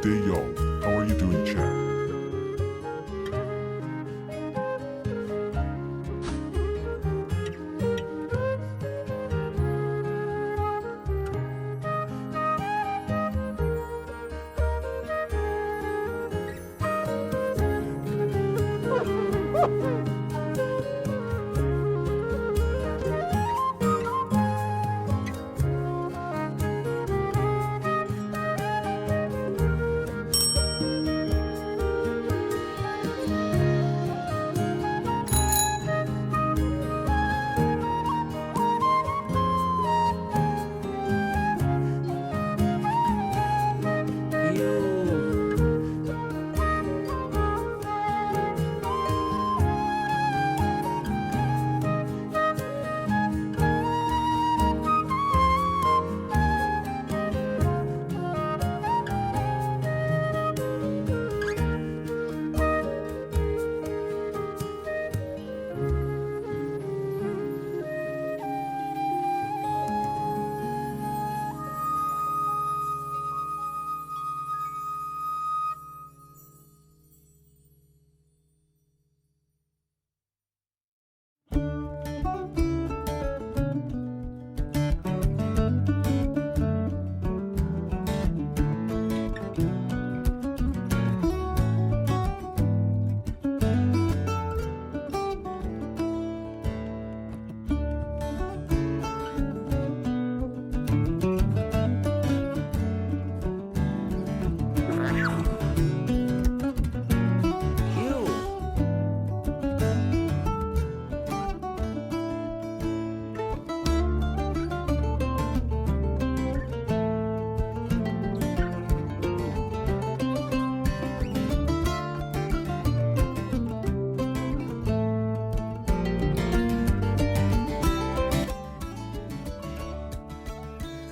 Wednesday, y'all. How are you doing, chat?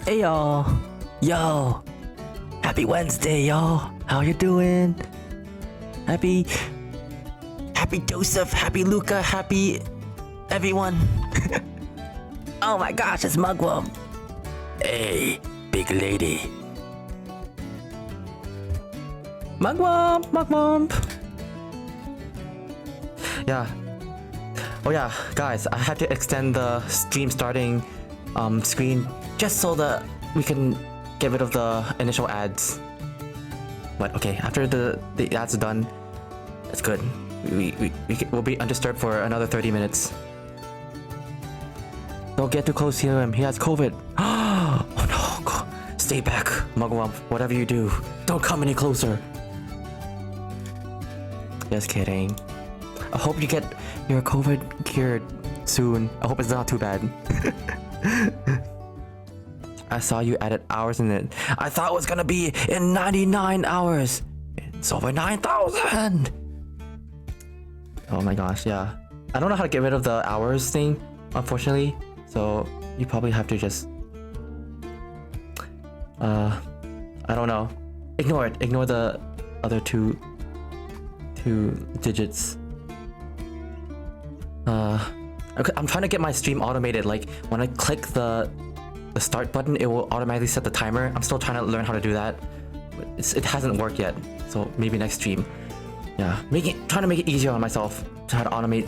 Hey y'all, yo, happy Wednesday, y'all. How you doing? Happy Joseph, happy Luca, happy everyone. Oh my gosh, it's Mugwump. Hey, big lady. Mugwump. Yeah. Oh yeah, guys, I had to extend the stream starting screen just so that we can get rid of the initial ads. But okay, after the ads are done, that's good. We'll be undisturbed for another 30 minutes. Don't get too close to him. He has COVID. Oh no! Stay back, Mugwump. Whatever you do, don't come any closer. Just kidding. I hope you get your COVID cured soon. I hope it's not too bad. I saw you added hours in it. I thought it was gonna be in 99 hours. It's over 9,000. Oh my gosh, yeah. I don't know how to get rid of the hours thing, unfortunately. So you probably have to just I don't know. Ignore it. Ignore the other two digits. Okay, I'm trying to get my stream automated. Like when I click the start button, it will automatically set the timer. I'm still trying to learn how to do that. But it hasn't worked yet. So maybe next stream. Yeah, trying to make it easier on myself to how to automate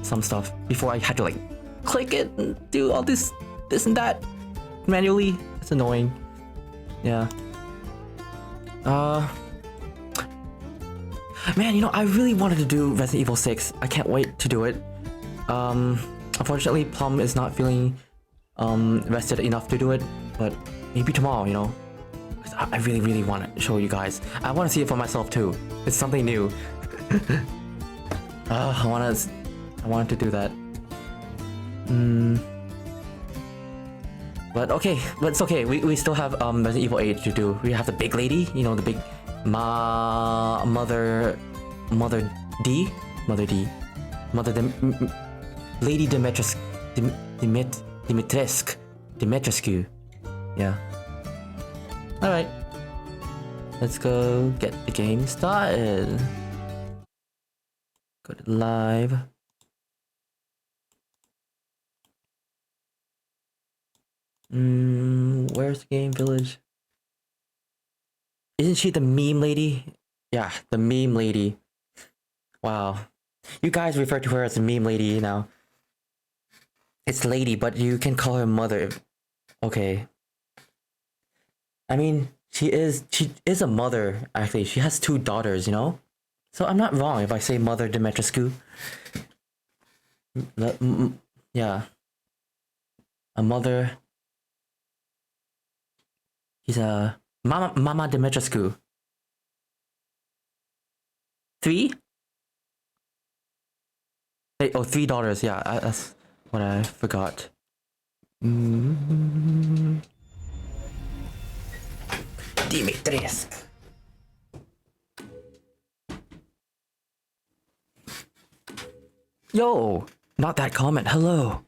some stuff before I had to like click it and do all this and that manually. It's annoying. Yeah. Man, you know, I really wanted to do Resident Evil 6. I can't wait to do it. Unfortunately, Plum is not feeling rested enough to do it, but maybe tomorrow, you know. 'Cause I really want to show you guys. I want to see it for myself too. It's something new. I wanted to do that. But okay, but it's okay. We still have Resident Evil 8 to do. We have the big lady, you know, the big mother D, Lady Dimitrescu. Yeah. All right. Let's go get the game started. Go to live. Where's the game village? Isn't she the meme lady? Yeah, the meme lady. Wow. You guys refer to her as the meme lady now. It's lady, but you can call her mother. Okay. I mean, she is a mother, actually. She has 2 daughters, you know? So I'm not wrong if I say Mother Dimitrescu. Yeah. A mother. He's a Mama Dimitrescu. 3? Hey, oh, 3 daughters. Yeah, that's what I forgot. Dimitrescu. Yo, not that comment. Hello.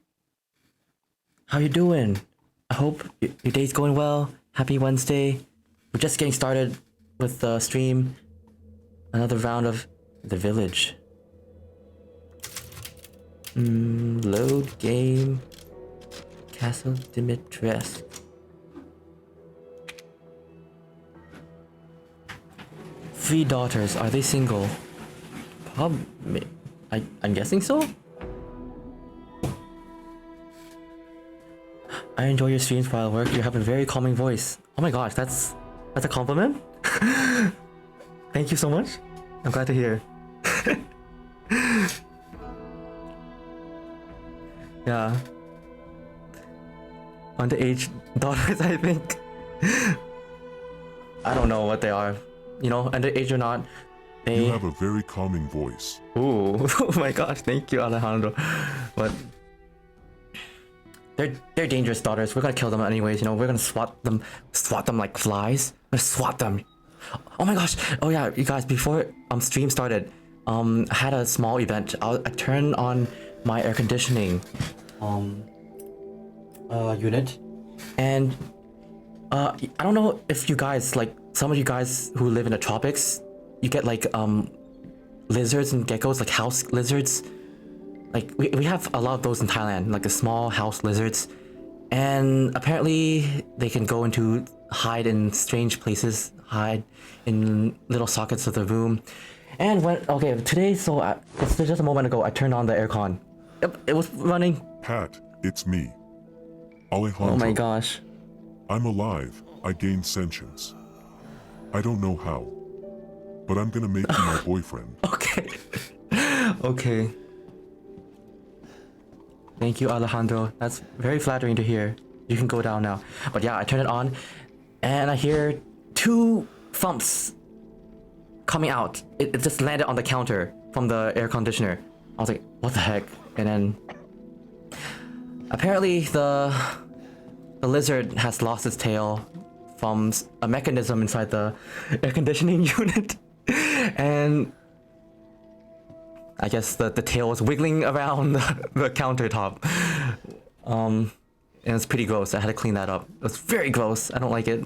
How you doing? I hope your day's going well. Happy Wednesday. We're just getting started with the stream. Another round of The Village. Load game. Castle Dimitrescu. Three daughters. Are they single? Probably. I'm guessing so? I enjoy your streams while at work. You have a very calming voice. Oh my gosh, that's a compliment? Thank you so much. I'm glad to hear. Yeah. Underage daughters, I think. I don't know what they are. You know, underage or not, they... You have a very calming voice. Ooh, oh my gosh, thank you, Alejandro. But they're dangerous daughters. We're gonna kill them anyways, you know, we're gonna swat them like flies. We're gonna swat them. Oh my gosh. Oh yeah, you guys, before stream started, I had a small event. I turned on my air conditioning unit, and I don't know if you guys, like, some of you guys who live in the tropics, you get like lizards and geckos, like house lizards. Like we have a lot of those in Thailand, like the small house lizards, and apparently they can go into hide in strange places, hide in little sockets of the room. And today, so it's just a moment ago, I turned on the aircon. Yep, it was running. Pat, it's me. Alejandro. Oh my gosh. I'm alive. I gained sentience. I don't know how, but I'm gonna make you my boyfriend. Okay. Okay. Thank you, Alejandro. That's very flattering to hear. You can go down now. But yeah, I turn it on, and I hear 2 thumps coming out. It just landed on the counter from the air conditioner. I was like, what the heck? And then apparently the lizard has lost its tail from a mechanism inside the air conditioning unit. And I guess the tail was wiggling around the countertop. And it's pretty gross. I had to clean that up. It was very gross. I don't like it.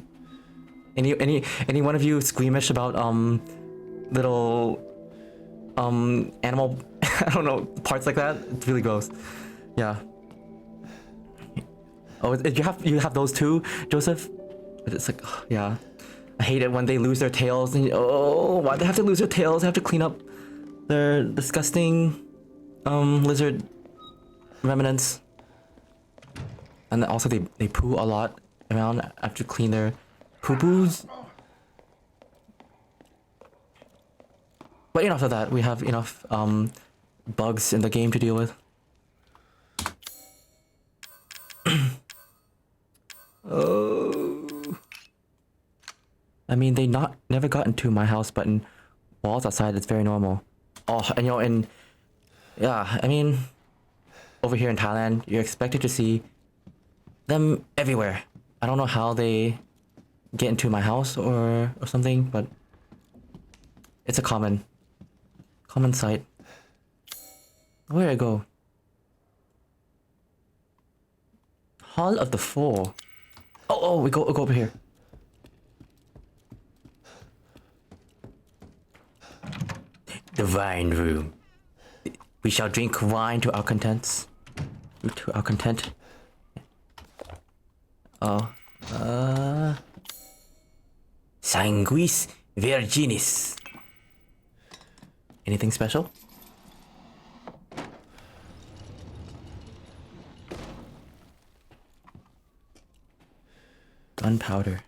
Any one of you squeamish about little animal I don't know, parts like that? It's really gross. Yeah. Oh, you have those too, Joseph? It's like, yeah. I hate it when they lose their tails and why do they have to lose their tails? They have to clean up their disgusting lizard remnants. And then also they poo a lot around after clean their poo-poos. But enough of that. We have enough bugs in the game to deal with. Oh. I mean, they never got into my house, but in walls outside, it's very normal. Oh, and yeah, I mean, over here in Thailand, you're expected to see them everywhere. I don't know how they get into my house or something, but it's a common sight. Where'd I go? Hall of the Four. Oh, we go over here. The wine room. We shall drink wine to our contents. To our content. Sanguis Virginis. Anything special? Gunpowder.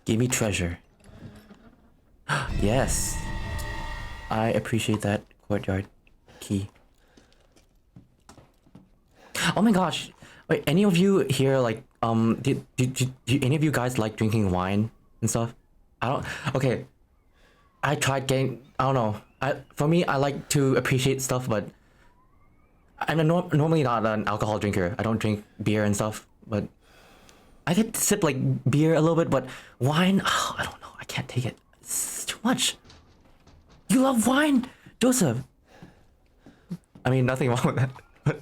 Give me treasure. Yes. I appreciate that courtyard key. Oh my gosh. Wait, any of you here like do any of you guys like drinking wine and stuff? I don't. Okay. I tried getting. I don't know. For me, I like to appreciate stuff, but I'm normally not an alcohol drinker. I don't drink beer and stuff, but I could sip like beer a little bit, but wine, oh, I don't know. I can't take it. It's too much. You love wine, Joseph. I mean, nothing wrong with that. But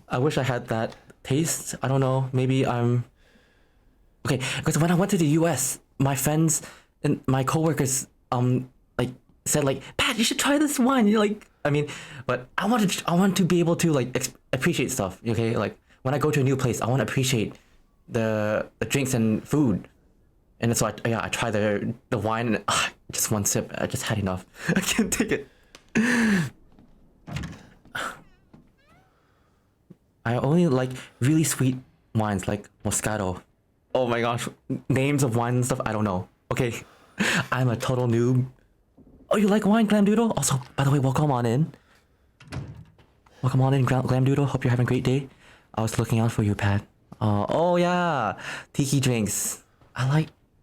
I wish I had that taste. I don't know. Maybe I'm okay. Because when I went to the U.S., my friends and my coworkers like said like, Pat, you should try this wine. You're like, I mean, but I want to be able to like appreciate stuff. Okay, like when I go to a new place, I want to appreciate the drinks and food. And so I tried the wine and just one sip. I just had enough. I can't take it. I only like really sweet wines like Moscato. Oh my gosh, names of wine and stuff, I don't know. Okay, I'm a total noob. Oh, you like wine, Glam Doodle? Also, by the way, welcome on in. Welcome on in, Glam Doodle. Hope you're having a great day. I was looking out for you, Pat. Oh yeah, tiki drinks.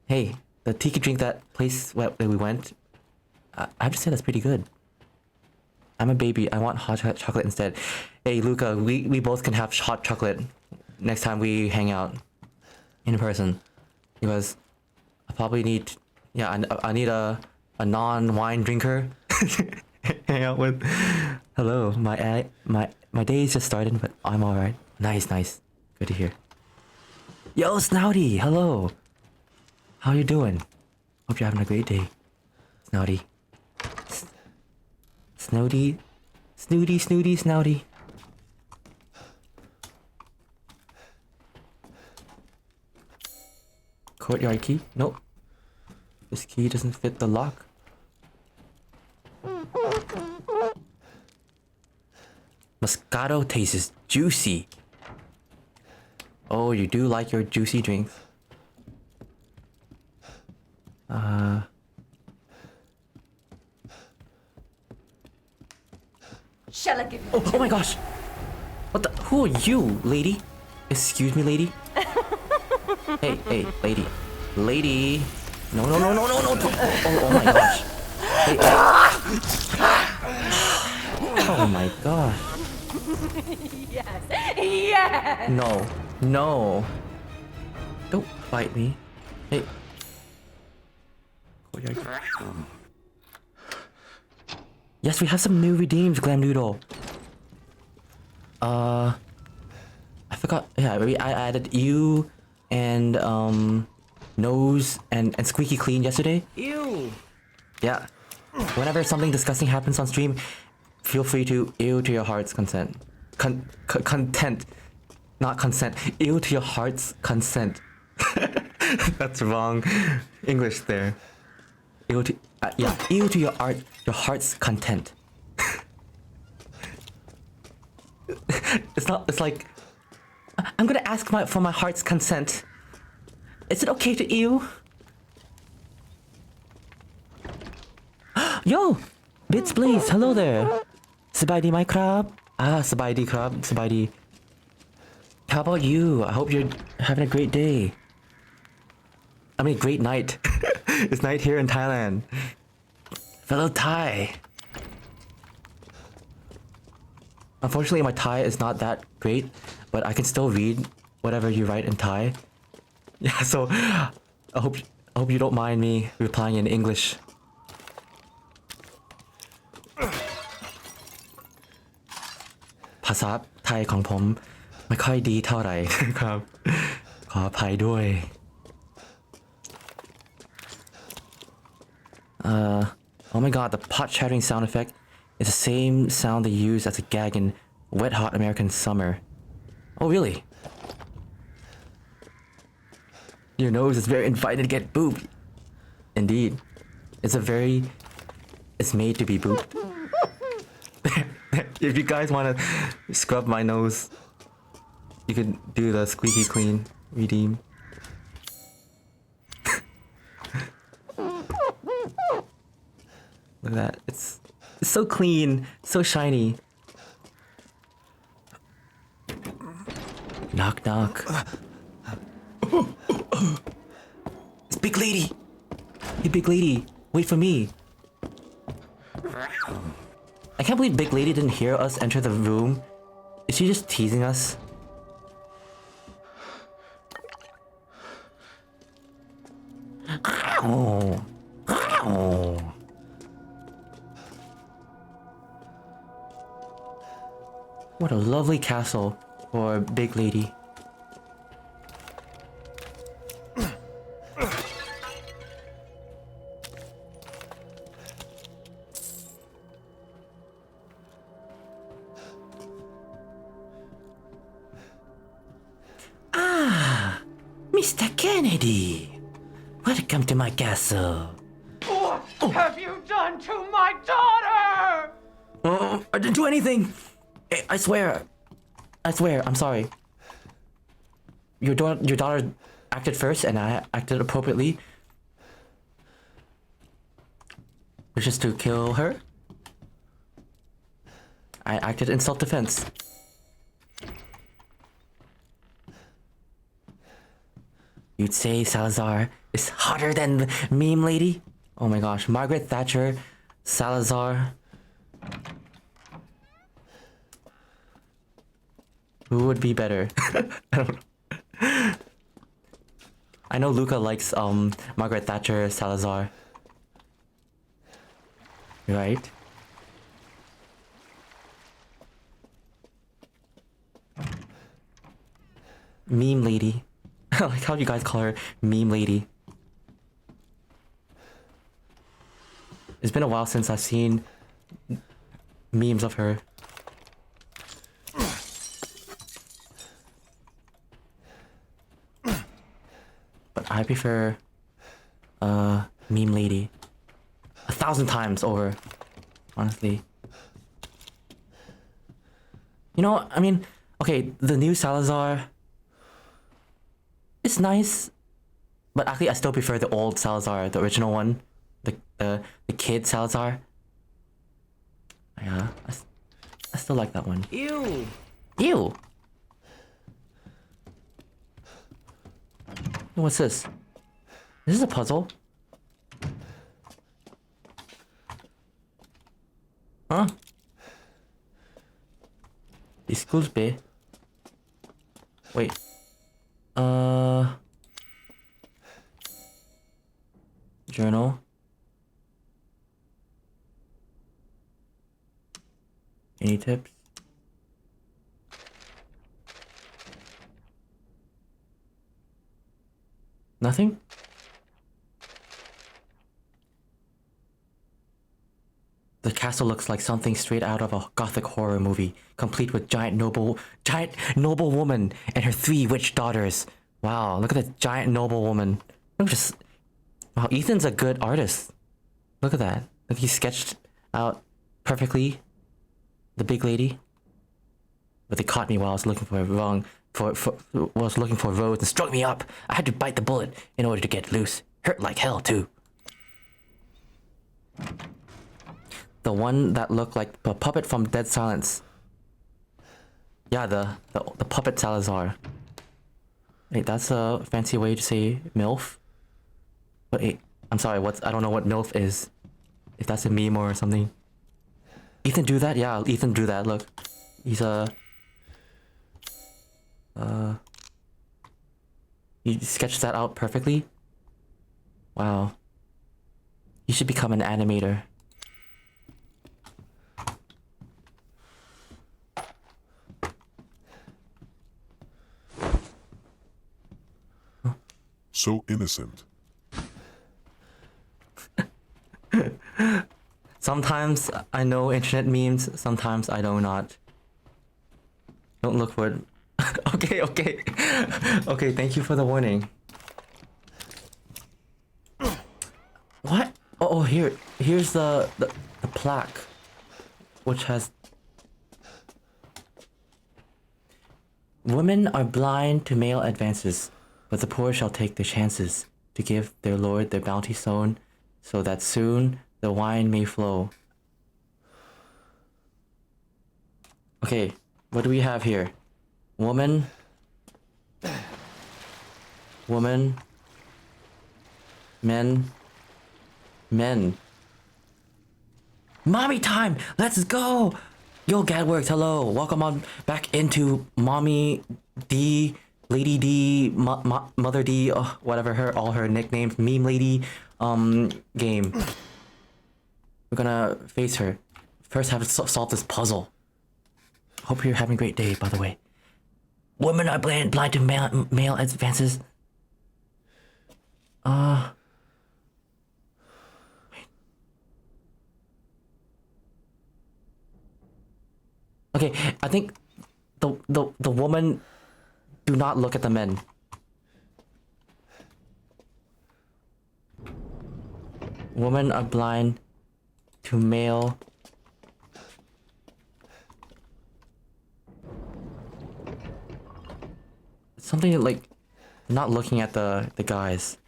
Hey, the tiki drink that place that we went. I have to say that's pretty good. I'm a baby. I want hot chocolate instead. Hey, Luca, we both can have hot chocolate next time we hang out in person, because I probably need. Yeah, I need a non-wine drinker. Hang out with. Hello, my day is just starting, but I'm all right. Nice. Good to hear. Yo, Snouty, hello. How you doing? Hope you're having a great day, Snouty. Snooty, Snouty. Courtyard key? Nope. This key doesn't fit the lock. Moscato tastes juicy. Oh, you do like your juicy drinks. Shall I give you Oh my gosh! What the? Who are you, lady? Excuse me, lady? Hey, lady. Lady! No! Oh my gosh. Hey. Oh my gosh. Yes! No. Don't bite me. Hey. Yes, we have some new redeems, Glam Noodle. I forgot. Yeah, I added you and Nose and Squeaky Clean yesterday. Ew. Yeah. Whenever something disgusting happens on stream, feel free to ew to your heart's consent. Content, not consent. Ew to your heart's consent. That's wrong English there. Ew to ew to your heart's content. It's like I'm gonna ask for my heart's consent. Is it okay to ew? Yo, Bits Blaze, hello there. Sabaydi my crab. Sabaydi crab, Sabaydi. How about you? I hope you're having a great day. I mean, great night. It's night here in Thailand. Fellow Thai. Unfortunately, my Thai is not that great, but I can still read whatever you write in Thai. Yeah, so I hope you don't mind me replying in English. ภาษาไทยของผมไม่ค่อยดีเท่าไหร่ ครับ ขออภัยด้วย Oh my god, the pot shattering sound effect is the same sound they use as a gag in Wet Hot American Summer. Oh really? Your nose is very inviting to get booped. Indeed. It's made to be booped. If you guys want to scrub my nose, you can do the squeaky clean redeem. Look at that. It's so clean, so shiny. Knock knock. It's Big Lady. Hey Big Lady, wait for me. I can't believe Big Lady didn't hear us enter the room. Is she just teasing us? Oh. Oh. What a lovely castle for a Big Lady. Mr. Kennedy, welcome to my castle. What have you done to my daughter? Oh, I didn't do anything. I swear, I'm sorry. Your daughter acted first, and I acted appropriately, which is to kill her. I acted in self-defense. You'd say Salazar is hotter than the meme lady? Oh my gosh, Margaret Thatcher, Salazar. Who would be better? I don't know. I know Luca likes Margaret Thatcher, Salazar. Right? Meme lady. Like how do you guys call her meme lady? It's been a while since I've seen memes of her. But I prefer meme lady 1,000 times over, honestly. You know, I mean, okay, the new Salazar, it's nice, but actually I still prefer the old Salazar, the original one, the kid Salazar. Yeah, I still like that one. Ew. Ew. What's this? Is this a puzzle? Huh? Disculpe. Wait. Journal. Any tips? Nothing? The castle looks like something straight out of a gothic horror movie, complete with giant noble woman and her 3 witch daughters. Wow, look at the giant noble woman. Wow, Ethan's a good artist. Look at that. Like he sketched out perfectly the big lady. But they caught me while I was looking for roads and strung me up. I had to bite the bullet in order to get loose. Hurt like hell too. The one that looked like a puppet from Dead Silence. Yeah, the puppet Salazar. Wait, that's a fancy way to say MILF? But wait, I'm sorry, I don't know what MILF is. If that's a meme or something. Ethan do that? Yeah, Ethan do that, look. He's he sketched that out perfectly. Wow. You should become an animator. So innocent. Sometimes I know internet memes, sometimes I do not. Don't look for it. Okay. Okay, thank you for the warning. What? Oh, here's the plaque, which has. Women are blind to male advances, but the poor shall take their chances to give their lord their bounty sown, so that soon the wine may flow. Okay, what do we have here? Woman. Woman. Men. Men. Mommy time! Let's go! Yo, Gadworks, hello. Welcome on back into Mommy D, Lady D, Mother D, whatever all her nicknames, Meme Lady, game. We're gonna face her. First, have to solve this puzzle. Hope you're having a great day, by the way. Women are blind to male advances. Okay, I think the woman do not look at the men. Women are blind to male. Something like not looking at the guys.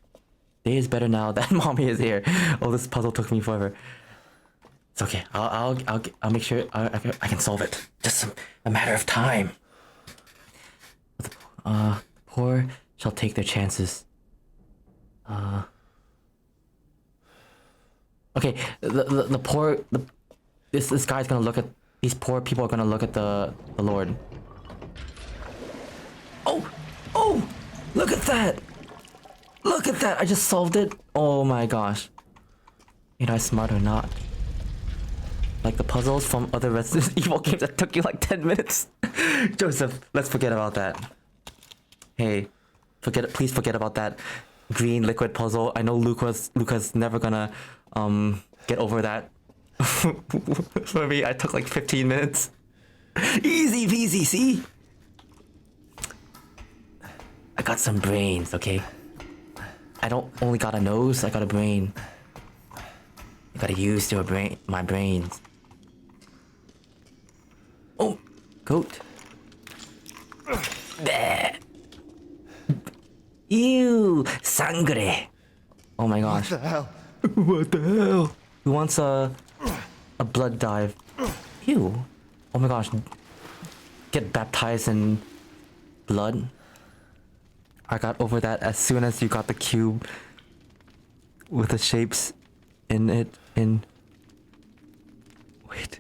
Day is better now that mommy is here. Oh, this puzzle took me forever. It's okay. I'll make sure I can solve it. Just a matter of time. The poor shall take their chances. Okay. The poor. This guy's gonna look at these poor people are gonna look at the Lord. Oh! Look at that! Look at that! I just solved it. Oh my gosh. Ain't I smart or not? Like the puzzles from other Resident Evil games that took you like 10 minutes. Joseph, let's forget about that. Hey, please forget about that green liquid puzzle. I know Luca's never gonna get over that. For me, I took like 15 minutes. Easy peasy, see? I got some brains, okay? I don't only got a nose, I got a brain. I gotta use my brains. Oh, goat. Bleh. Ew, sangre. Oh my gosh. What the hell? What the hell? Who wants a blood dive? Ew. Oh my gosh. Get baptized in blood. I got over that as soon as you got the cube with the shapes in it. Wait.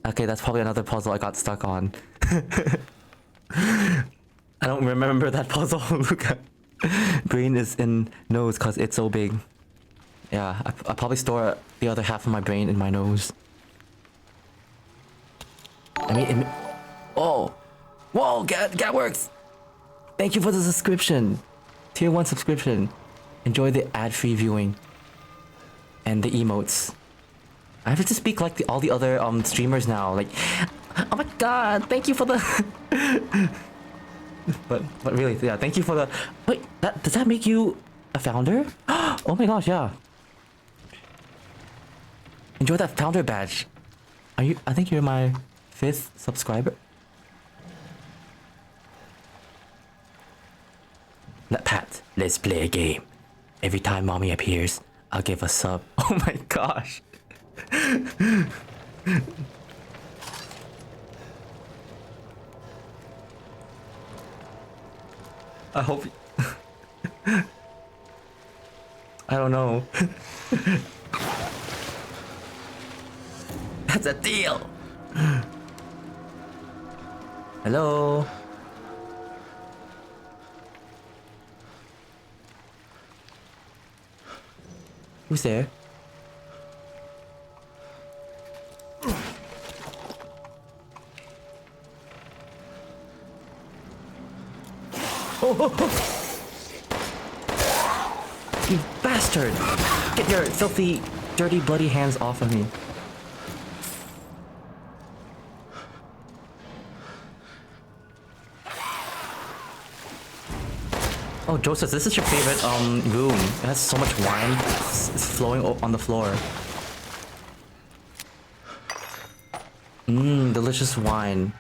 Okay, that's probably another puzzle I got stuck on. I don't remember that puzzle, Luca. Brain is in nose because it's so big. Yeah, I probably store the other half of my brain in my nose. I mean, oh! Whoa, Gadworks! Thank you for the subscription. Tier 1 subscription. Enjoy the ad-free viewing. And the emotes. I have to speak like all the other streamers now. Like, oh my god, thank you for the... but really, yeah, thank you for the... Wait, does that make you a founder? Oh my gosh, yeah. Enjoy that founder badge. I think you're my 5th subscriber. Pat, let's play a game. Every time mommy appears, I'll give a sub. Oh my gosh. I hope... I don't know. That's a deal. Hello? Who's there? Oh. You bastard! Get your filthy, dirty, bloody hands off of me. Oh, Joseph, this is your favorite room. It has so much wine. It's flowing on the floor. Mmm, delicious wine.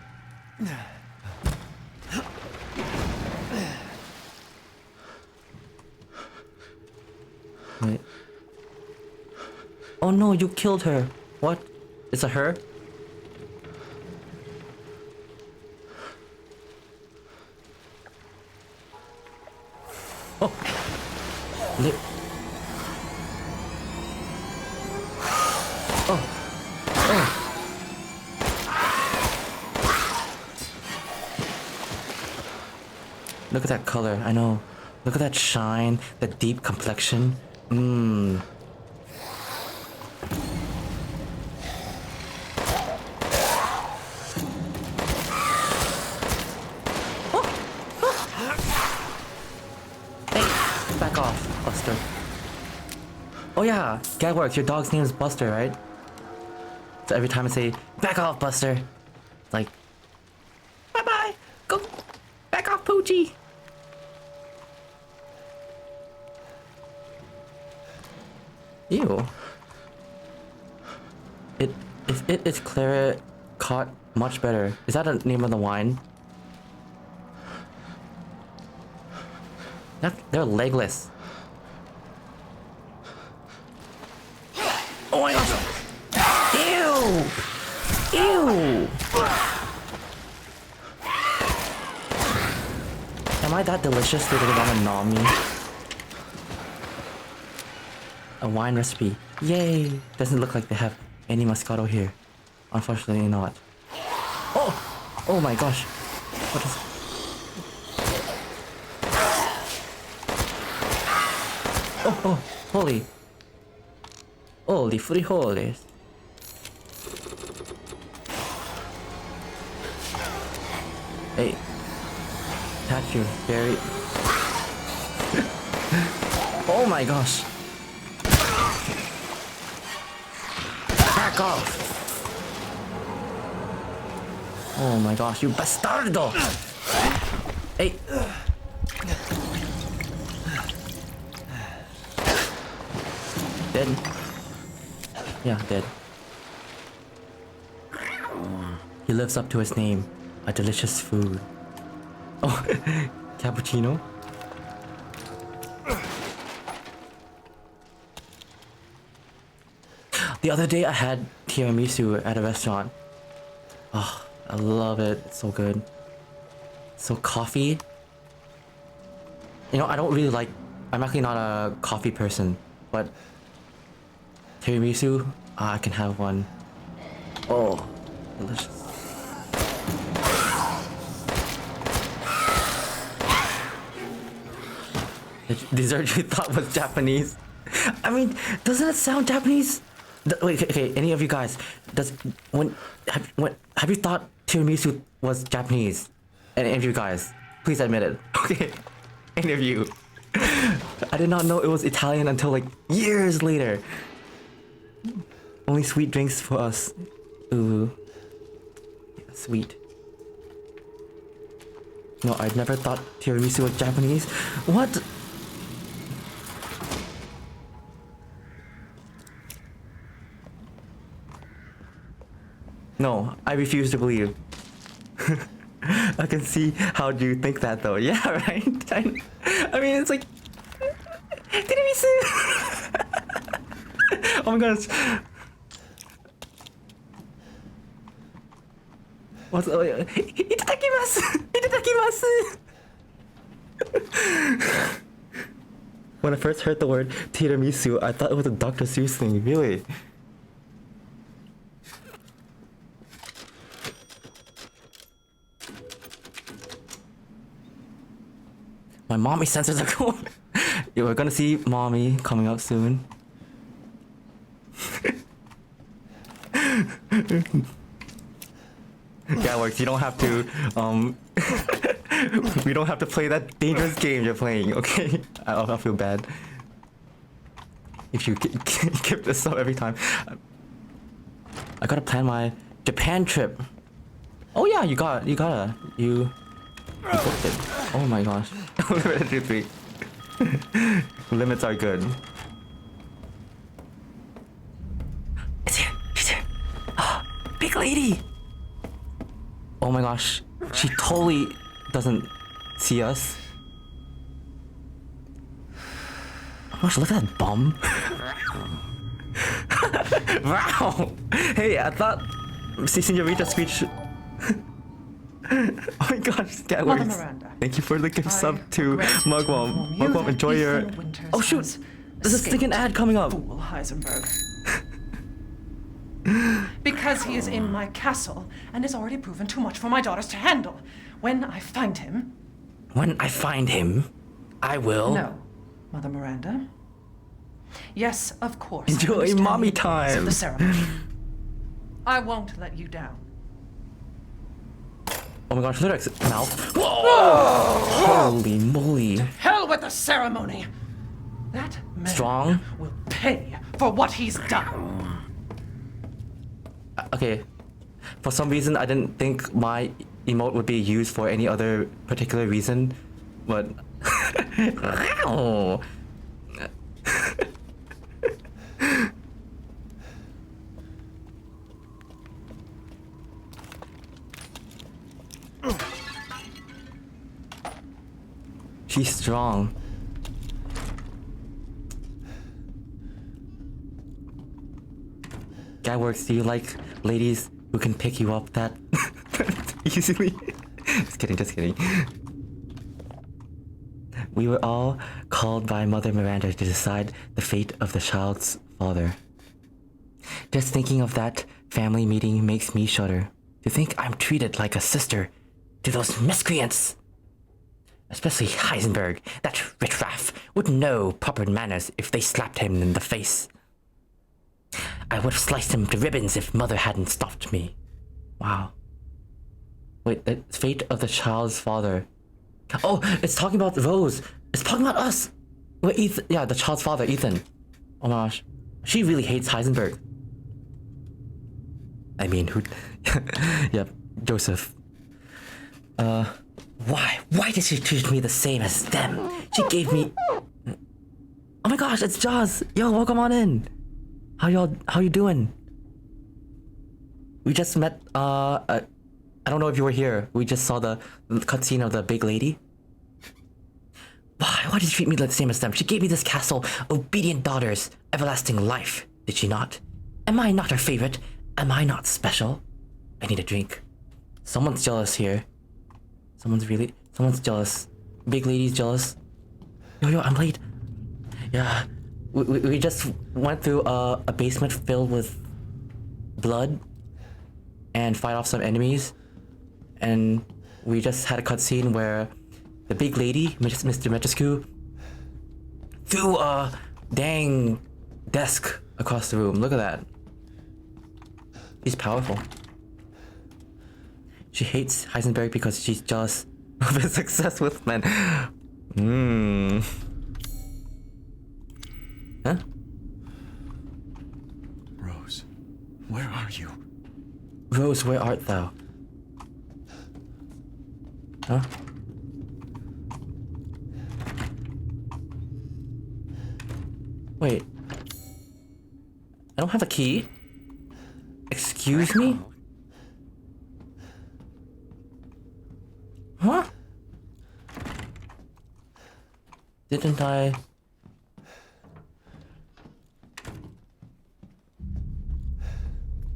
Wait. Oh no, you killed her. What? Is it her? Oh. Oh. Oh. Look at that color. I know. Look at that shine, that deep complexion. Mmm. Back off, Buster. Oh yeah, Gagworks, your dog's name is Buster, right? So every time I say, back off, Buster, it's like, bye-bye, go, back off, Poochie. Ew. It's Clara caught much better. Is that the name of the wine? They're legless. Oh my gosh! Ew! Ew! Am I that delicious that they want to gnaw me? A wine recipe. Yay! Doesn't look like they have any Moscato here. Unfortunately not. Oh! Oh my gosh. What is... Oh, oh, holy. Holy frijoles. Hey. Touch your very... Oh my gosh. Back off. Oh my gosh, you bastardo. Hey. Dead? Yeah, dead. He lives up to his name. A delicious food. Oh, cappuccino? The other day I had tiramisu at a restaurant. Oh, I love it. It's so good. So coffee. You know, I don't really like... I'm actually not a coffee person, but tiramisu, I can have one. Oh, delicious. The dessert you thought was Japanese. I mean, doesn't it sound Japanese? Wait, okay, any of you guys, have you thought tiramisu was Japanese? Any of you guys, please admit it. Okay, any of you. I did not know it was Italian until like years later. Only sweet drinks for us. Ooh. Yeah, sweet. No, I'd never thought tiramisu was Japanese. What? No, I refuse to believe. I can see how do you think that though. Yeah, right? I mean, it's like... tiramisu! Oh my gosh. What's... Itadakimasu! Itadakimasu! When I first heard the word tiramisu, I thought it was a Dr. Seuss thing, really. My mommy sensors are going. Yeah, we're gonna see mommy coming up soon. Yeah, it works. You don't have to. We don't have to play that dangerous game you're playing. Okay, I'll feel bad if you keep this up every time. I gotta plan my Japan trip. Oh yeah, you gotta. Inflicted. Oh my gosh. Limited 3. Limits are good. It's here. She's here. Ah, big lady. Oh my gosh. She totally doesn't see us. Oh my gosh, look at that bum. Wow. Hey, I thought Senorita Screech. Oh my gosh, that Mother works. Miranda, Thank you for the gift I sub to regret to Mugwump. inform you Mugwump, that enjoy your. Ethan Winters Oh shoot! has There's a stinking ad coming up. Fool Heisenberg. Because he is in my castle and has already proven too much for my daughters to handle. When I find him. When I find him, I will. No, Mother Miranda. Yes, of course. I Enjoy understand mommy the importance of time. the ceremony. I won't let you down. Oh my gosh, Lyric's mouth. Whoa! Holy moly. Hell with the ceremony. That man Strong? will pay for what he's done. Okay. For some reason, I didn't think my emote would be used for any other particular reason, but. Oh. She's strong. Guy works. Do you like ladies who can pick you up that easily? Just kidding, just kidding. We were all called by Mother Miranda to decide the fate of the child's father. Just thinking of that family meeting makes me shudder. To think I'm treated like a sister to those miscreants. Especially Heisenberg, that riffraff, would know proper manners if they slapped him in the face. I would have sliced him to ribbons if Mother hadn't stopped me. Wow. Wait, the fate of the child's father. Oh, it's talking about Rose. It's talking about us. Wait, Ethan. Yeah, the child's father, Ethan. Oh my gosh. She really hates Heisenberg. I mean, who? Yep, Joseph. Why? Why did she treat me the same as them? She gave me... Oh my gosh, it's Jaws. Yo, welcome on in. How you doing? We just met, I don't know if you were here. We just saw the cutscene of the big lady. Why did she treat me the same as them? She gave me this castle, obedient daughters, everlasting life. Did she not? Am I not her favorite? Am I not special? I need a drink. Someone's jealous here. Someone's jealous. Big lady's jealous. Yo, I'm late. Yeah, we just went through a basement filled with blood and fight off some enemies. And we just had a cutscene where the big lady, Mr. Metrescu, threw a dang desk across the room. Look at that. She's powerful. She hates Heisenberg because she's jealous of his success with men. Huh? Rose, where are you? Rose, where art thou? Huh? Wait. I don't have a key. Excuse me? Huh? Didn't I...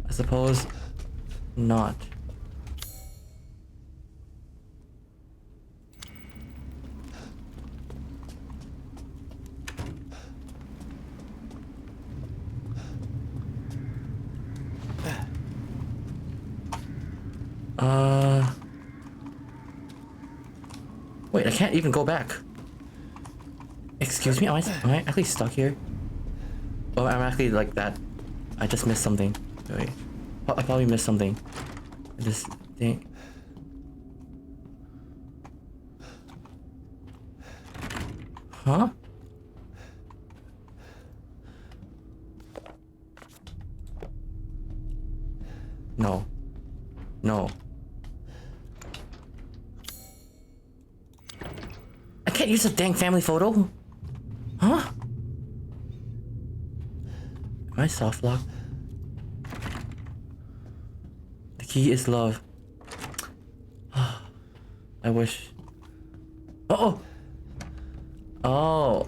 I suppose not. Wait, I can't even go back. Excuse me, am I actually stuck here? Oh, I'm actually like that. I just missed something. Wait. I probably missed something. This thing. Huh? No. No. can't use a dang family photo. Huh? Am I soft lock? The key is love. I wish. Oh! Oh!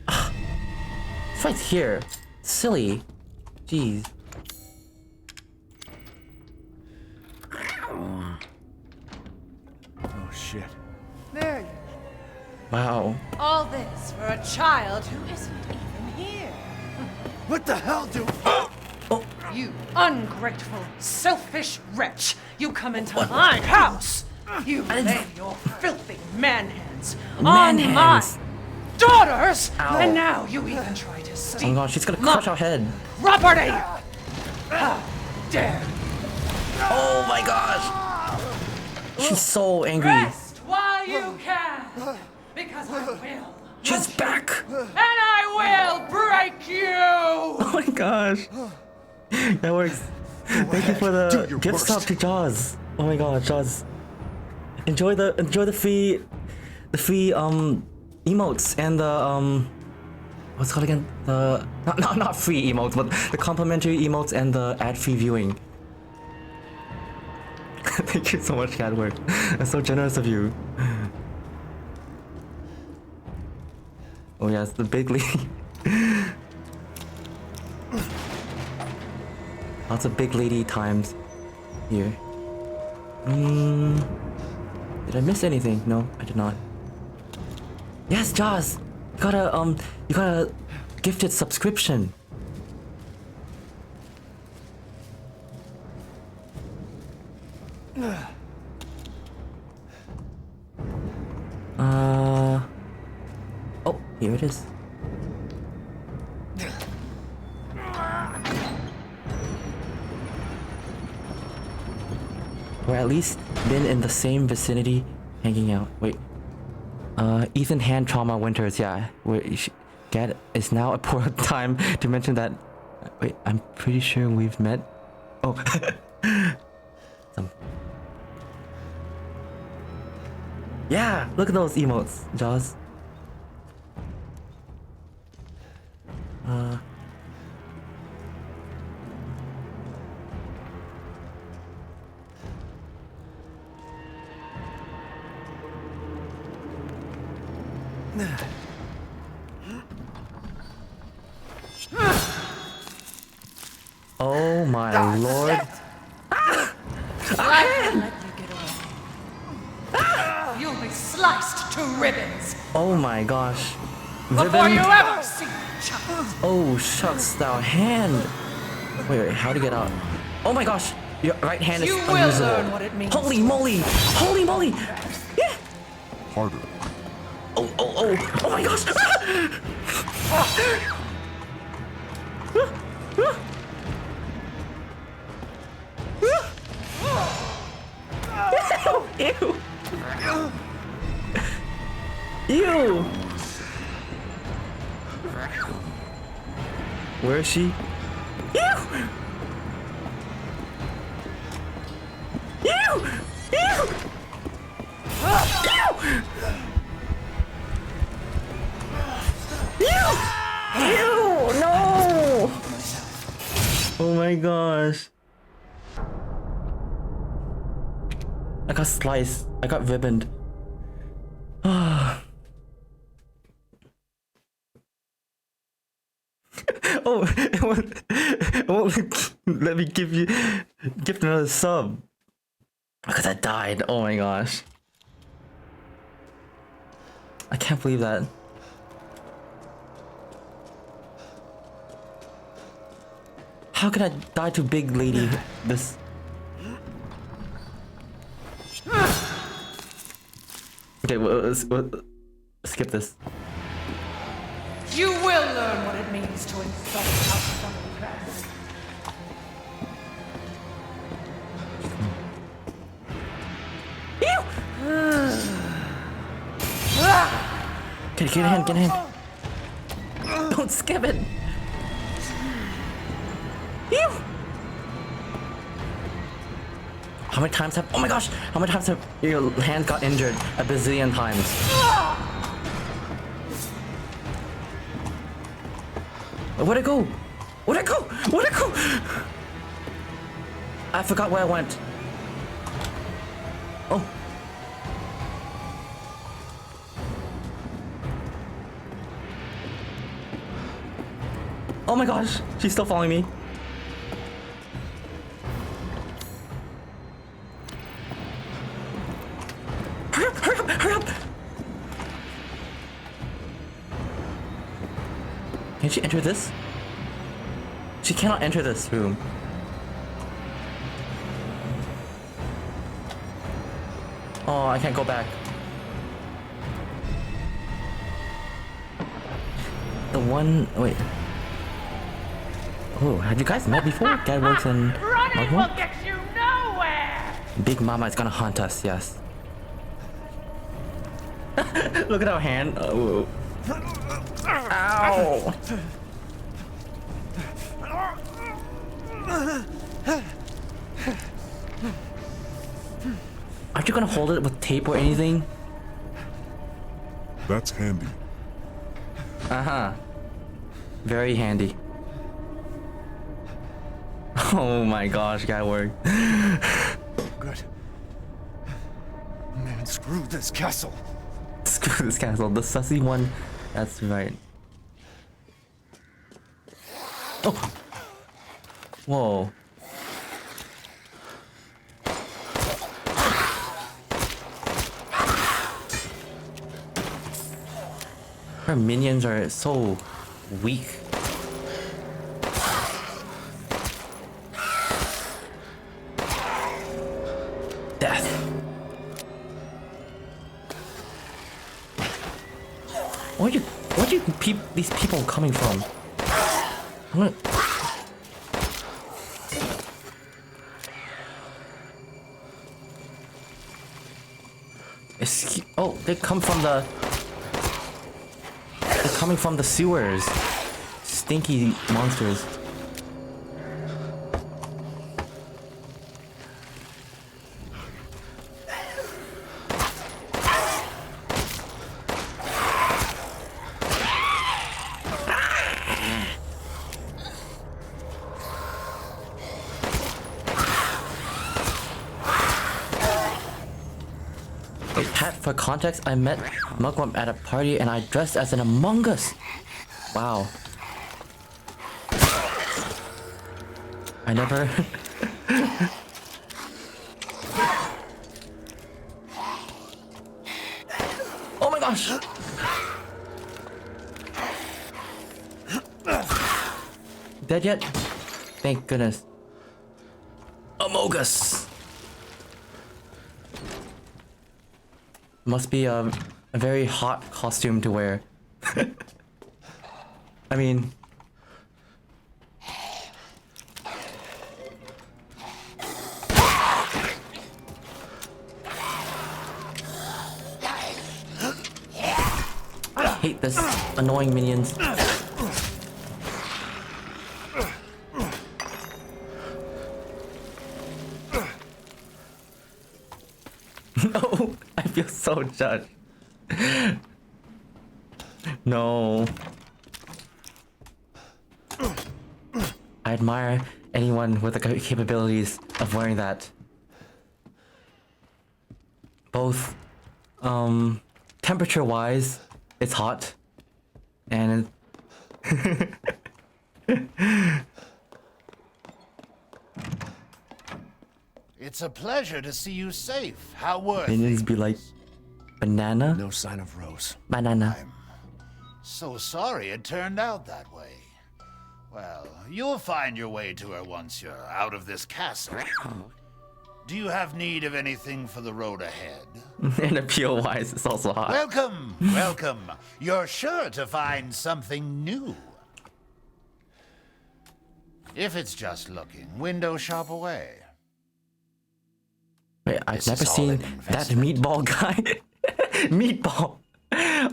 It's right here. Silly. Jeez. Oh shit. There you Wow. All this for a child who isn't even here. What the hell do? You ungrateful, selfish wretch! You come into my house! You lay your filthy man hands on Man my hands. daughters! Ow. And now you even try to Oh my steal god, she's gonna my crush our head. property! How dare Oh my gosh! She's so angry. rest while you can! Because I will! She's back! And I will break you! Oh my gosh. That works. Thank you for Do the your gift sub worst. to Jaws. Oh my god, Jaws. Enjoy the free emotes and the what's it called again? The not free emotes, but the complimentary emotes and the ad-free viewing. Thank you so much, Catwork. That's so generous of you. Oh yes, the big league. Lots of big lady times here. Did I miss anything? No, I did not. Yes, Jaws! You got a gifted subscription. Oh, here it is. Or at least been in the same vicinity, hanging out. Wait. Ethan Hand Trauma Winters, yeah. Get is now a poor time to mention that. Wait, I'm pretty sure we've met. Oh. Yeah, look at those emotes, Jaws. Oh my lord. I can't let you get away. You'll be sliced to ribbons Oh my gosh. before you Ribbon. ever see a child. Oh shucks, thou hand. Wait, how to get out? Oh my gosh, your right hand is You will unusable. learn what it means. Holy moly! Holy moly! Yeah! Harder. Oh my gosh! Ew! Ew! Where is she? Ew! Ew! Ew! Ew! No! Oh my gosh. I got sliced. I got ribboned. Oh, it won't let me gift another sub. Because I died. Oh my gosh. I can't believe that. How could I die to big lady this? Okay, we'll skip this. You will learn what it means to insult our fellow class. Okay, get a hand, get a hand. Don't skip it. Ew. How many times have? Oh my gosh! How many times have your hand got injured? A bazillion times. Where'd it go? Where'd it go? Where'd it go? I forgot where I went. Oh. Oh my gosh, she's still following me. Hurry up, hurry up, hurry up! Can she enter this? She cannot enter this room. Oh, I can't go back. The one, wait. Oh, have you guys met before? Gadworks and Running Mugwort? will get you nowhere! Big Mama is gonna hunt us, yes. Look at our hand. Oh. Ow! Aren't you gonna hold it with tape or anything? That's handy. Uh-huh. Very handy. Oh my gosh, Gadwork. Good. Man, screw this castle. Screw this castle. The sussy one. That's right. Oh! Whoa. Her minions are so weak. Death. Where do these people coming from? I'm gonna... Oh, they come from the... They're coming from the sewers. Stinky monsters. Wait, Pat, for context, I met Mugwump at a party and I dressed as an Among Us. Wow. I never... Oh my gosh! Dead yet? Thank goodness. Among Us! Must be a very hot costume to wear. I mean... I hate this annoying minions. No, I feel so judged. No. I admire anyone with the capabilities of wearing that. Both, temperature-wise, it's hot, and It's a pleasure to see you safe. How were minions be like, banana, No sign of Rose. banana. So sorry it turned out that way. Well, you'll find your way to her once you're out of this castle. Do you have need of anything for the road ahead? And appeal-wise, it's also hot. Welcome, welcome. You're sure to find something new. If it's just looking, window shop away. Wait, I've This never is all seen an that investment. meatball guy. Meatball.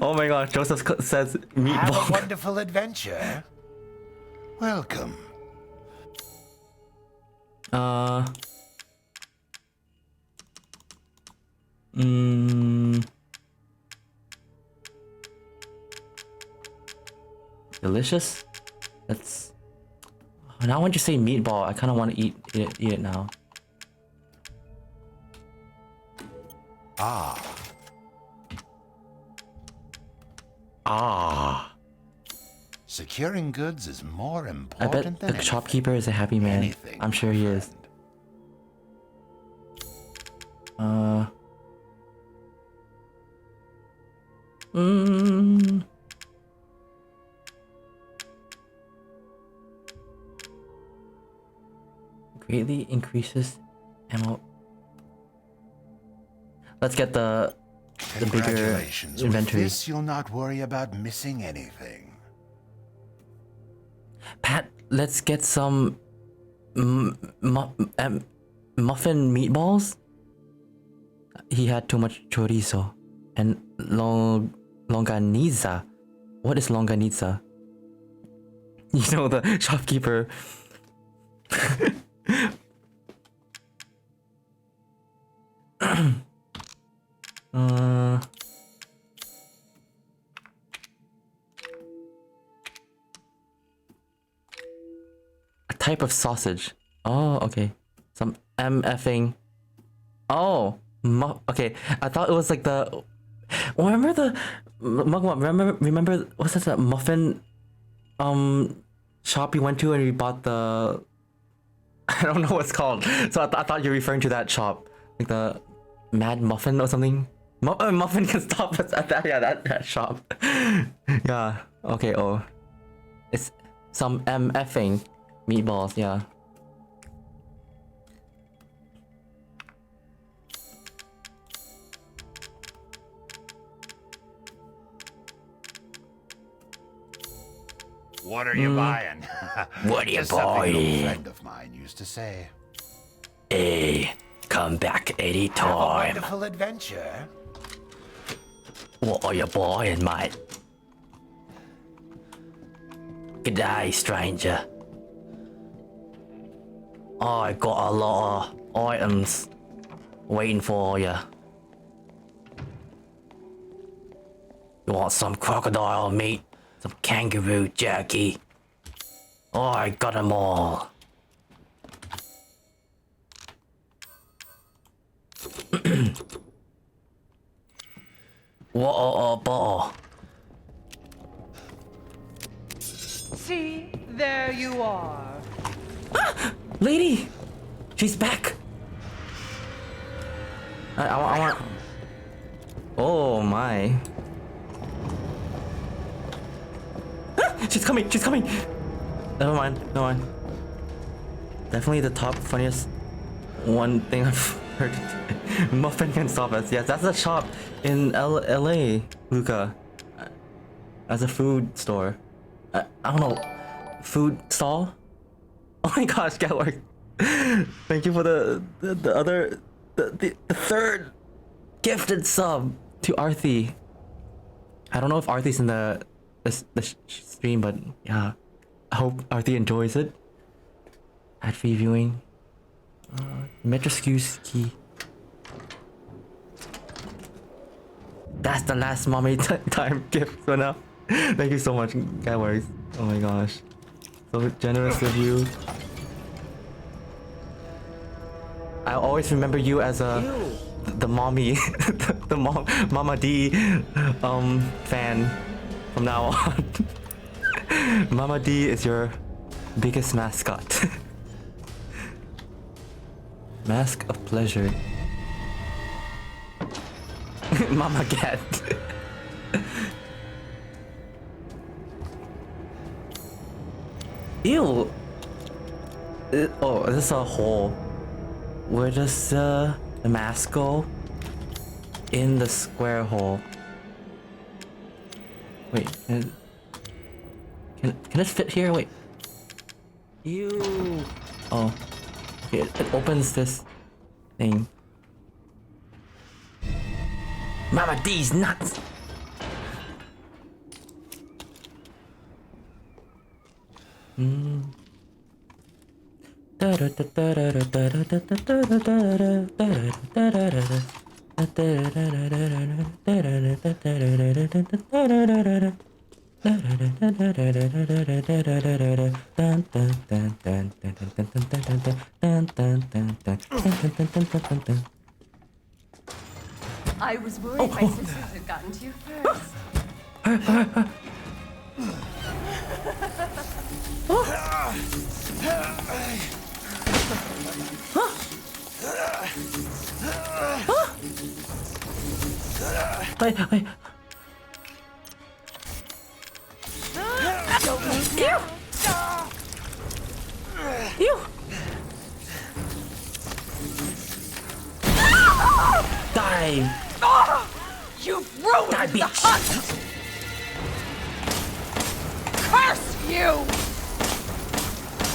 Oh my gosh, Joseph says Have meatball. a wonderful adventure. Welcome. Delicious? Let's. Now when you say meatball, I kind of want to eat it now. Ah. Ah. Securing goods is more I important bet than the shopkeeper is a happy man. anything, I'm sure he is. Mm. Greatly increases ammo. Let's get the bigger Congratulations. With inventory. this, you'll not worry about missing anything. Pat, let's get some muffin meatballs. He had too much chorizo and longaniza. What is longaniza? You know, the shopkeeper. A type of sausage. Oh, okay. Some MFing. Oh, okay. I thought it was like the. Remember the remember what's that muffin shop you went to and you bought the. I don't know what it's called. So I thought you're referring to that shop, like the Mad Muffin or something. Muffin can stop us at that. Yeah, that shop. Yeah. Okay. Oh, it's some MFing meatballs. Yeah. What are you buying? What are you Just something buying? a friend of mine used to say. Hey, come back Have a anytime. wonderful adventure. What are you buying, mate? G'day, stranger. I got a lot of items waiting for you. You want some crocodile meat? Some kangaroo jerky? I got 'em all. What a bottle. See, there you are. Lady! She's back! I want... Oh my. She's coming! She's coming! Never mind, never mind. Definitely the top funniest one thing I've heard. Muffin can stop us. Yes, that's a shop in LA, Luca. As a food store. I don't know. Food stall? Oh my gosh, Galwork. Thank you for the third gifted sub to Arthi. I don't know if Arthi's in the stream, but yeah. I hope Arthi enjoys it. Ad free viewing. Metroskuski. That's the last mommy time gift for now. Thank you so much, Galworks. Oh my gosh. So generous of you. I always remember you as the mommy, the Mama D fan from now on. Mama D is your biggest mascot. Mask of pleasure. Mama Cat. Ew. Oh, is this a hole? Where does the mask go? In the square hole. Wait, can it fit here? Wait. Ew. Oh. Okay, it opens this thing. Mama D's nuts. I was worried my sisters had gotten to you first. Wait, wait. Ew! Die! You've ruined Die, the bitch! hunt! Curse you!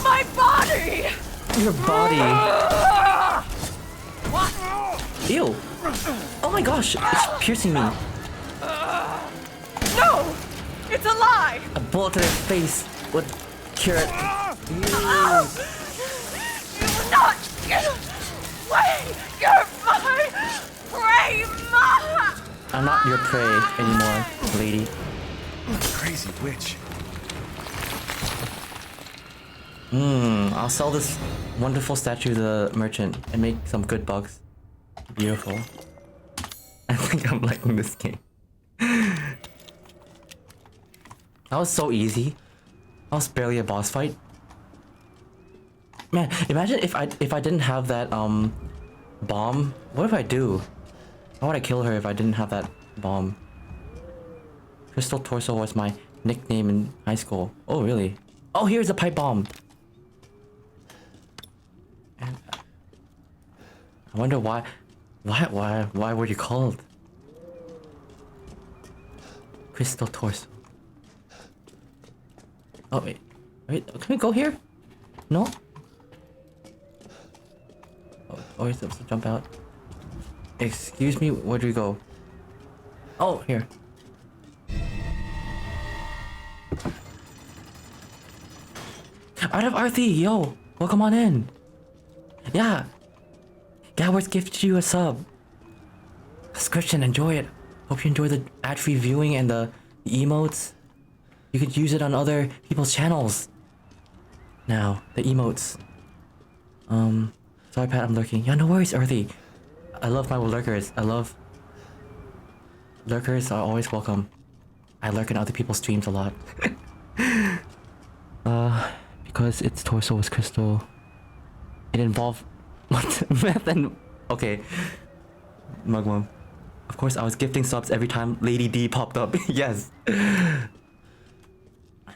My body! Your body. What? Ew! Oh my gosh! It's piercing me. No! It's a lie! A bullet to their face would cure it. You will not get away! You're my prey! I'm not your prey anymore, lady. Crazy witch. I'll sell this wonderful statue to the merchant and make some good bucks. Beautiful. I think I'm liking this game. That was so easy. That was barely a boss fight. Man, imagine if I didn't have that bomb. What if I do? How would I kill her if I didn't have that bomb? Crystal Torso was my nickname in high school. Oh really? Oh, here's a pipe bomb. And I wonder why were you called Crystal Torso? Oh wait, can we go here? No? Oh, we're supposed to jump out. Excuse me, where do we go? Oh, here. Art of Arthi, yo, welcome on in. Yeah, Gadworth gifted you a sub. Subscription, enjoy it. Hope you enjoy the ad-free viewing and the emotes. You could use it on other people's channels. Now, the emotes. Sorry Pat, I'm lurking. Yeah, no worries, Earthy. I love my lurkers. Lurkers are always welcome. I lurk in other people's streams a lot. Because its torso was crystal. It involved meth and... Okay. Mugmum. Of course, I was gifting subs every time Lady D popped up. Yes.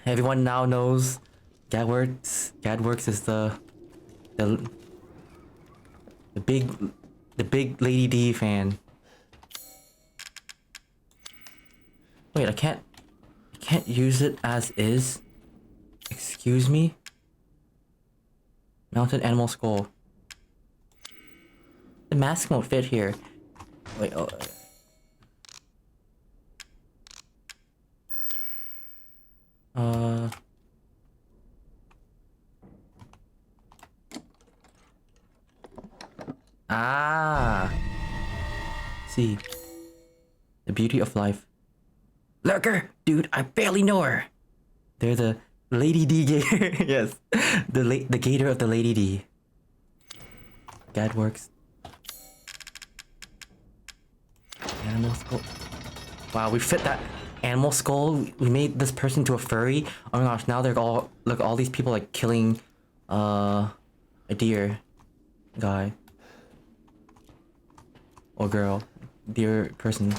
Everyone now knows Gadworks is the big Lady D fan. Wait, I can't use it as is. Excuse me? Mounted animal skull. The mask won't fit here. Wait, oh. See. The beauty of life. Lurker! Dude, I barely know her! They're the Lady D Gator. Yes. The Gator of the Lady D. Gadworks. Animal skull. Wow, we fit that animal skull. We made this person to a furry. Oh my gosh, now they're all... Look, all these people like killing... a deer. Guy. Or girl. Deer person.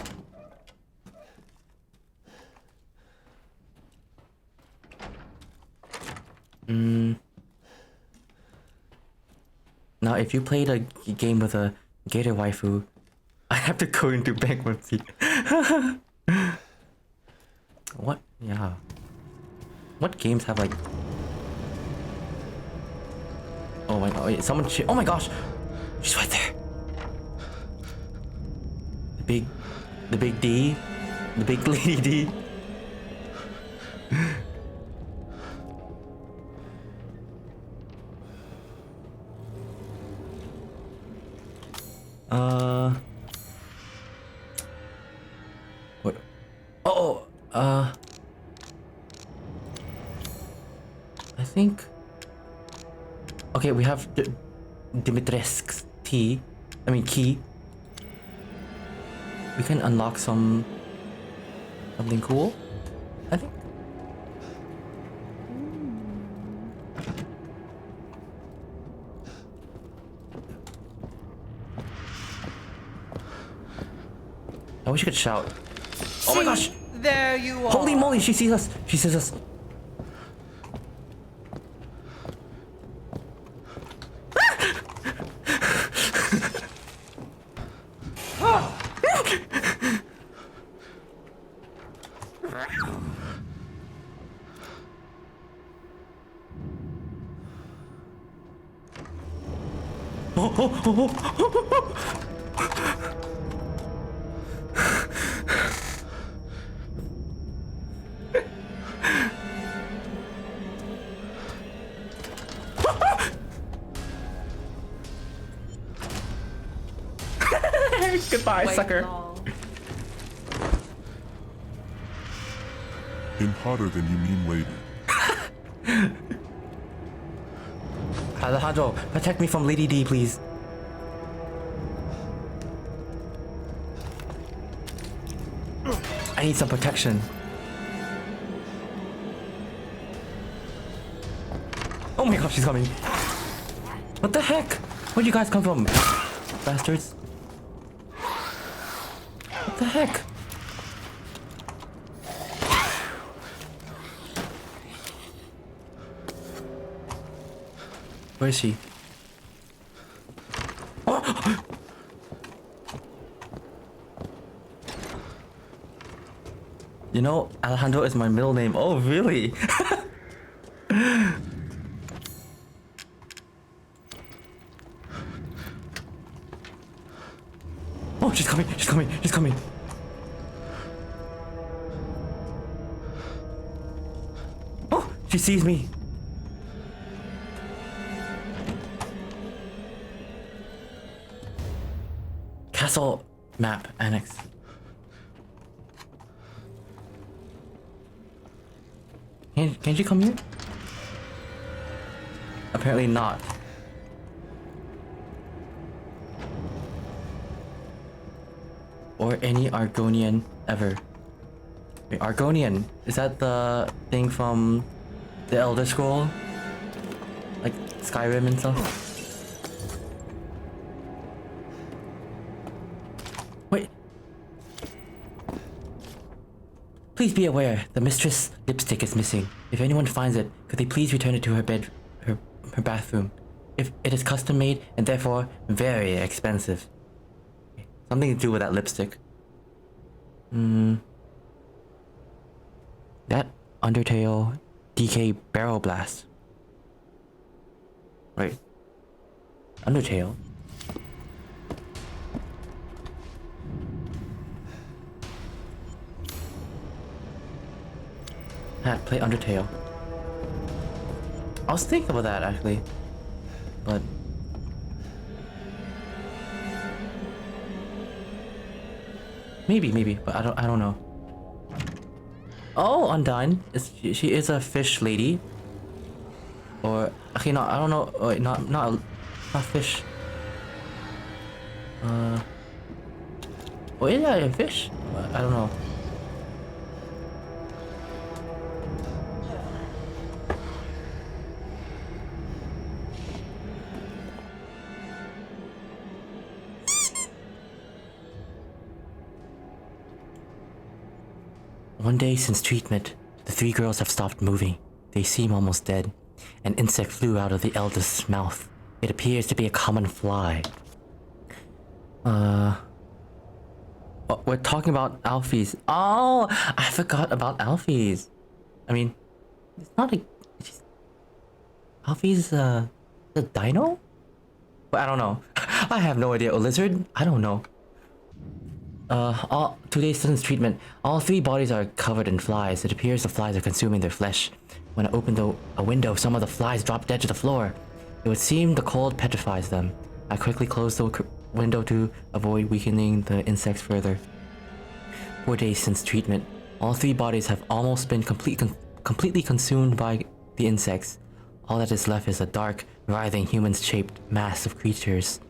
Now, if you played a game with a gator waifu, I have to go into bankruptcy. What? Yeah. What games have like... Oh my god, wait, someone... Oh my gosh! She's right there! The big D? The big Lady D? What? Oh, think. Okay, we have Dimitrescu's key. Key. We can unlock something cool, I think. I wish you could shout. Oh my gosh! There you are. Holy moly, she sees us! She sees us! Goodbye, Quite sucker. long. In hotter than you mean lady. Alejandro, protect me from Lady D, please. I need some protection. Oh my gosh, she's coming. What the heck? Where'd you guys come from? Bastards. What the heck? Where is she? Oh! You know, Alejandro is my middle name. Oh, really? Oh, she's coming, she's coming, she's coming. Oh, she sees me. Castle map annex. Can you come here? Apparently not. Or any Argonian ever. Wait, Argonian, is that the thing from the Elder Scroll? Like Skyrim and stuff? Wait. Please be aware, the mistress lipstick is missing. If anyone finds it, could they please return it to her bed, her bathroom? If it is custom made and therefore very expensive. Something to do with that lipstick. That Undertale DK Barrel Blast. Right. Undertale. Hat, play Undertale. I was thinking about that actually, but maybe, but I don't know. Oh, Undyne. She is a fish lady. Or okay, no, I don't know. Wait, not fish. Oh, is that a fish? I don't know. One day since treatment, the three girls have stopped moving. They seem almost dead. An insect flew out of the eldest's mouth. It appears to be a common fly. We're talking about Alphys. Oh, I forgot about Alphys. I mean, it's not a... Alphys, a dino? But I don't know. I have no idea. A lizard? I don't know. 2 days since treatment, all three bodies are covered in flies. It appears the flies are consuming their flesh. When I opened a window, some of the flies dropped dead to the floor. It would seem the cold petrifies them. I quickly closed the window to avoid weakening the insects further. 4 days since treatment, all three bodies have almost been completely consumed by the insects. All that is left is a dark, writhing, human-shaped mass of creatures.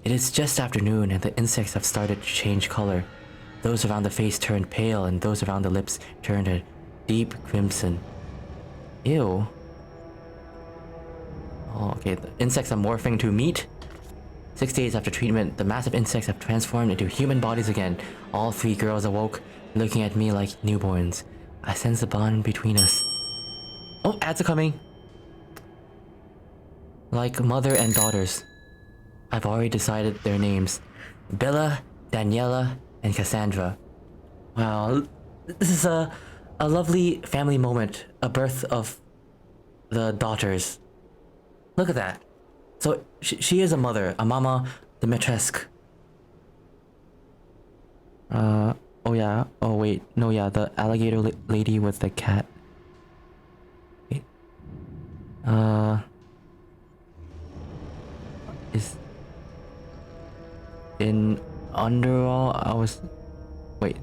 It is just afternoon and the insects have started to change color. Those around the face turned pale and those around the lips turned a deep crimson. Ew. Oh, okay, the insects are morphing to meat. 6 days after treatment, the massive insects have transformed into human bodies again. All 3 girls awoke, looking at me like newborns. I sense a bond between us. Oh, ads are coming! Like mother and daughters. I've already decided their names. Bella, Daniela, and Cassandra. Wow, this is a lovely family moment. A birth of the daughters. Look at that. So she is a mother, a mama Dimitrescu. Oh yeah. Oh wait, no, yeah, the alligator lady with the cat. Wait. Is in Underall. I was. Wait.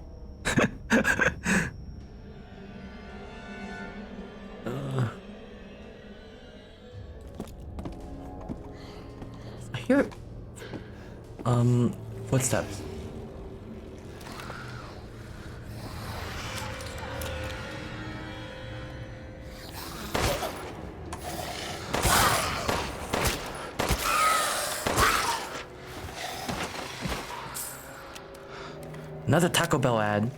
I hear footsteps. Another Taco Bell ad.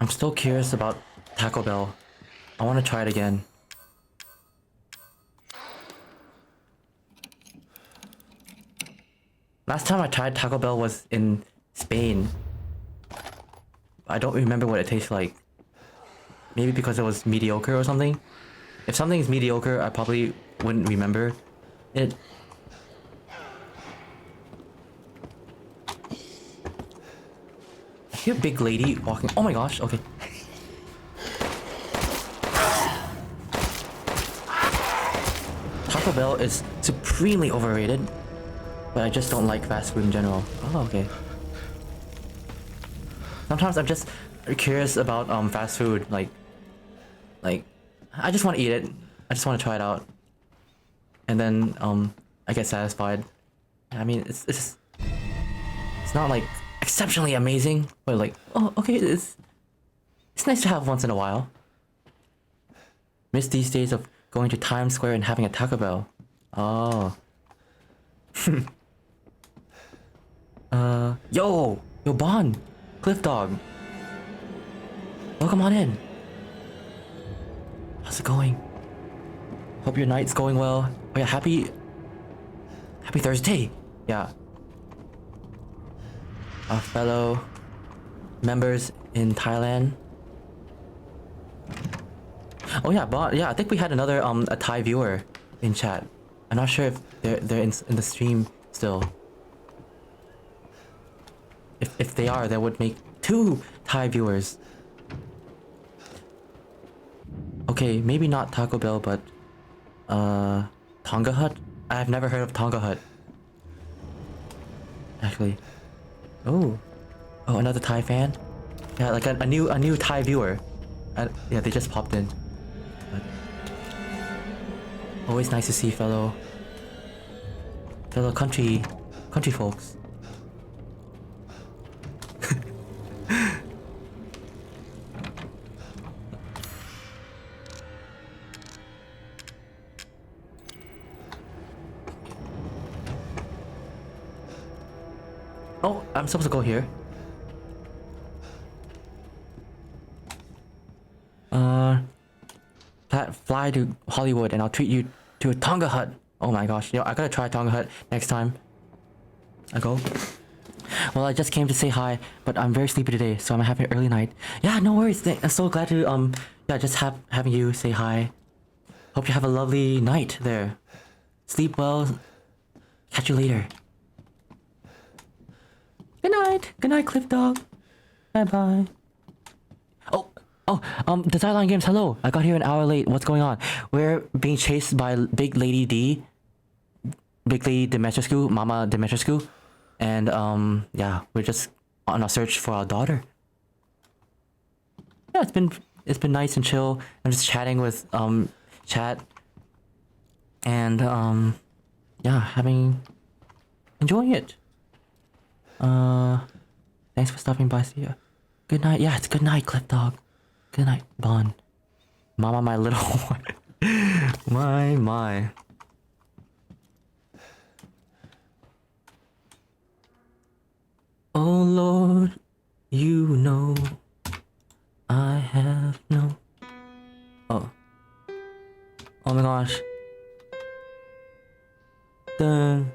I'm still curious about Taco Bell. I want to try it again. Last time I tried Taco Bell was in Spain. I don't remember what it tastes like. Maybe because it was mediocre or something. If something is mediocre, I probably wouldn't remember it. I hear a big lady walking. Oh my gosh, okay. Taco Bell is supremely overrated, but I just don't like fast food in general. Oh, okay. Sometimes I'm just curious about fast food, like I just want to eat it. I just want to try it out, and then I get satisfied. I mean, it's not like exceptionally amazing, but like, oh, okay, it's nice to have once in a while. Miss these days of going to Times Square and having a Taco Bell. Oh. Yo, Bond, Cliff Dog. Welcome on in. How's it going? Hope your night's going well. Oh yeah, happy Thursday. Yeah. Our fellow members in Thailand. Oh yeah, Bond. Yeah, I think we had another a Thai viewer in chat. I'm not sure if they're in the stream still. If they are, that would make 2 Thai viewers. Okay, maybe not Taco Bell, but Tonga Hut? I've never heard of Tonga Hut. Actually. Oh, another Thai fan? Yeah, like a new Thai viewer. Yeah, they just popped in. But always nice to see fellow country folks. Oh, I'm supposed to go here. Fly to Hollywood and I'll treat you to a Tonga Hut. Oh my gosh, I gotta try Tonga Hut next time I go. Well, I just came to say hi, but I'm very sleepy today, so I'm having an early night. Yeah, no worries. I'm so glad to just having you say hi. Hope you have a lovely night there. Sleep well. Catch you later. Good night. Good night, Cliff Dog. Bye bye. Desire Line Games, hello. I got here an hour late. What's going on? We're being chased by Big Lady D. Big Lady Dimitrescu, Mama Dimitrescu. And yeah, we're just on a search for our daughter. yeah, it's been nice and chill. I'm just chatting with chat and yeah, enjoying it. Thanks for stopping by. See ya. Good night. Yeah, it's good night, Cliff Dog. Good night, Bon. Mama, my little one. My. Oh Lord, you know I have no. Oh my gosh. Dun.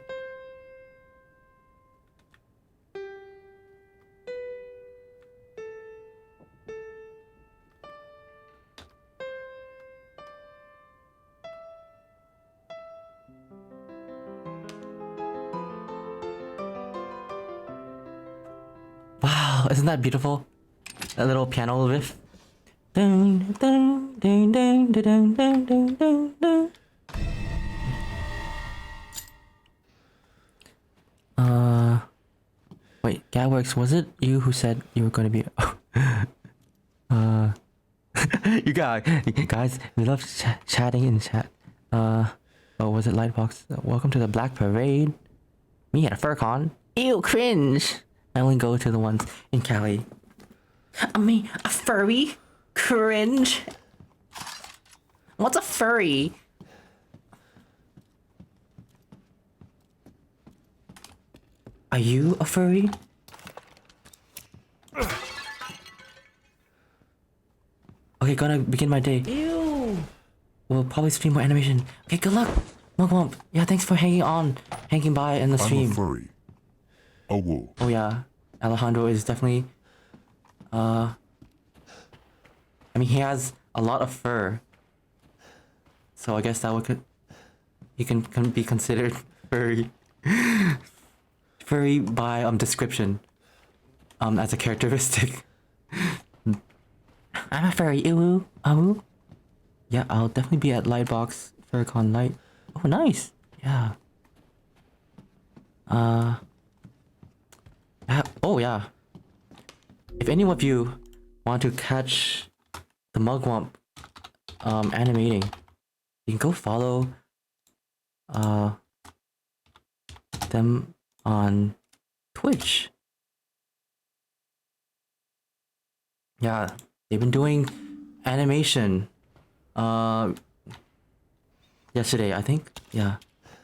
Wow, isn't that beautiful? That little piano riff. Dun, dun, dun, dun, dun, dun, dun, dun, dun. Wait, Gatworks, was it you who said you were gonna be? You guys, we love chatting in chat. Oh, was it Lightbox? Welcome to the Black Parade. Me at a FurCon. Ew, cringe. I only go to the ones in Cali. I mean, a furry? Cringe. What's a furry? Are you a furry? Okay, gonna begin my day. Ew. We'll probably stream more animation. Okay, good luck. Womp. Yeah, thanks for hanging by in the I'm stream. a furry. A wool. Oh yeah, Alejandro is definitely. I mean, he has a lot of fur, so I guess he can be considered furry. Furry by description, as a characteristic. I'm a furry. Ew, awoo. Yeah, I'll definitely be at Lightbox FurCon Light. Oh, nice. Yeah. Oh yeah. If any of you want to catch the Mugwump animating, you can go follow them on Twitch. Yeah, they've been doing animation yesterday, I think. Yeah,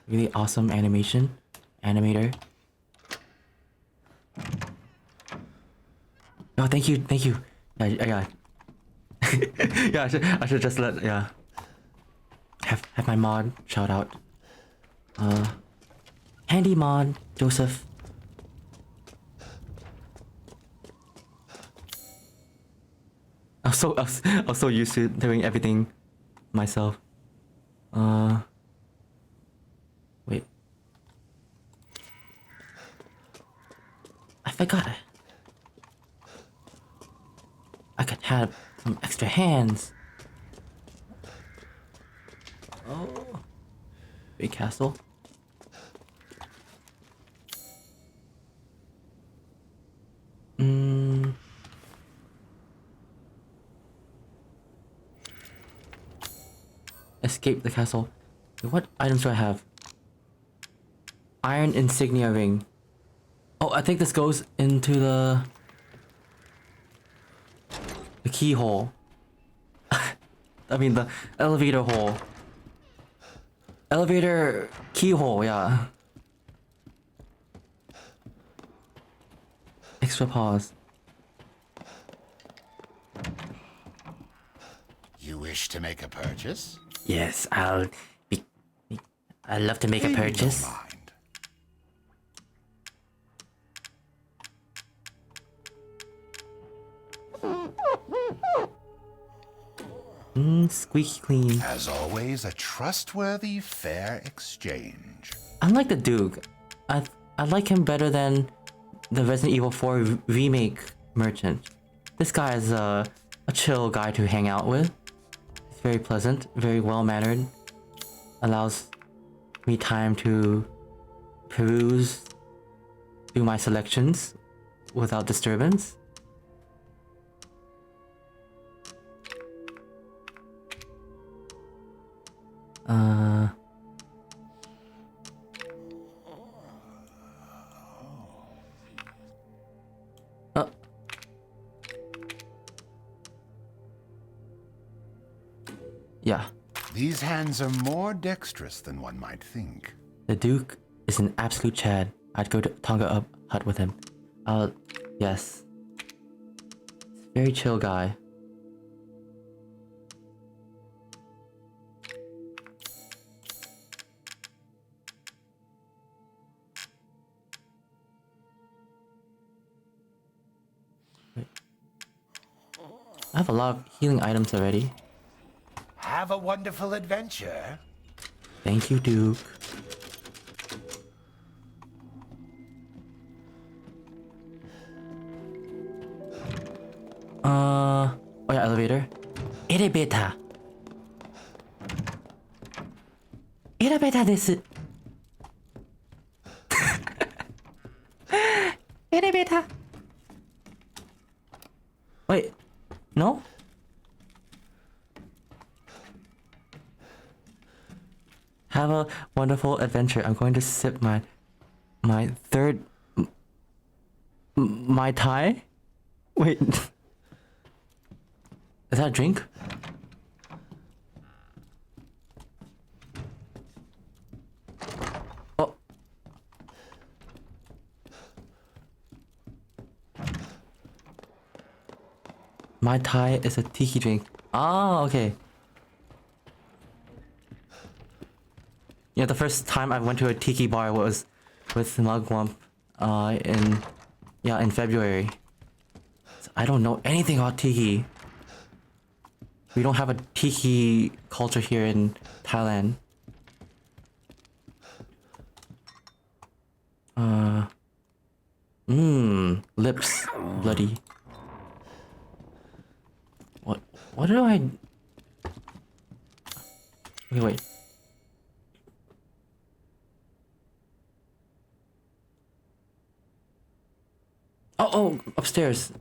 really awesome animator. Oh, thank you. Yeah. Yeah, I should just have my mod shout out. Handy mod Joseph. I was so used to doing everything myself. Wait. I forgot. I could have some extra hands. Oh. Big castle. Escape the castle. What items do I have? Iron insignia ring. Oh, I think this goes into the keyhole. I mean the elevator hole. Elevator keyhole, yeah. Extra pause. You wish to make a purchase? Yes, I'd love to make a Maybe you purchase. don't mind. Squeaky clean. As always, a trustworthy, fair exchange. Unlike the Duke, I like him better than the Resident Evil 4 remake merchant. This guy is a chill guy to hang out with. He's very pleasant, very well-mannered. Allows me time to peruse through my selections without disturbance. Oh. Yeah. These hands are more dexterous than one might think. The Duke is an absolute Chad. I'd go to Tonga hut with him. Yes. Very chill guy. Wait. I have a lot of healing items already. Have a wonderful adventure. Thank you, Duke. Oh yeah, elevator. Elevator. Elevator desu. Elevator. Wait, no? Have a wonderful adventure. I'm going to sip my third Mai Tai. Wait, is that a drink? Oh, Mai Tai is a tiki drink. Ah, okay. Yeah, the first time I went to a tiki bar was with Mugwump in February. So I don't know anything about tiki. We don't have a tiki culture here in Thailand. Lips bloody. What do I? Okay, wait. Oh, upstairs.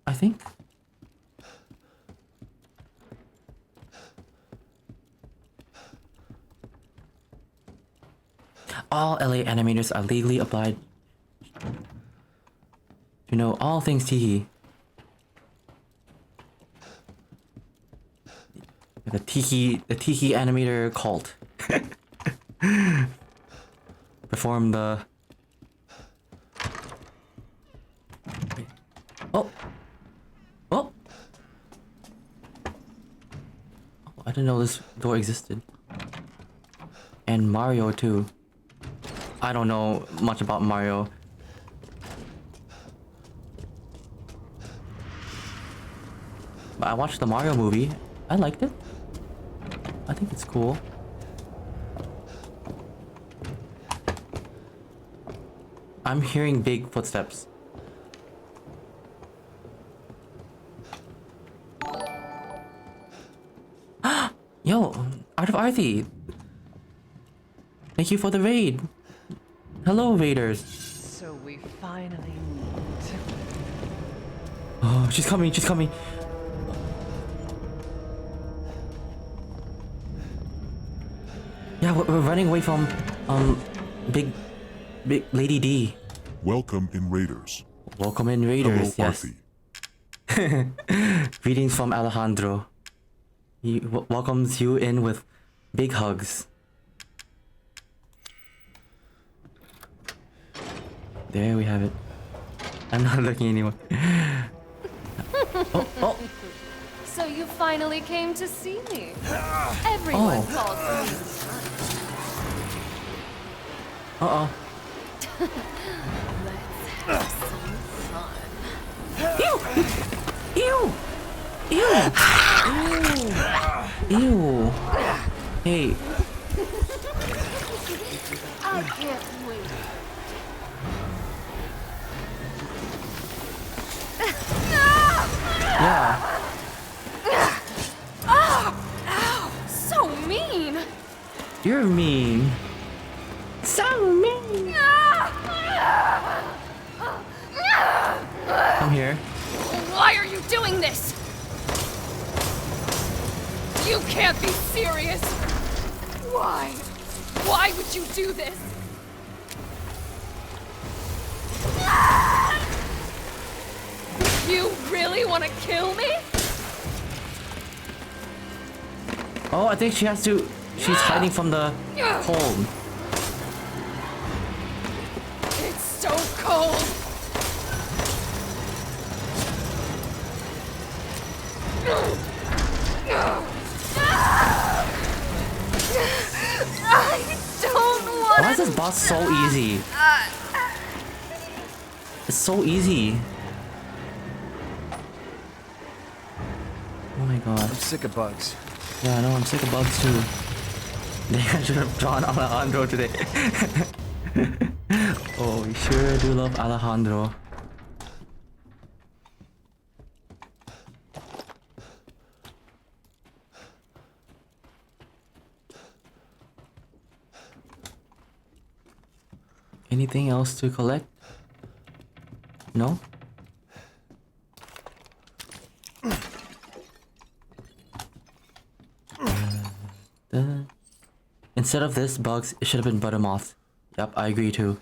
I think. All LA animators are legally obliged to know all things tiki. The tiki animator cult. Perform the. Oh! I didn't know this door existed. And Mario too. I don't know much about Mario. But I watched the Mario movie. I liked it. I think it's cool. I'm hearing big footsteps. Yo, Art of Arthi. Thank you for the raid. Hello, raiders. So we finally meet. Oh, she's coming, she's coming. Yeah, we're running away from, big Lady D. Welcome in Raiders. Welcome in, raiders, Hello, yes. Arthi. Greetings from Alejandro. He welcomes you in with big hugs. There we have it. I'm not looking anymore. Oh! So you finally came to see me. Everyone calls me. Uh-oh. Let's have some fun. Ew! Ew! Hey. I can't wait. Yeah. Ow! So mean! You're mean. So mean. Come here. Why are you doing this? You can't be serious! Why? Why would you do this? You really want to kill me? Oh, I think she has to. She's hiding from the cold. It's so cold. I don't want. Why is this boss so easy? It's so easy. Oh my god. I'm sick of bugs. Yeah, I know, I'm sick of bugs too. Maybe I should have drawn Alejandro today. Oh, we sure do love Alejandro. Anything else to collect? No? Instead of this, bugs, it should have been Buttermoth. Yep, I agree too.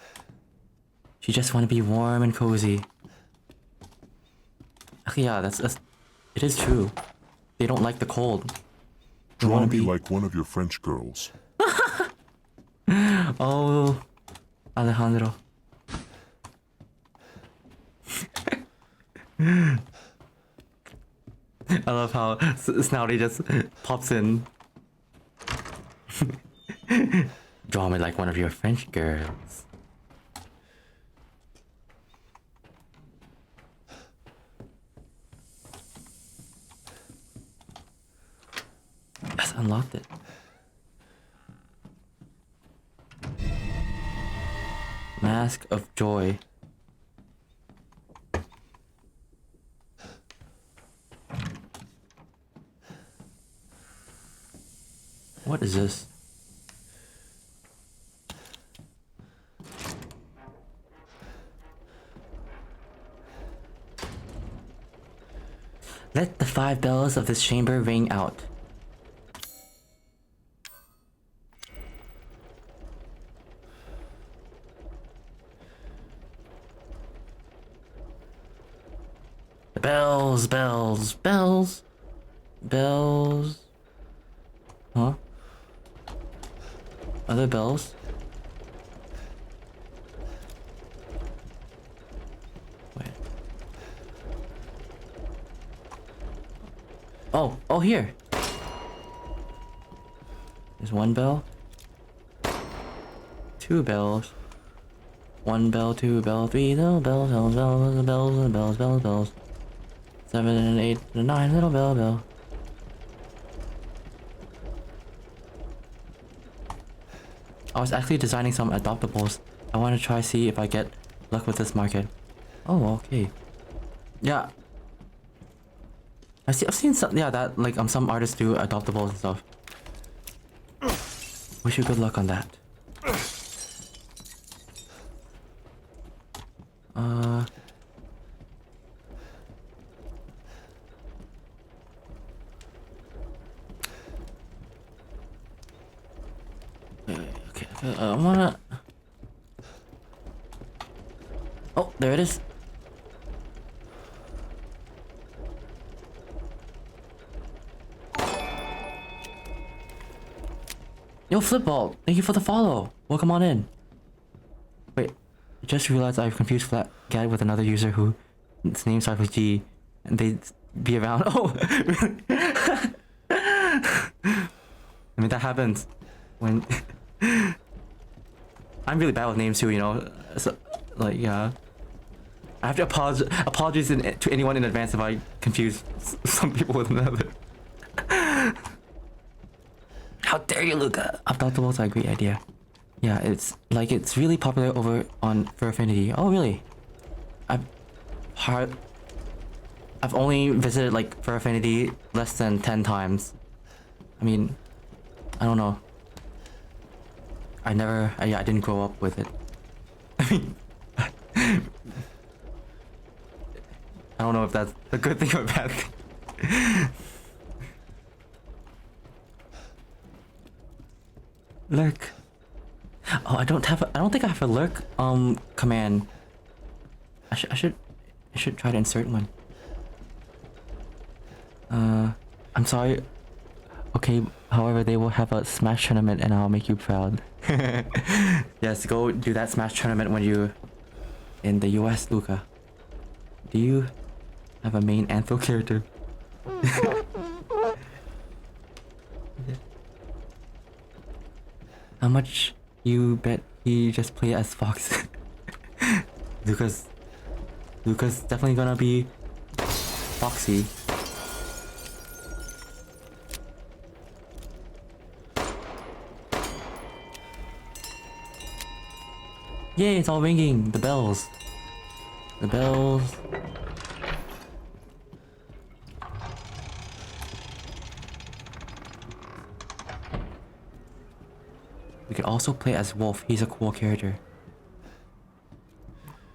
She just want to be warm and cozy. Actually, yeah, that's it is true. They don't like the cold. They Draw want me to be like one of your French girls. oh, Alejandro. I love how Snouty just pops in. Draw me like one of your French girls. Yes, unlocked it. Mask of Joy. What is this? Let the 5 bells of this chamber ring out. The bells, bells, bells, bells. Huh? Are there bells? Wait. Oh, here. There's 1 bell. 2 bells. 1 bell, 2 bell, 3 little bells, bells, bells, bells, bells, bells, bells. 7 and 8 and 9 little bell. I was actually designing some adoptables. I want to try see if I get luck with this market. Oh, okay. Yeah. I've seen some, yeah, that like some artists do adoptables and stuff. Wish you good luck on that. Okay, I wanna... Oh, there it is. Yo, Flipball, thank you for the follow. Welcome on in. Wait, I just realized I've confused Flat Cat with another user who its name starts with G, and they be around. Oh, really? I mean, that happens when I'm really bad with names too, you know. So, like, yeah, I have to apologize to anyone in advance if I confuse some people with another. How dare you, Luca? Adoptables are a great idea. Yeah, it's really popular over on Fur Affinity. Oh, really? I've only visited like Fur Affinity less than 10 times. I mean, I don't know. I didn't grow up with it. I mean, I don't know if that's a good thing or a bad thing. Lurk. Oh, I don't think I have a lurk command. I should try to insert one. I'm sorry. Okay, however, they will have a Smash tournament and I'll make you proud. Yes, go do that Smash tournament when you in the US, Luca. Do you have a main Antho character? How much you bet he just play as Fox? Lucas definitely gonna be Foxy. Yay, it's all ringing. The bells. The bells. We could also play as Wolf. He's a cool character.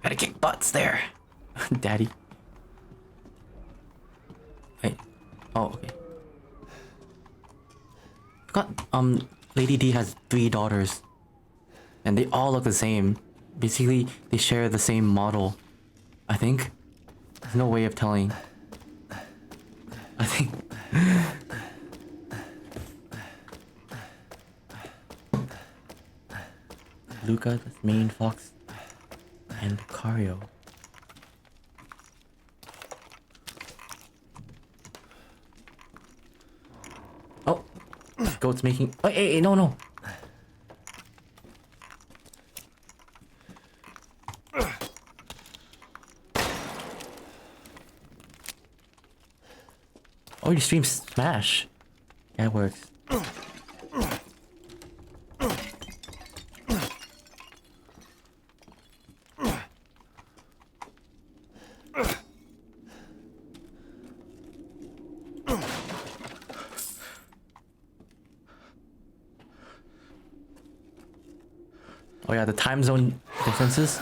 Gotta kick butts there. Daddy. Wait. Oh, okay. Forgot, Lady D has 3 daughters. And they all look the same. Basically, they share the same model. I think. There's no way of telling. I think. Luca, the main Fox, and Lucario. Oh, goat's making. Oh, hey, no. Oh, you stream Smash. That works. Oh yeah, the time zone differences.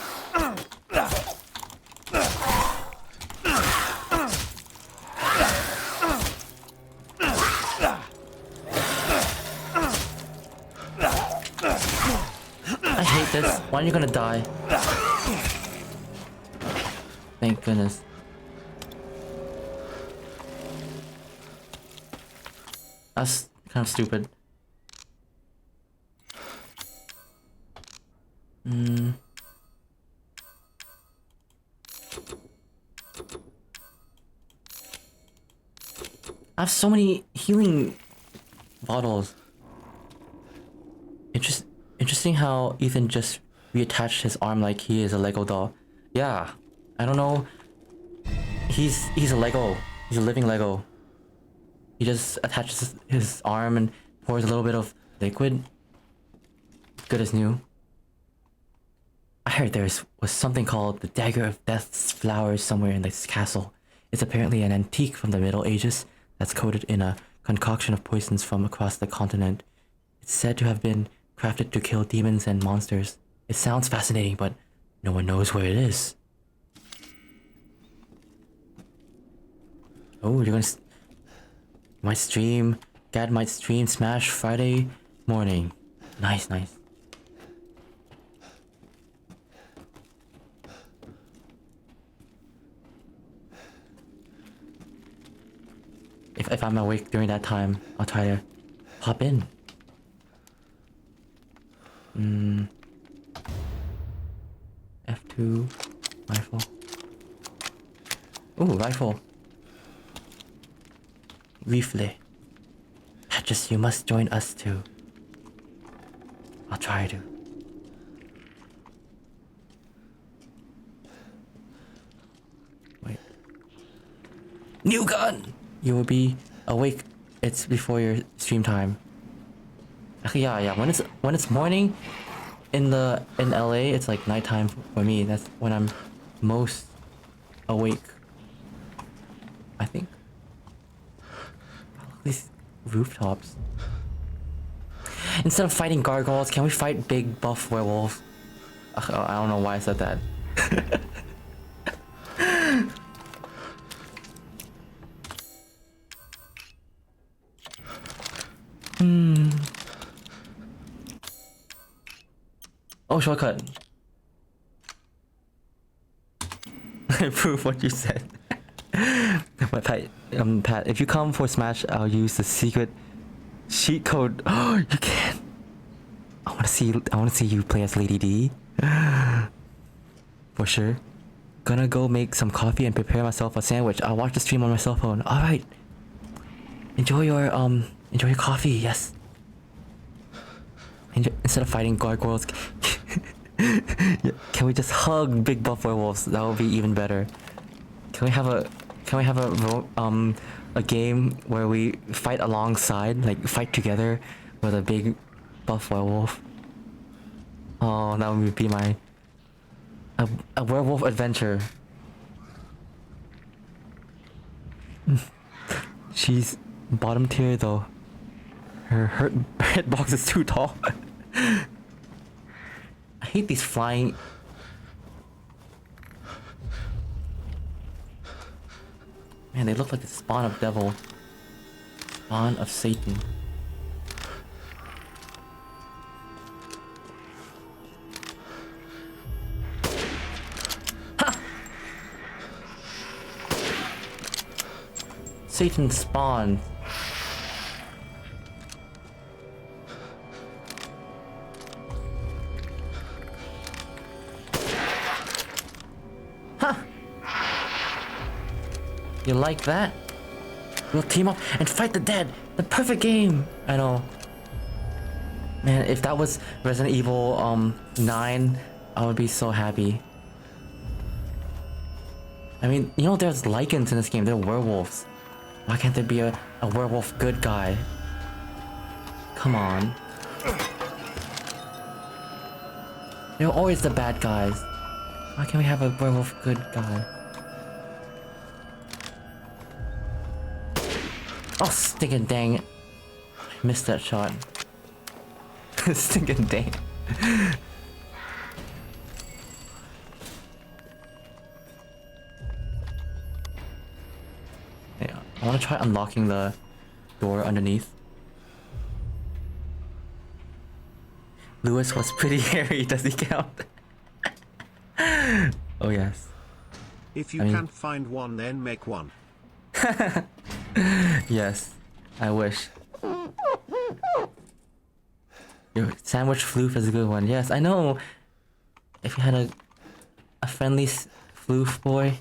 I hate this. Why are you gonna die? Thank goodness. That's kind of stupid. I have so many healing bottles. Interesting how Ethan just reattached his arm like he is a Lego doll. Yeah, I don't know. He's a Lego. He's a living Lego. He just attaches his arm and pours a little bit of liquid. Good as new. I heard there was something called the Dagger of Death's Flowers somewhere in this castle. It's apparently an antique from the Middle Ages that's coated in a concoction of poisons from across the continent. It's said to have been crafted to kill demons and monsters. It sounds fascinating, but no one knows where it is. Oh, you're gonna... might stream... Dad might stream Smash Friday morning. Nice. If I'm awake during that time, I'll try to pop in. F2 rifle. Ooh, rifle. Rifle. Patches, you must join us too. I'll try to. Wait. New gun! You will be awake. It's before your stream time. Actually, yeah. When it's morning in LA, it's like nighttime for me. That's when I'm most awake. I think. These rooftops. Instead of fighting gargoyles, can we fight big buff werewolves? I don't know why I said that. Oh, shortcut. Prove what you said. But Pat, if you come for Smash, I'll use the secret cheat code. Oh, you can. I want to see you play as Lady D. For sure. Gonna go make some coffee and prepare myself a sandwich. I'll watch the stream on my cell phone. All right. Enjoy your coffee. Yes. Instead of fighting gargoyles, can we just hug big buff werewolves? That would be even better. Can we have a game where we fight alongside, like fight together with a big buff werewolf? Oh, that would be my a werewolf adventure. She's bottom tier though. Her hitbox is too tall. I hate these flying. Man, they look like the spawn of devil. Spawn of Satan. Ha! Satan spawn. You like that? We'll team up and fight the dead. The perfect game. I know. Man, if that was Resident Evil 9, I would be so happy. I mean, you know, there's lichens in this game. They're werewolves. Why can't there be a werewolf good guy? Come on. They're always the bad guys. Why can't we have a werewolf good guy? Oh, stinking dang. I missed that shot. Stinking dang. Yeah, I want to try unlocking the door underneath. Lewis was pretty hairy, does he count? Oh yes. If you can't find one, then make one. Yes, I wish. Your sandwich floof is a good one. Yes, I know. If you had a friendly floof boy.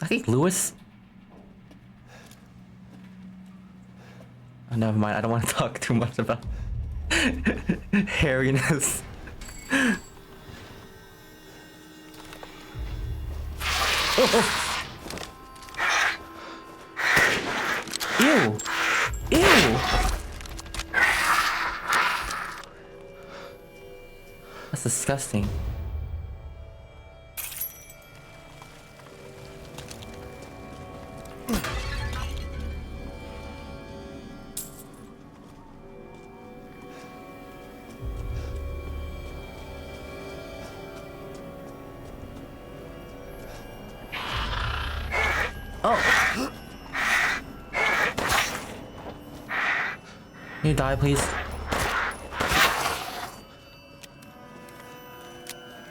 I think Lewis. Oh, never mind. I don't want to talk too much about hairiness. Oh. Ew! Ew! That's disgusting. Oh! Can you die, please?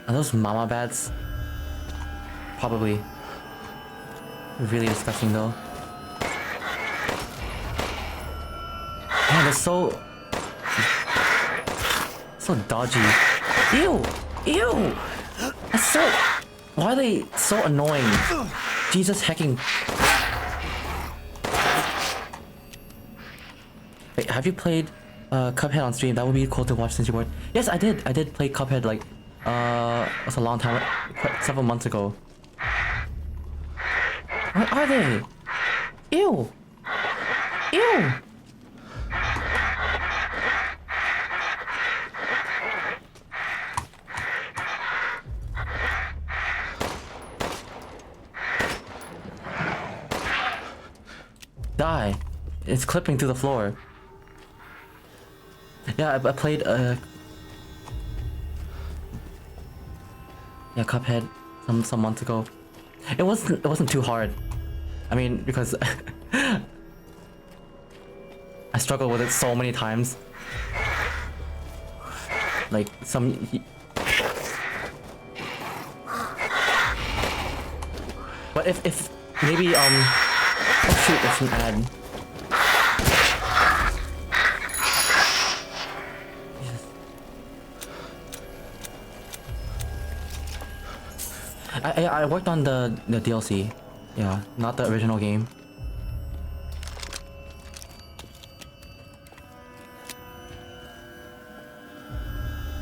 Are those mama bats? Probably. Really disgusting though. Man, they're so dodgy. Ew! Ew! That's so... Why are they so annoying? Jesus hecking. Wait, have you played Cuphead on stream? That would be cool to watch since you weren't. Yes, I did. I did play Cuphead like that's a long time, several months ago. What are they? Ew! Ew! Die. It's clipping through the floor. Yeah, I played yeah, Cuphead some months ago. It wasn't too hard. I mean, because I struggled with it so many times. Like some. But if maybe oh shoot, it's an ad. I worked on the DLC, yeah, not the original game.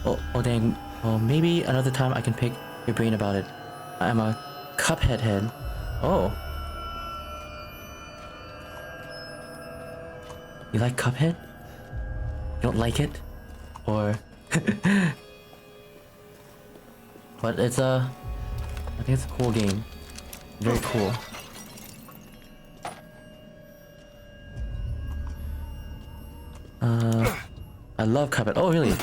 Oh dang, well maybe another time I can pick your brain about it. I'm a Cuphead head. Oh. You like Cuphead? You don't like it? Or... But it's a... I think it's a cool game. Very cool. I love Cuphead. Oh, really?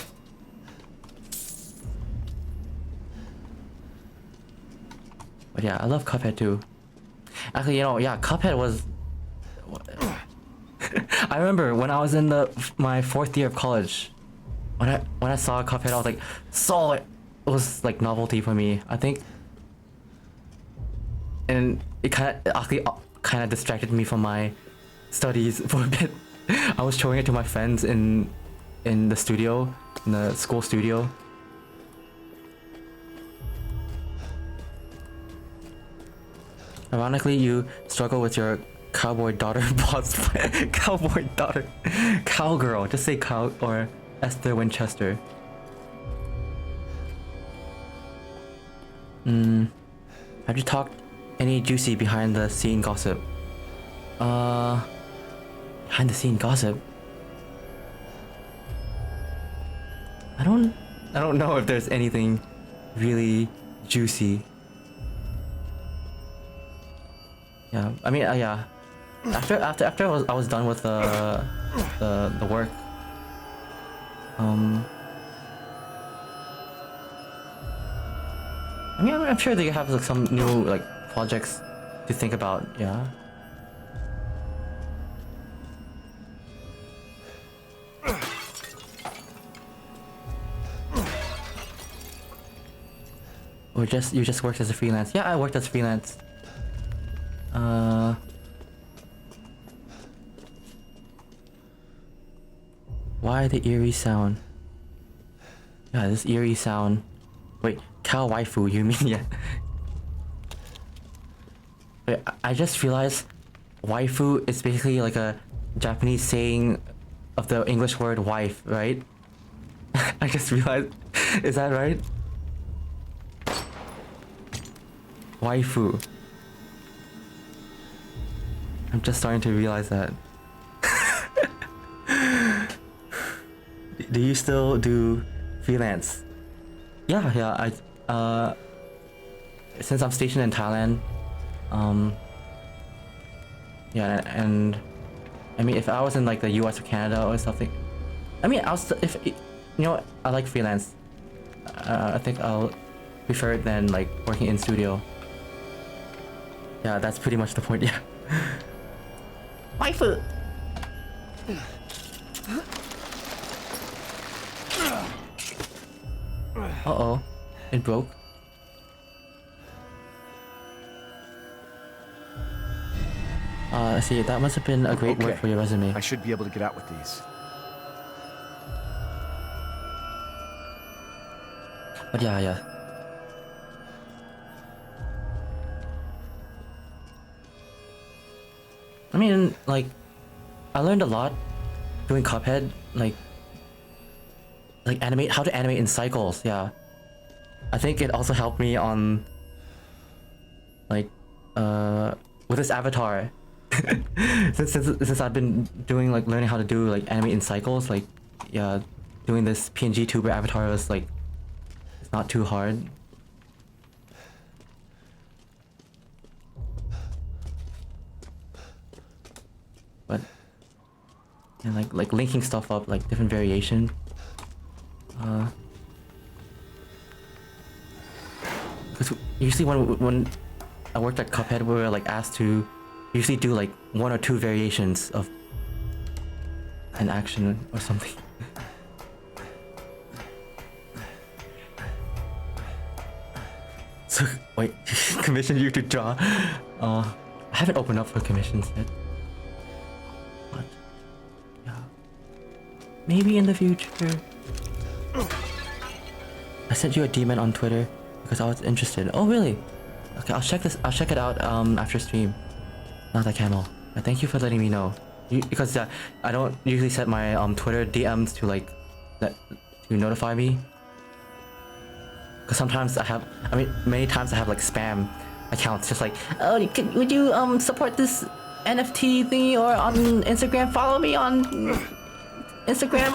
But yeah, I love Cuphead too. Actually, you know, yeah, Cuphead was... I remember when I was in my 4th year of college, when I saw Cuphead, I was like, it was like novelty for me, I think. And it kind of distracted me from my studies for a bit. I was showing it to my friends in the studio, in the school studio. Ironically, you struggle with your cowboy daughter boss. Cowboy daughter. Cowgirl. Just say cow or Esther Winchester. Have you talked any juicy behind the scene gossip? Behind the scene gossip? I don't know if there's anything really juicy. Yeah, I mean, yeah. After I was done with the work. I mean, I'm sure they have like some new like projects to think about. Yeah. Or you just worked as a freelance? Yeah, I worked as freelance. Why the eerie sound? Yeah, this eerie sound. Wait, cow waifu, you mean? Yeah. Wait, I just realized waifu is basically like a Japanese saying of the English word wife, right? I just realized. Is that right? Waifu. I'm just starting to realize that. Do you still do freelance? Yeah, I since I'm stationed in Thailand, yeah, and I mean if I was in like the US or Canada or something, I mean if you know, I like freelance. I think I'll prefer it than like working in studio. Yeah, that's pretty much the point. Yeah. Waifu. Uh-oh. It broke. Let's see, that must have been a great work for your resume. I should be able to get out with these. But yeah. I mean, like, I learned a lot doing Cuphead, like how to animate in cycles, yeah. I think it also helped me on, like, with this avatar. since I've been doing, like, learning how to do, like, animate in cycles, like, yeah, doing this PNG tuber avatar was, like, it's not too hard. But, and like linking stuff up, like different variation. Because usually when I worked at Cuphead, we were like asked to usually do like 1 or 2 variations of an action or something. So wait, commission you to draw. I haven't opened up for commissions yet. But yeah, maybe in the future. I sent you a demon on Twitter because I was interested. Oh really? Okay, I'll check this. I'll check it out after stream. Not that camel. But thank you for letting me know. Because I don't usually set my Twitter DMs to like to notify me. Because sometimes many times I have like spam accounts just like, oh, would you support this NFT thingy, or on Instagram, follow me on Instagram,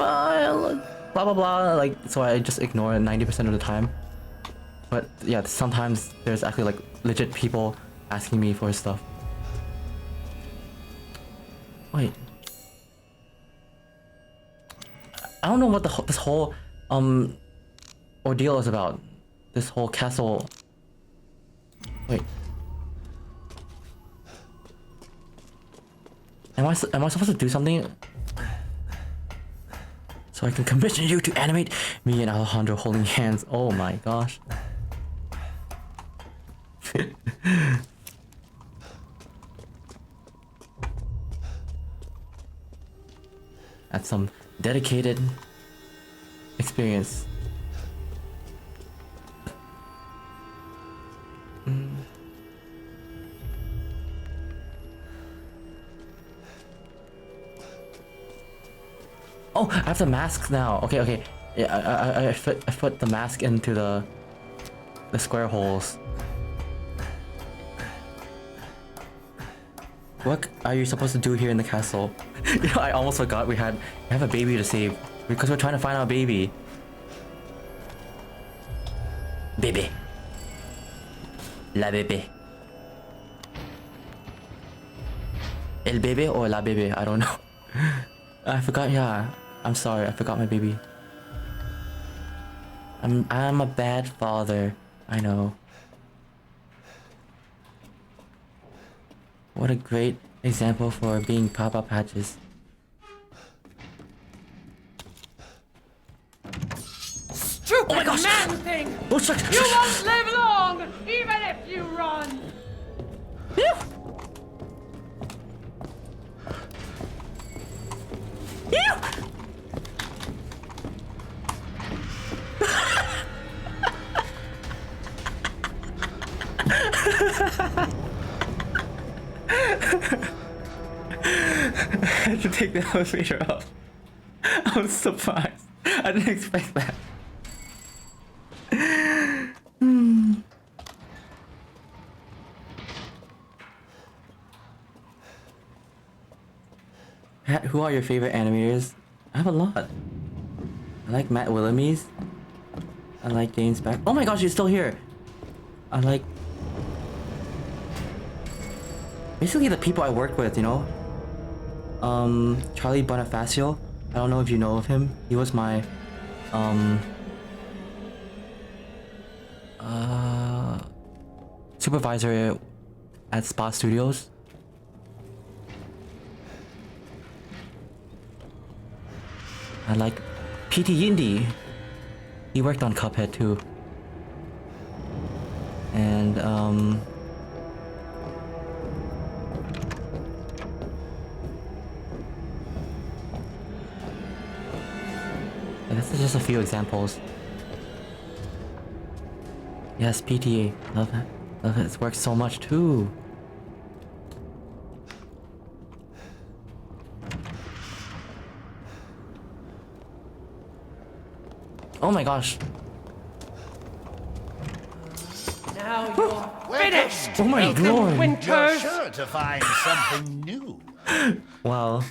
blah blah blah, like, so I just ignore it 90% of the time. But yeah, sometimes there's actually like legit people asking me for stuff. Wait, I don't know what this whole ordeal is about. This whole castle. Wait. Am I supposed to do something? So I can commission you to animate me and Alejandro holding hands. Oh my gosh. That's some dedicated experience. Oh, I have the mask now. Okay. Yeah, I put the mask into the square holes. What are you supposed to do here in the castle? You know, I almost forgot we have a baby to save because we're trying to find our baby. Baby. La bébé. El bébé or la bébé? I don't know. I forgot. Yeah, I'm sorry. I forgot my baby. I'm a bad father. I know. What a great example for being Papa Patches. Stupid Oh my gosh! man thing! Oh, shit. You won't live long, even if you run! I had to take the elevator up. I was surprised. I didn't expect that. Pat, who are your favorite animators? I have a lot. I like Matt Willemese. I like James Back. Oh my gosh, you're still here. I like basically the people I work with, you know. Charlie Bonifacio. I don't know if you know of him. He was my supervisor at Spa Studios. I like PT Yindi. He worked on Cuphead too. And this is just a few examples. Yes, PTA. Love it. Love it. It's worked so much too. Oh my gosh. Now you're finished! Oh my Welcome, lord. You're Winters! sure to find something new. Wow.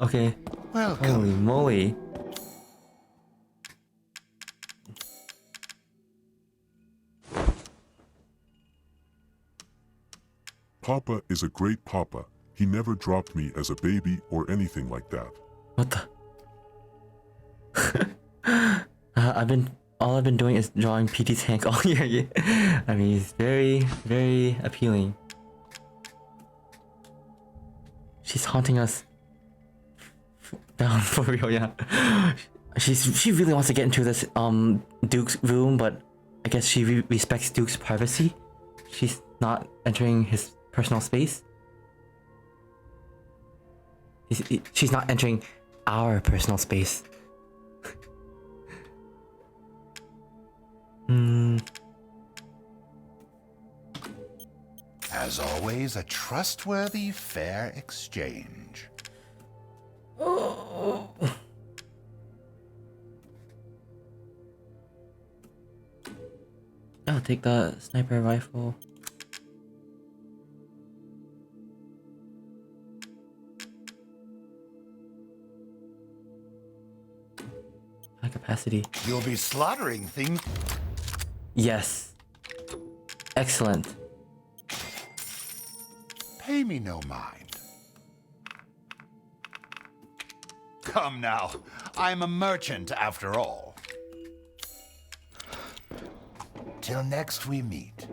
Okay. Welcome. Holy moly. Papa is a great papa. He never dropped me as a baby or anything like that. What the? I've been all I've been doing is drawing PT Tank all year. Yeah. I mean, he's very, very appealing. She's haunting us down for real, yeah. She really wants to get into this Duke's room, but I guess she respects Duke's privacy. She's not entering his personal space. She's not entering our personal space. As always, a trustworthy, fair exchange. I'll take the sniper rifle. High capacity. You'll be slaughtering things. Yes. Excellent. Pay me no mind. Come now, I'm a merchant after all. Till next we meet.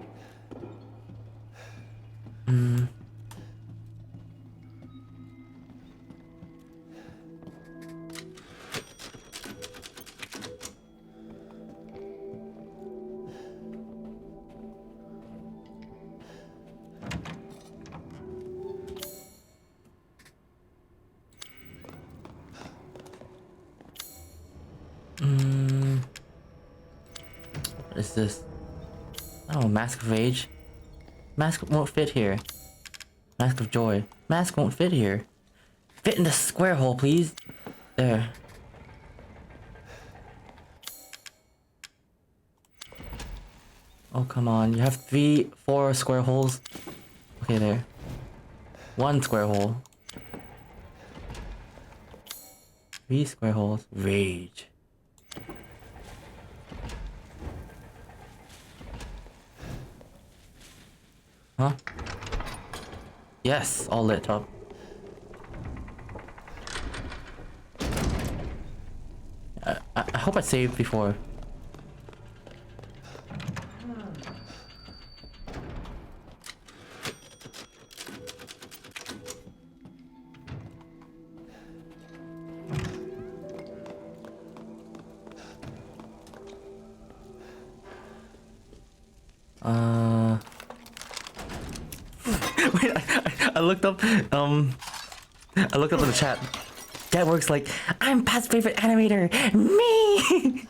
What is this? Oh, Mask of Rage. Mask won't fit here. Mask of Joy. Mask won't fit here. Fit in the square hole, please. There. Oh, come on. You have 4 square holes. Okay, there. 1 square hole. 3 square holes. Rage. Huh? Yes, all lit up. I hope I saved before. Wait, I looked up, I looked up in the chat. That works like, I'm Pat's favorite animator, me!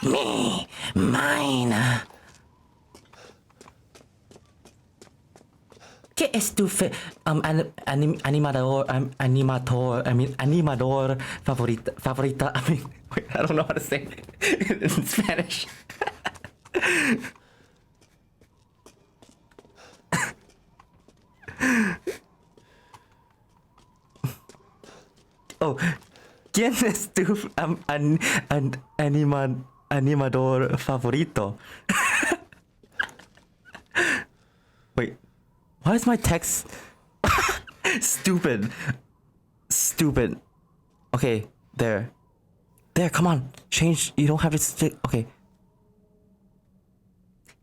Me, mine. ¿Qué es tu animador favorita? I mean, wait, I don't know how to say it in Spanish. Oh, ¿quién es tu animador favorito? Wait. Why is my text stupid? Stupid. Okay, there. There, come on. Change. You don't have it stick. Okay.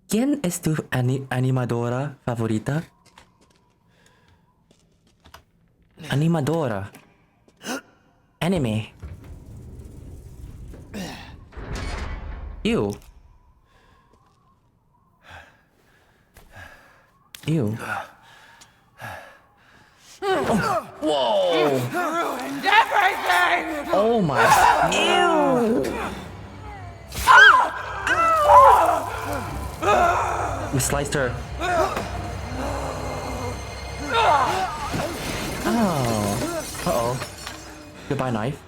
¿Quién es tu animadora favorita? Animadora. Anime. Ew. Ew. Oh. Whoa! Ruined everything! Oh my. Ew! We sliced her. Oh. Uh-oh. Goodbye, knife.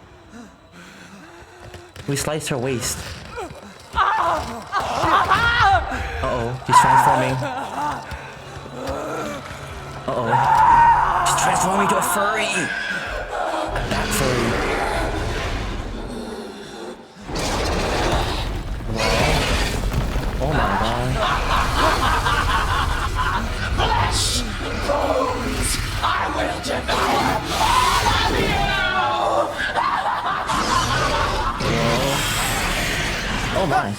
We sliced her waist. Uh-oh. She's transforming. Uh-oh. She's transforming to a furry! That furry. Wow. Oh my god. Oh my.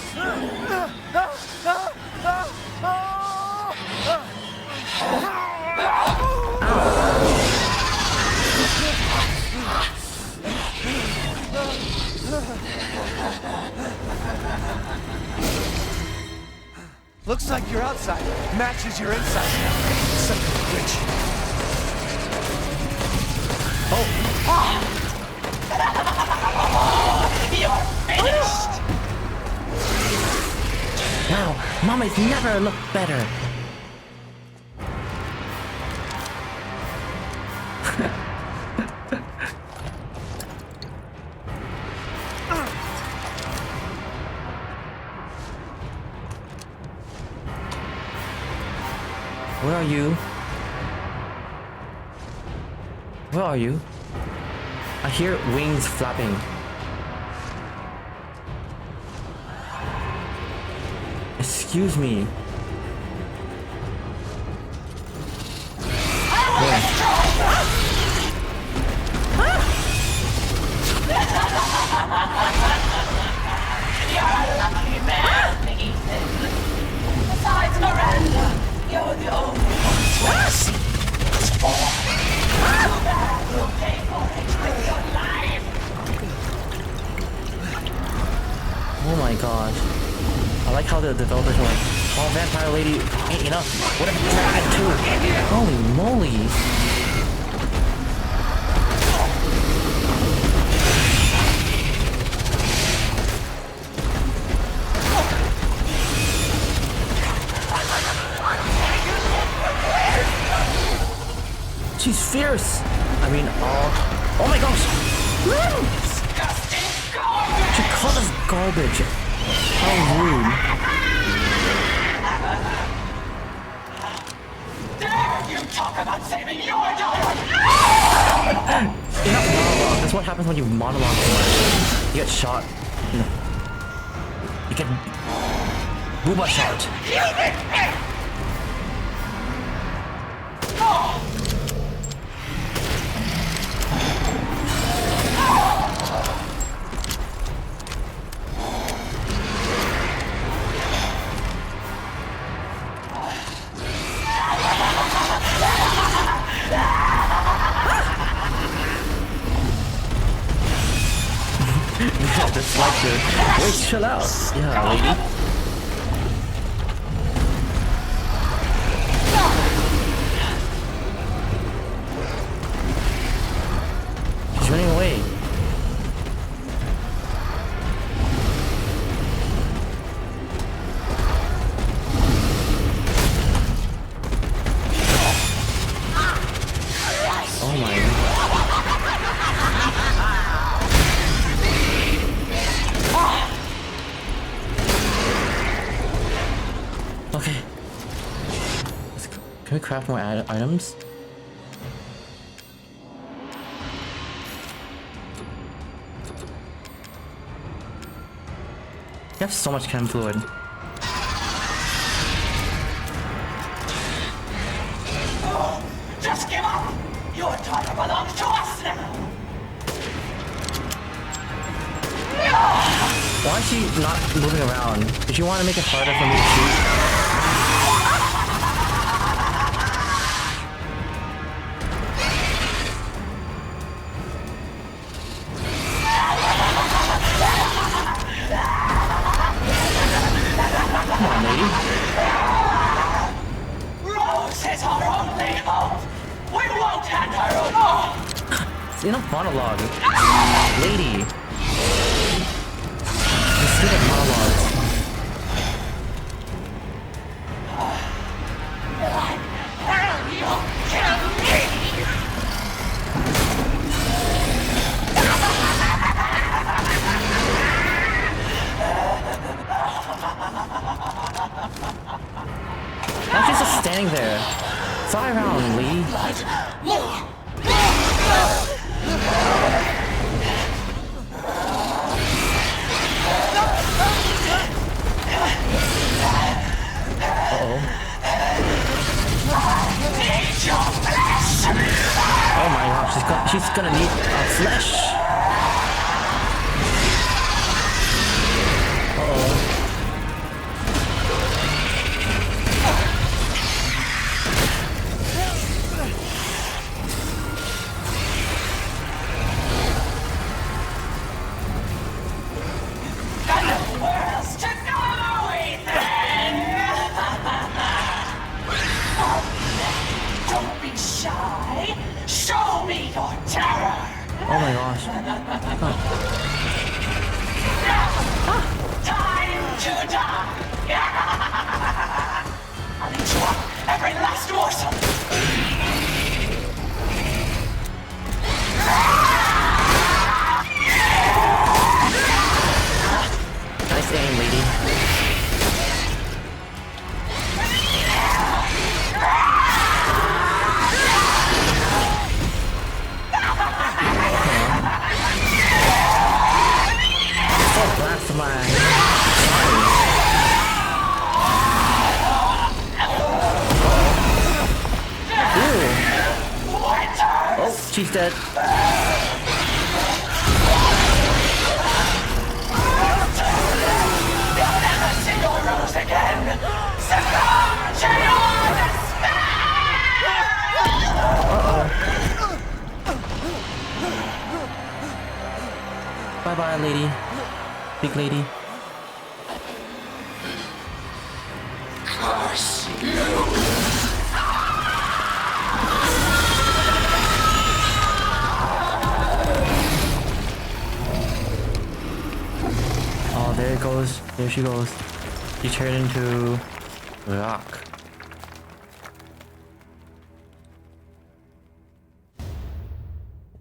Looks like your outside matches your inside. Son of a bitch. Wow, Mama's never looked better. Where are you? Where are you? I hear wings flapping. Excuse me. Besides Miranda, you're the only one. You'll pay for it with your life. Oh my gosh. I like how the developers are like, oh, vampire lady ain't enough. What if dragon too? Holy moly. She's fierce. I mean, oh my gosh. She called us garbage. How rude. Dare you talk about saving your daughter? Enough monologue. That's what happens when you monologue too much. You get shot. You get booba shot. Just like to wait, chill out. Yeah, lady. She's running away. Oh my. Okay. Can we craft more items? You have so much chem fluid. Just give up! Your daughter belongs to us now! Why is she not moving around? Did you want to make it harder for me to shoot? Come on, lady. Rose is our only hope! We won't hand her over! It's enough monologue. Lady. Instead of monologues. You'll kill me! Why is she just standing there? Fly around, lady. Uh-oh. Need your flesh! she's gonna need flesh. Where's to go, Ethan? Don't be shy. Show me your terror. Oh my gosh. Time to die. I'll eat you up, every last morsel. Nice aim, lady. Oh, blast my. Oh, she's dead. Rose again. Succumb to your Bye bye, lady. Big lady. curse you. Oh, there it goes. There she goes. She turned into rock.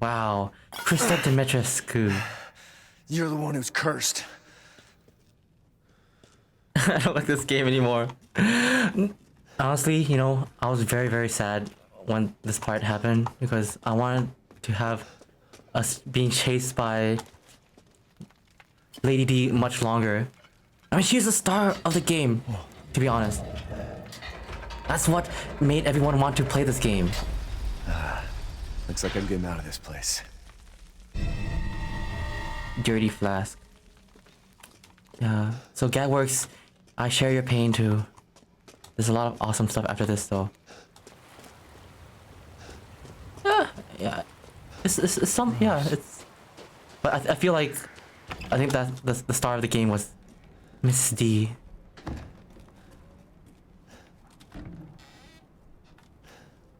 Wow. Krista Dimitrescu. You're the one who's cursed. I don't like this game anymore. Honestly, you know, I was very, very sad when this part happened because I wanted to have us being chased by Lady D much longer. I mean, she's the star of the game, to be honest. That's what made everyone want to play this game. Looks like I'm getting out of this place. Dirty Flask. Yeah, so Gatworks, I share your pain too. There's a lot of awesome stuff after this though. Yeah. It's some, yeah, it's... But I feel like, I think that the star of the game was Miss D.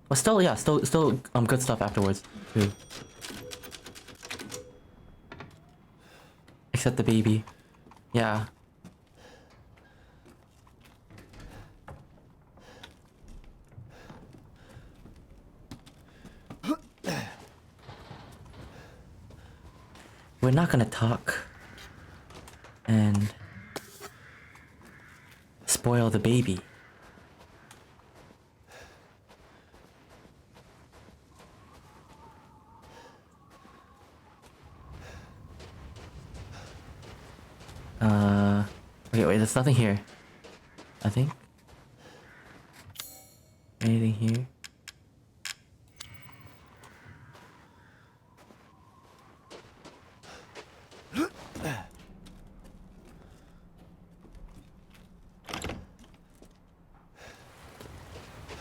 But still, yeah, still good stuff afterwards too. Except the baby. Yeah. We're not gonna talk and spoil the baby. Okay, wait, there's nothing here. I think. Anything here?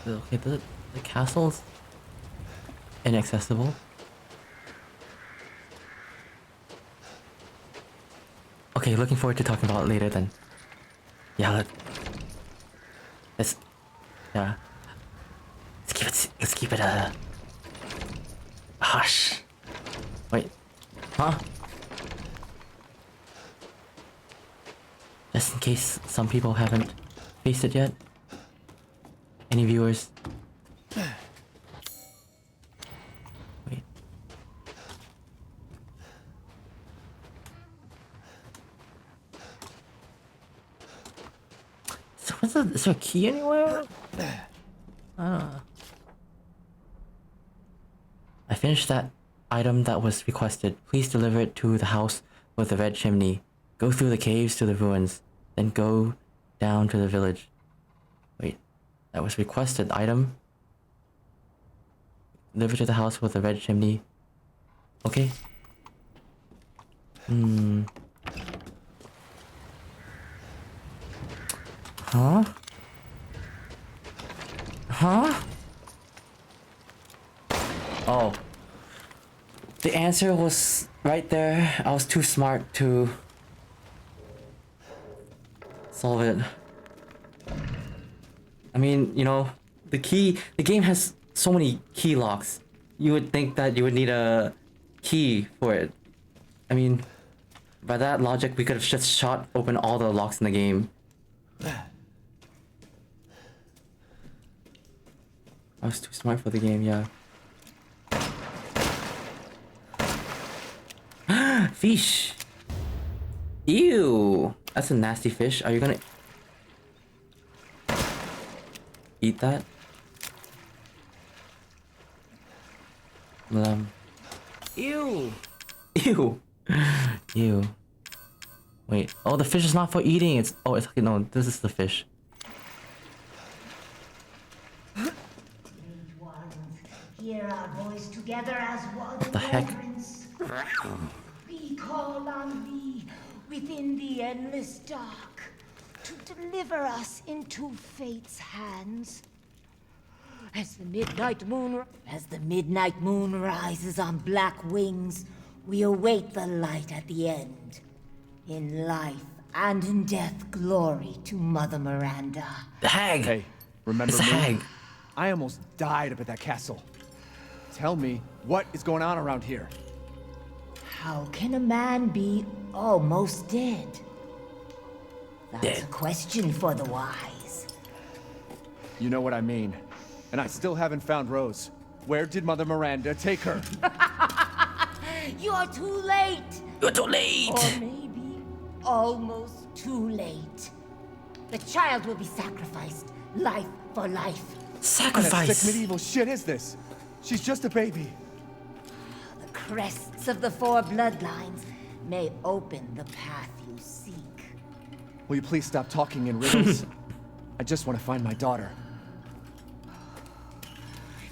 Okay, the castle's inaccessible. Okay, looking forward to talking about it later then. Yeah, let's yeah. Let's keep it hush. Wait. Huh? Just in case some people haven't faced it yet. Any viewers? Wait. So is there a key anywhere? I finished that item that was requested. Please deliver it to the house with the red chimney. Go through the caves to the ruins, then go down to the village. Wait, that was requested item. Deliver to the house with the red chimney. Okay. Huh? Huh? Oh. The answer was right there. I was too smart to solve it. I mean, you know, the game has so many key locks. You would think that you would need a key for it. I mean, by that logic, we could have just shot open all the locks in the game. I was too smart for the game, yeah. Fish! Ew! That's a nasty fish. Are you gonna eat that? Ew! Ew! Ew. Wait. Oh, the fish is not for eating. It's okay. No, this is the fish. Hear our voice together as one. What the heck? We call on thee within the endless dark to deliver us into fate's hands. As the midnight moon rises on black wings, we await the light at the end. In life and in death, glory to Mother Miranda. The hag! Hey, remember It's the me? hag. I almost died up at that castle. Tell me, what is going on around here? How can a man be almost dead? That's Dead. a question for the wise. You know what I mean. And I still haven't found Rose. Where did Mother Miranda take her? You're too late! You're too late! Or maybe almost too late. The child will be sacrificed, life for life. What Sacrifice! sick medieval shit is this? She's just a baby. The crests of the four bloodlines may open the path you seek. Will you please stop talking in riddles? I just want to find my daughter.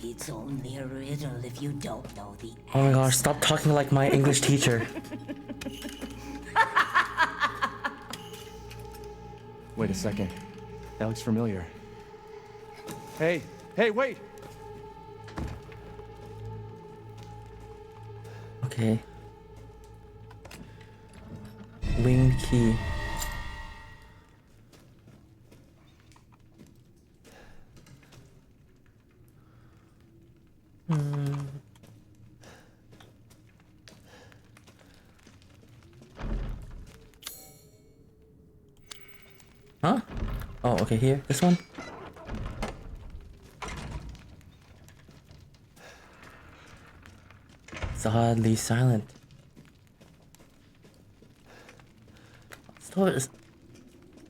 It's only a riddle if you don't know the answer. Oh my gosh, stop talking like my English teacher. Wait a second. That looks familiar. Hey, wait! Okay. Wing key. Huh? Oh, okay, here. This one? It's oddly silent. Still, it's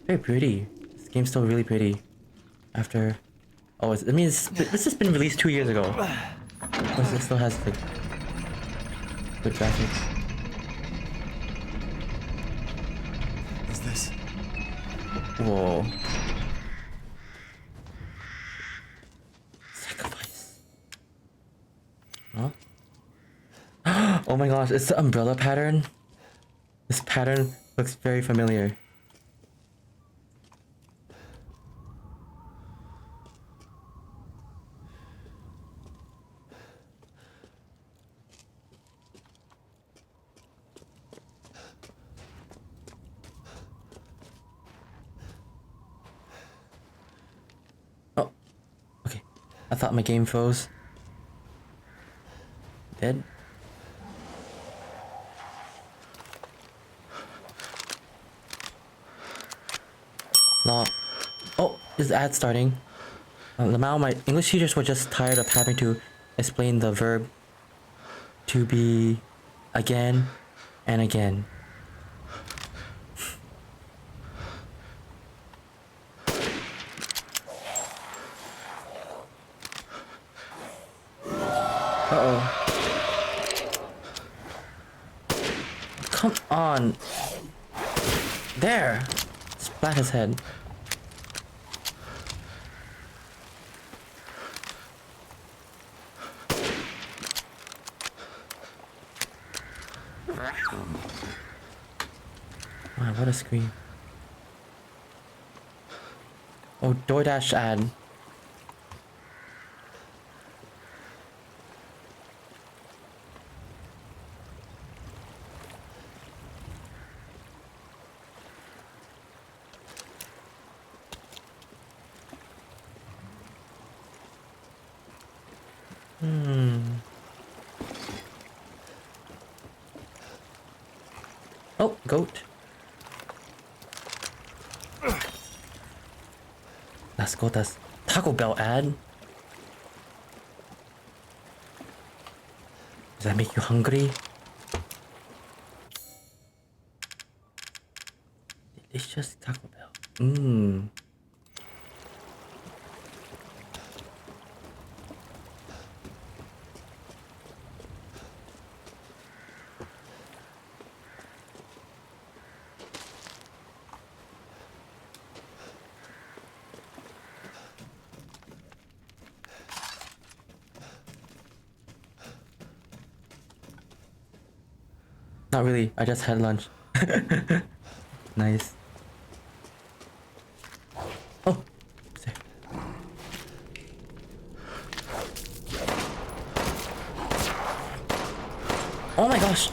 very pretty. This game's still really pretty. After... Oh, I mean, this has been released 2 years ago. Plus, it still has, like, good graphics. Is this? Whoa. Sacrifice. Huh? Oh my gosh, it's the umbrella pattern. This pattern looks very familiar. Oh, okay. I thought my game froze. Dead? No. Oh, is the ad starting? Lamau, my English teachers were just tired of having to explain the verb to be again and again. Uh-oh. Come on. There. Splat his head. Man, what a scream. Oh, DoorDash ad. Oh, goat. Las Gotas. Taco Bell ad. Does that make you hungry? Delicious Taco Bell. Mmm. Not really, I just had lunch. Nice. Oh, there. Oh my gosh.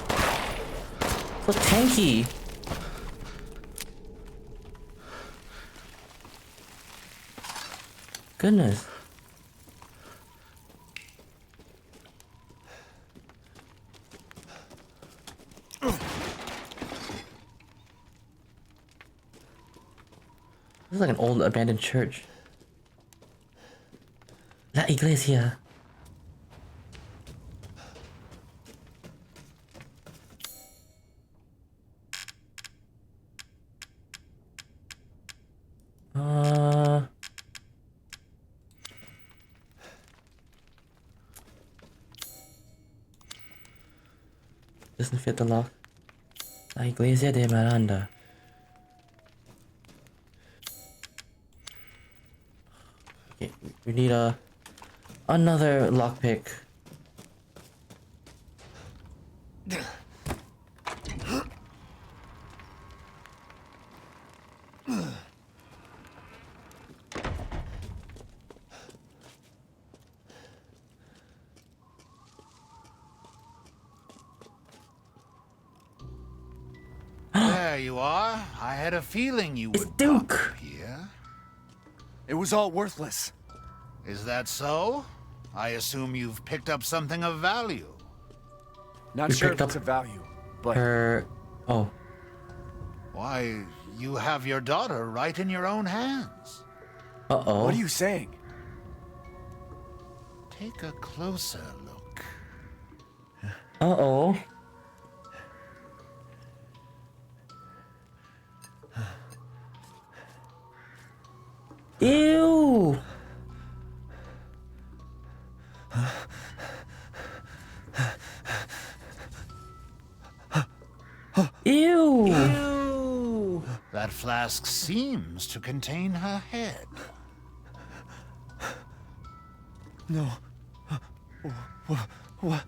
So tanky. Goodness. This is like an old abandoned church. La Iglesia. Doesn't fit the lock. La Iglesia de Miranda. Okay, we need another lockpick. There you are. I had a feeling you It's would Duke. pop up here. It was all worthless. Is that so? I assume you've picked up something of value. Not We sure picked if it's up of value, but Her. Oh. Why, you have your daughter right in your own hands. Uh oh. what are you saying? Take a closer look. Uh oh. Ew. Ew. That flask seems to contain her head. No. What?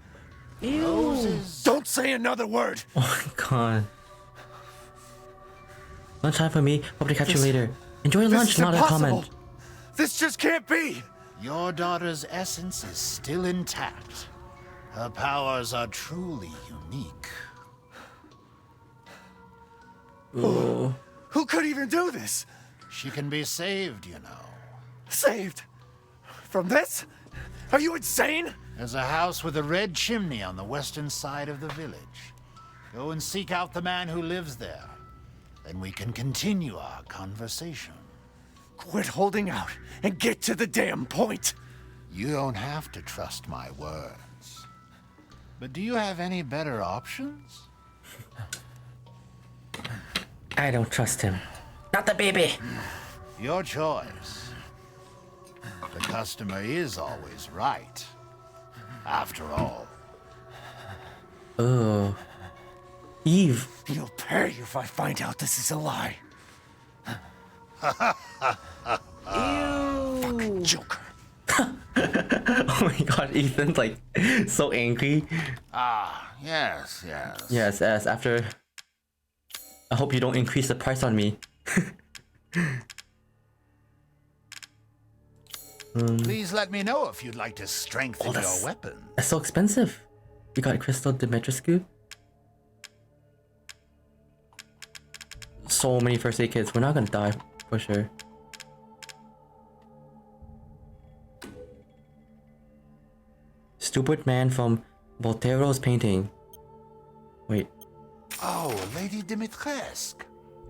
Roses. Don't say another word. Oh my god. Lunchtime for me. Hope to catch you later. Enjoy This lunch, is not a impossible. comment. This just can't be. Your daughter's essence is still intact. Her powers are truly unique. Oh. Who could even do this? She can be saved, you know. Saved? From this? Are you insane? There's a house with a red chimney on the western side of the village. Go and seek out the man who lives there. Then we can continue our conversation. Quit holding out and get to the damn point. You don't have to trust my words. But do you have any better options? I don't trust him. Not the baby. Your choice. The customer is always right. After all. Oh. Eve. You'll pay if I find out this is a lie. Fucking Joker. Oh my god, Ethan's like so angry. Ah, Yes, yes. Yes, as after. I hope you don't increase the price on me. Please let me know if you'd like to strengthen your weapon. That's so expensive. You got Crystal Dimitrescu. So many first aid kits. We're not gonna die for sure. Stupid man from Voltaire's painting. Wait. Oh, Lady Dimitrescu.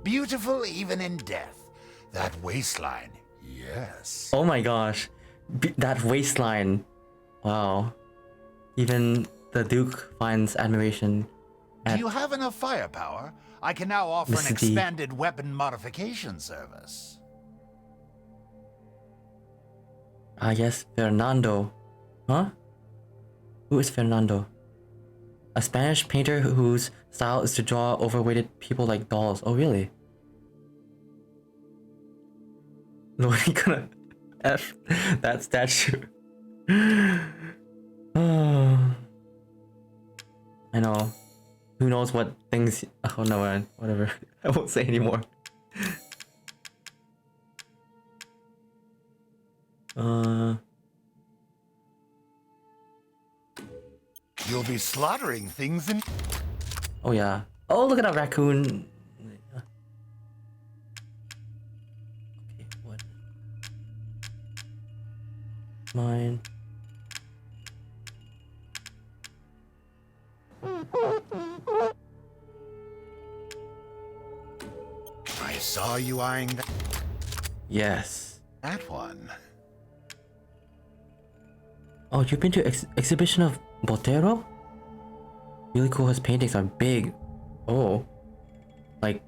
Beautiful even in death. That waistline. Yes. Oh my gosh. That waistline. Wow. Even the Duke finds admiration. Do you have enough firepower? I can now offer an Mr. D. expanded weapon modification service. Ah yes, Fernando. Huh? Who is Fernando? A Spanish painter whose style is to draw overweighted people like dolls. Oh really? Nobody gonna F that statue. Oh. I know. Who knows what things... Oh no, man. Whatever. I won't say anymore. You'll be slaughtering things in... Oh yeah. Oh, look at that raccoon. Okay, what? Mine. I saw you eyeing that... Yes. That one. Oh, you've been to exhibition of Botero? Really cool. His paintings are big. Oh. Like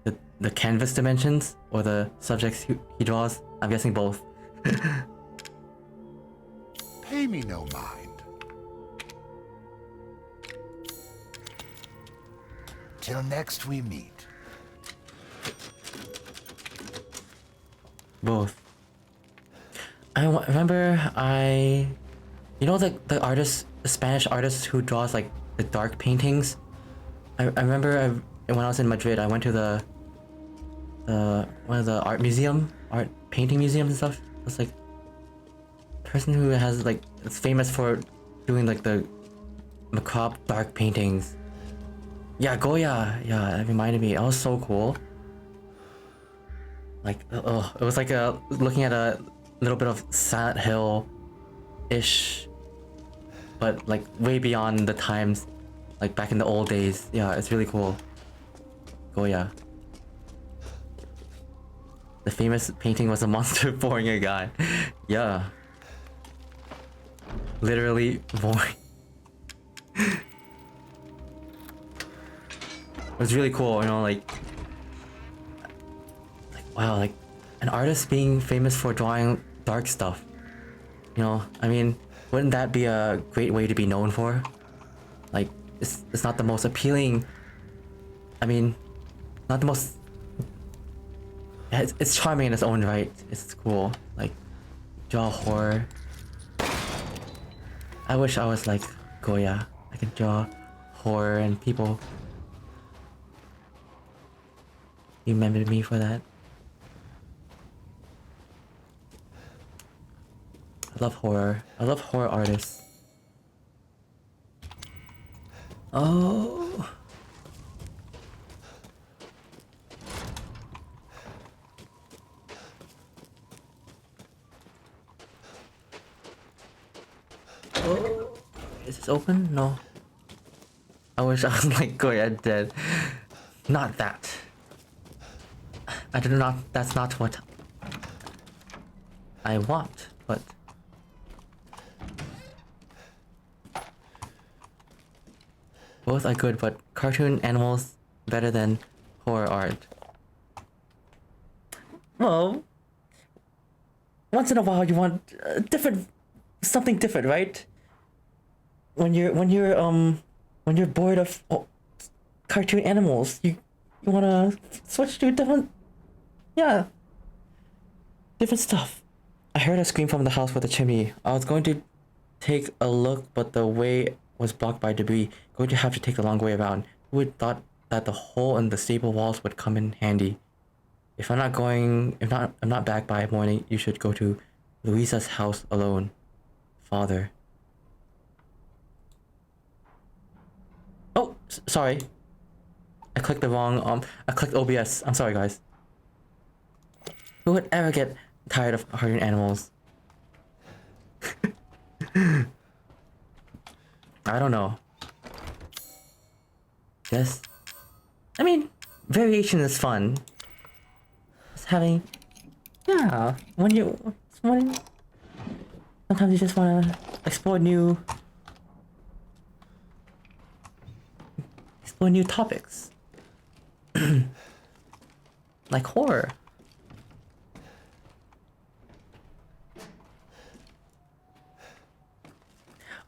the canvas dimensions or the subjects he draws? I'm guessing both. Pay me no mind. Till next we meet. Both. Remember you know the artist, the Spanish artist who draws like the dark paintings? I remember when I was in Madrid, I went to the one of the art painting museums and stuff. It's like person who has like, it's famous for doing like the macabre dark paintings. Yeah, Goya. Yeah, that reminded me. That was so cool. Like, oh, it was like looking at a little bit of Silent Hill-ish, but like way beyond the times, like back in the old days. Yeah, it's really cool. Goya. The famous painting was a monster boring a guy. Yeah. Literally boring. It was really cool, you know, like wow, like an artist being famous for drawing dark stuff. You know, I mean, wouldn't that be a great way to be known for? Like, it's not the most appealing. I mean, not the most. It's charming in its own right. It's cool. Like, draw horror. I wish I was like Goya. I could draw horror and people. You remember me for that? I love horror. I love horror artists. Oh. Oh. Is this open? No. I wish I was like Goya dead. Not that. That's not what I want, but both are good, but cartoon animals better than horror art. Well, once in a while you want something different, right? When you're bored of cartoon animals, you wanna switch to different. Yeah. Different stuff. I heard a scream from the house with the chimney. I was going to take a look, but the way was blocked by debris. Going to have to take the long way around. Who would thought that the hole in the stable walls would come in handy? If I'm not back by morning, you should go to Louisa's house alone. Father. Oh, sorry. I clicked the wrong, I clicked OBS. I'm sorry, guys. Who would ever get tired of hurting animals? I don't know. Yes. I mean, variation is fun. Just having... Yeah, sometimes you just wanna explore new topics. Like horror.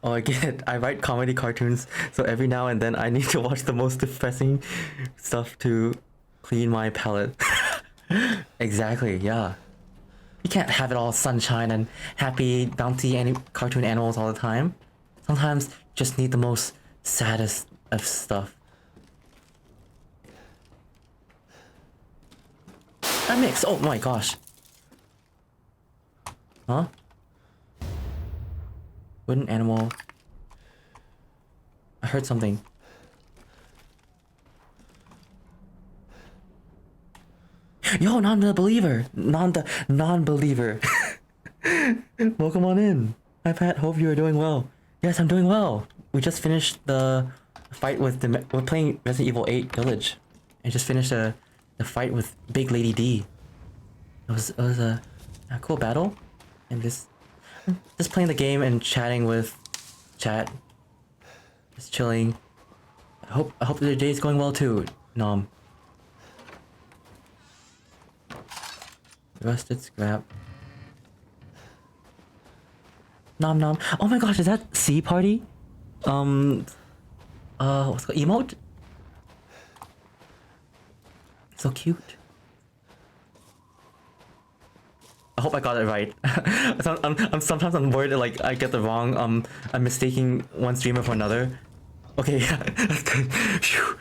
Oh, I get it. I write comedy cartoons, so every now and then I need to watch the most depressing stuff to clean my palate. Exactly, yeah. You can't have it all sunshine and happy, bouncy cartoon animals all the time. Sometimes you just need the most saddest of stuff. A mix. Oh my gosh. Huh? Wooden animal. I heard something. Yo, non-believer. Non-believer. Welcome on in. Hi Pat, hope you are doing well. Yes, I'm doing well. We just finished the fight with we're playing Resident Evil 8 Village. I just finished the fight with Big Lady D. It was a cool battle, and just playing the game and chatting with chat. Just chilling. I hope the day's going well too, Nom. Rusted scrap. Nom nom. Oh my gosh, is that Sea Party? What's it called? Emote? So cute. I hope I got it right. Sometimes I'm worried that, like, I get the wrong, I'm mistaking one streamer for another. Okay, yeah, that's good. Phew.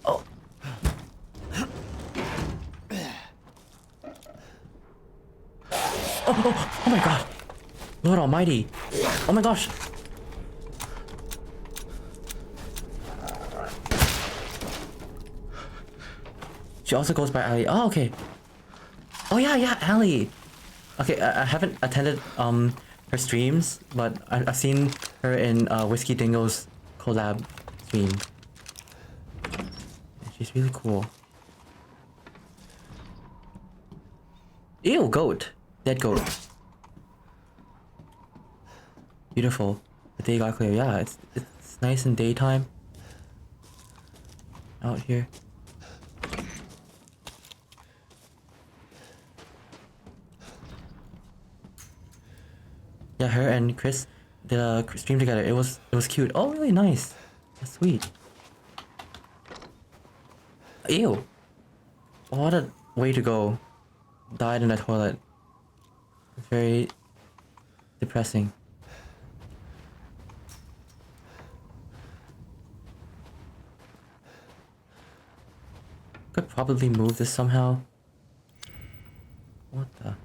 Oh. Oh my god. Lord almighty. Oh my gosh. She also goes by Ali. Oh, okay. Oh yeah, Ali. Okay, I haven't attended her streams, but I've seen her in Whiskey Dingo's collab stream. She's really cool. Ew, goat. Dead goat. Beautiful. The day got clear. Yeah, it's nice in daytime. Out here. Yeah, her and Chris did a stream together. It was cute. Oh, really nice. That's sweet. Ew. What a way to go. Died in the toilet. Very depressing. Could probably move this somehow. What the?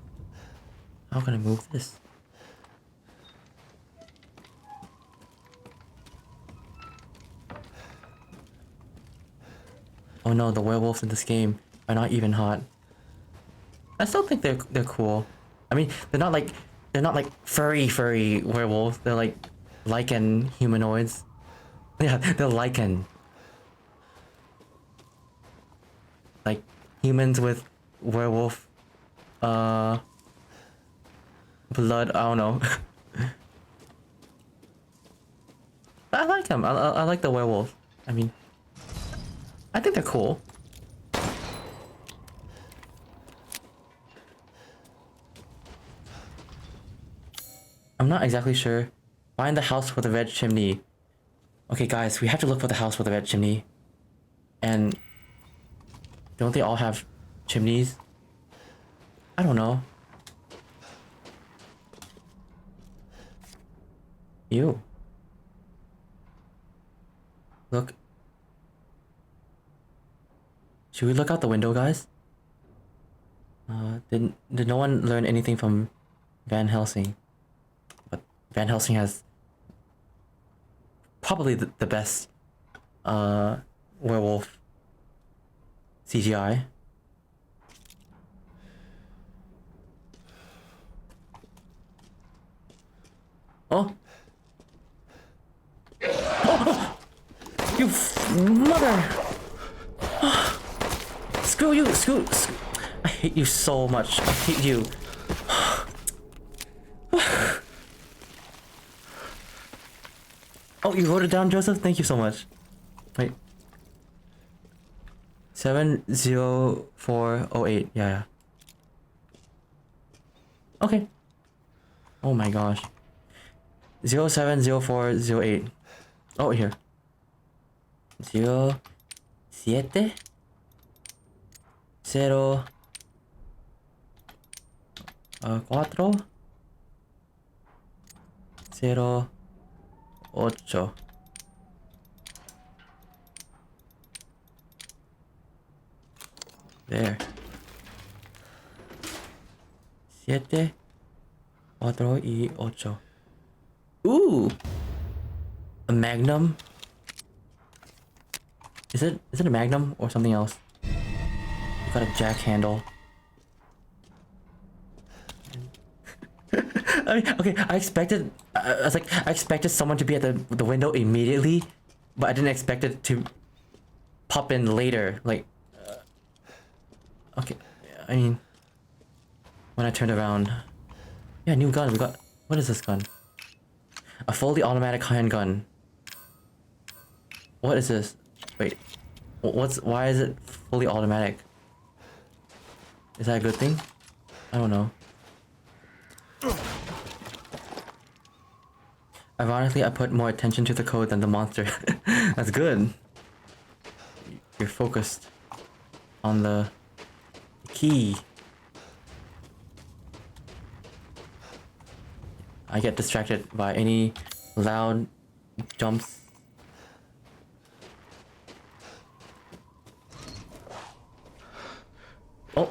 How can I move this? Oh no, the werewolves in this game are not even hot. I still think they're cool. I mean, they're not like furry werewolves. They're like lichen humanoids. Yeah, they're lichen. Like humans with werewolf blood, I don't know. I like them. I like the werewolf. I mean, I think they're cool. I'm not exactly sure. Find the house with the red chimney. Okay, guys, we have to look for the house with the red chimney. And don't they all have chimneys? I don't know. Ew. Look. Should we look out the window, guys? Did no one learn anything from Van Helsing? But Van Helsing has probably the best werewolf CGI. Oh! Oh! You mother! Screw you! Screw! I hate you so much. I hate you. Oh, you wrote it down, Joseph? Thank you so much. Wait. 70408. Yeah. Okay. Oh my gosh. 070408. Oh, here. 07 0 4 0 8. There. 7 4 y 8. Ooh! A magnum? Is it a magnum or something else? You got a jack handle. I mean, okay, I expected someone to be at the window immediately, but I didn't expect it to pop in later. Like, okay, I mean, when I turned around, yeah, new gun. We got, what is this gun? A fully automatic handgun. What is this? Wait, why is it fully automatic? Is that a good thing? I don't know. Ironically, I put more attention to the code than the monster. That's good. You're focused on the key. I get distracted by any loud jumps. Oh.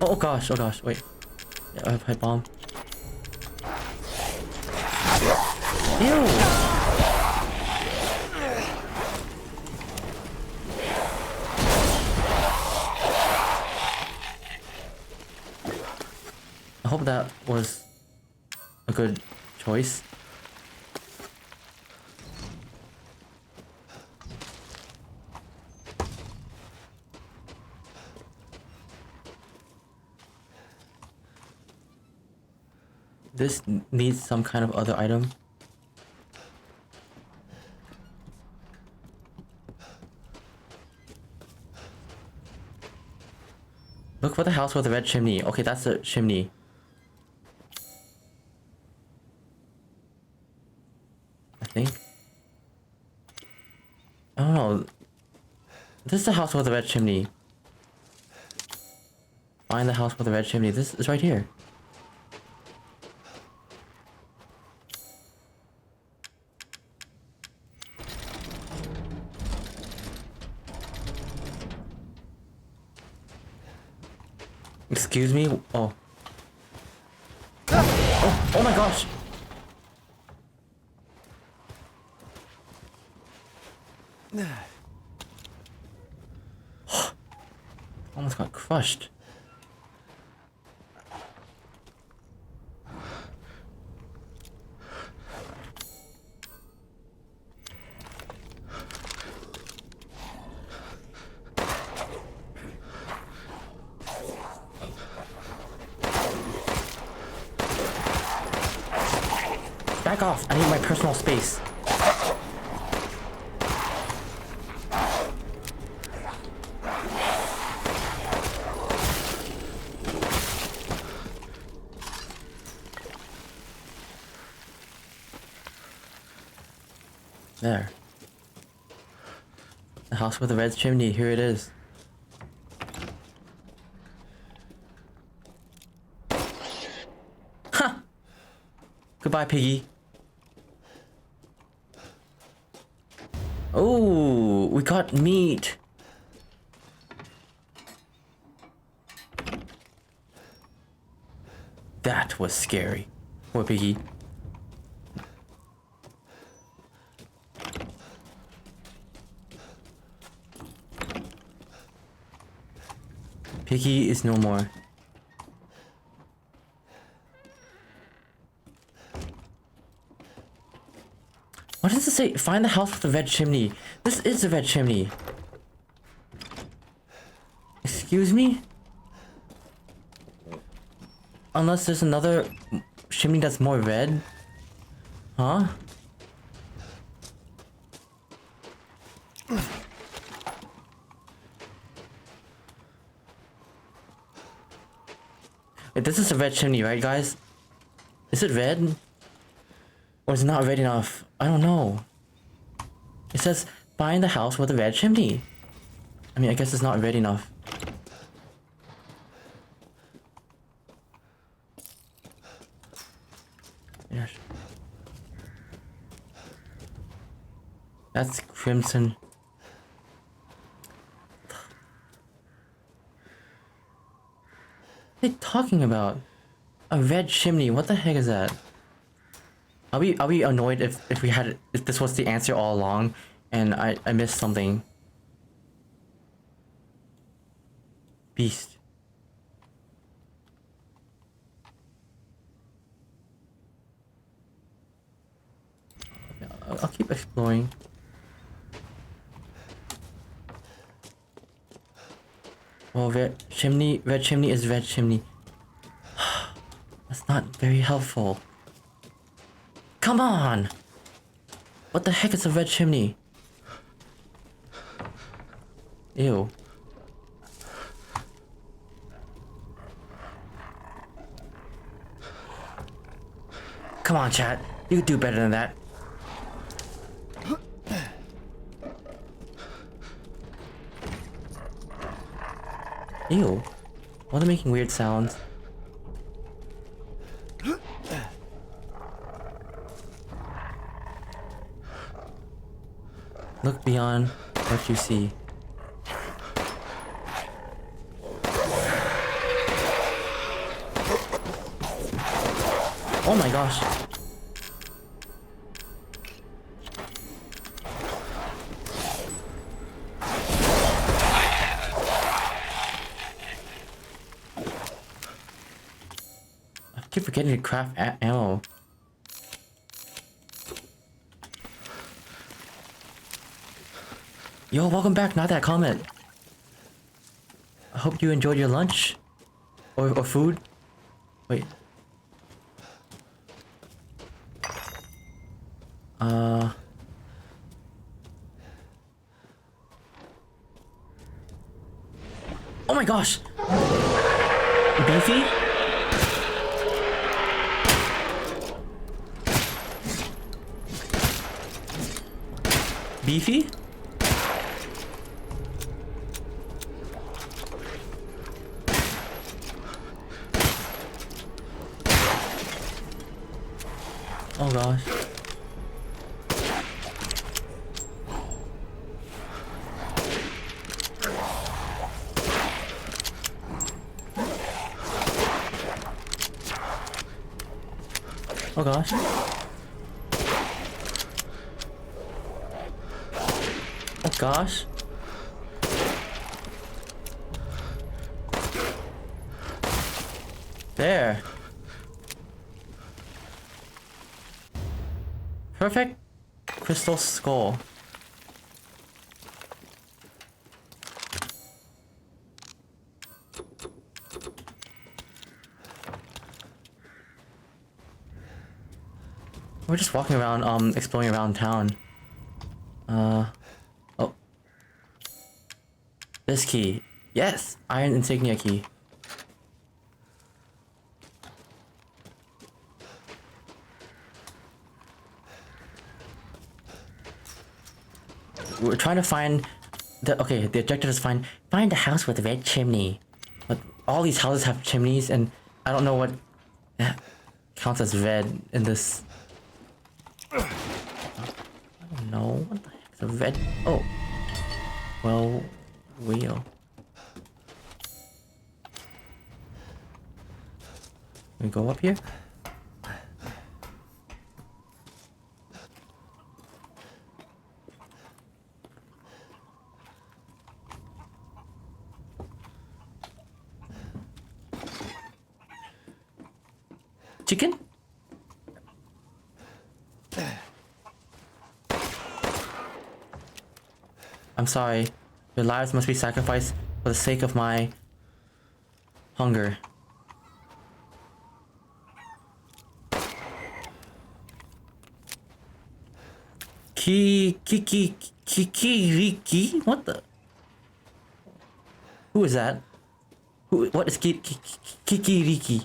Oh gosh, wait. Yeah, I have a pipe bomb. Ew! I hope that was a good choice. This needs some kind of other item. Look for the house with the red chimney. Okay, that's the chimney. I think. I don't know. This is the house with the red chimney. Find the house with the red chimney. This is right here. Excuse me? Oh. Oh my gosh! Almost got crushed. Back off! I need my personal space. There. The house with the red chimney. Here it is. Ha! Goodbye, piggy. Oh, we got meat. That was scary. Poor piggy. Piggy is no more. What does it say? Find the house with the red chimney. This is the red chimney. Excuse me? Unless there's another chimney that's more red? Huh? Wait, this is a red chimney, right, guys? Is it red? Or is it not red enough? I don't know. It says, find the house with a red chimney. I mean, I guess it's not red enough. Yes. That's crimson. What are they talking about? A red chimney, what the heck is that? Are we annoyed if this was the answer all along and I missed something? Beast. I'll keep exploring. Well, red chimney is red chimney. That's not very helpful. Come on! What the heck is a red chimney? Ew. Come on, chat. You can do better than that. Ew. Why are they making weird sounds? Look beyond what you see. Oh my gosh. I keep forgetting to craft ammo. Yo, welcome back, not that comment. I hope you enjoyed your lunch. Or food. Wait. Oh my gosh! Beefy? Beefy? Oh gosh. Oh gosh. Oh gosh. There. Perfect crystal skull. We're just walking around, exploring around town. Oh. This key. Yes! Iron insignia key. we're trying to find the objective is find a house with a red chimney. But all these houses have chimneys, and I don't know what counts as red in this. I don't know what the heck's a red. Oh, well, wheel. We go up here. Chicken? I'm sorry. Your lives must be sacrificed for the sake of my hunger. Kikiriki? What the? Who is that? What is Kikiriki?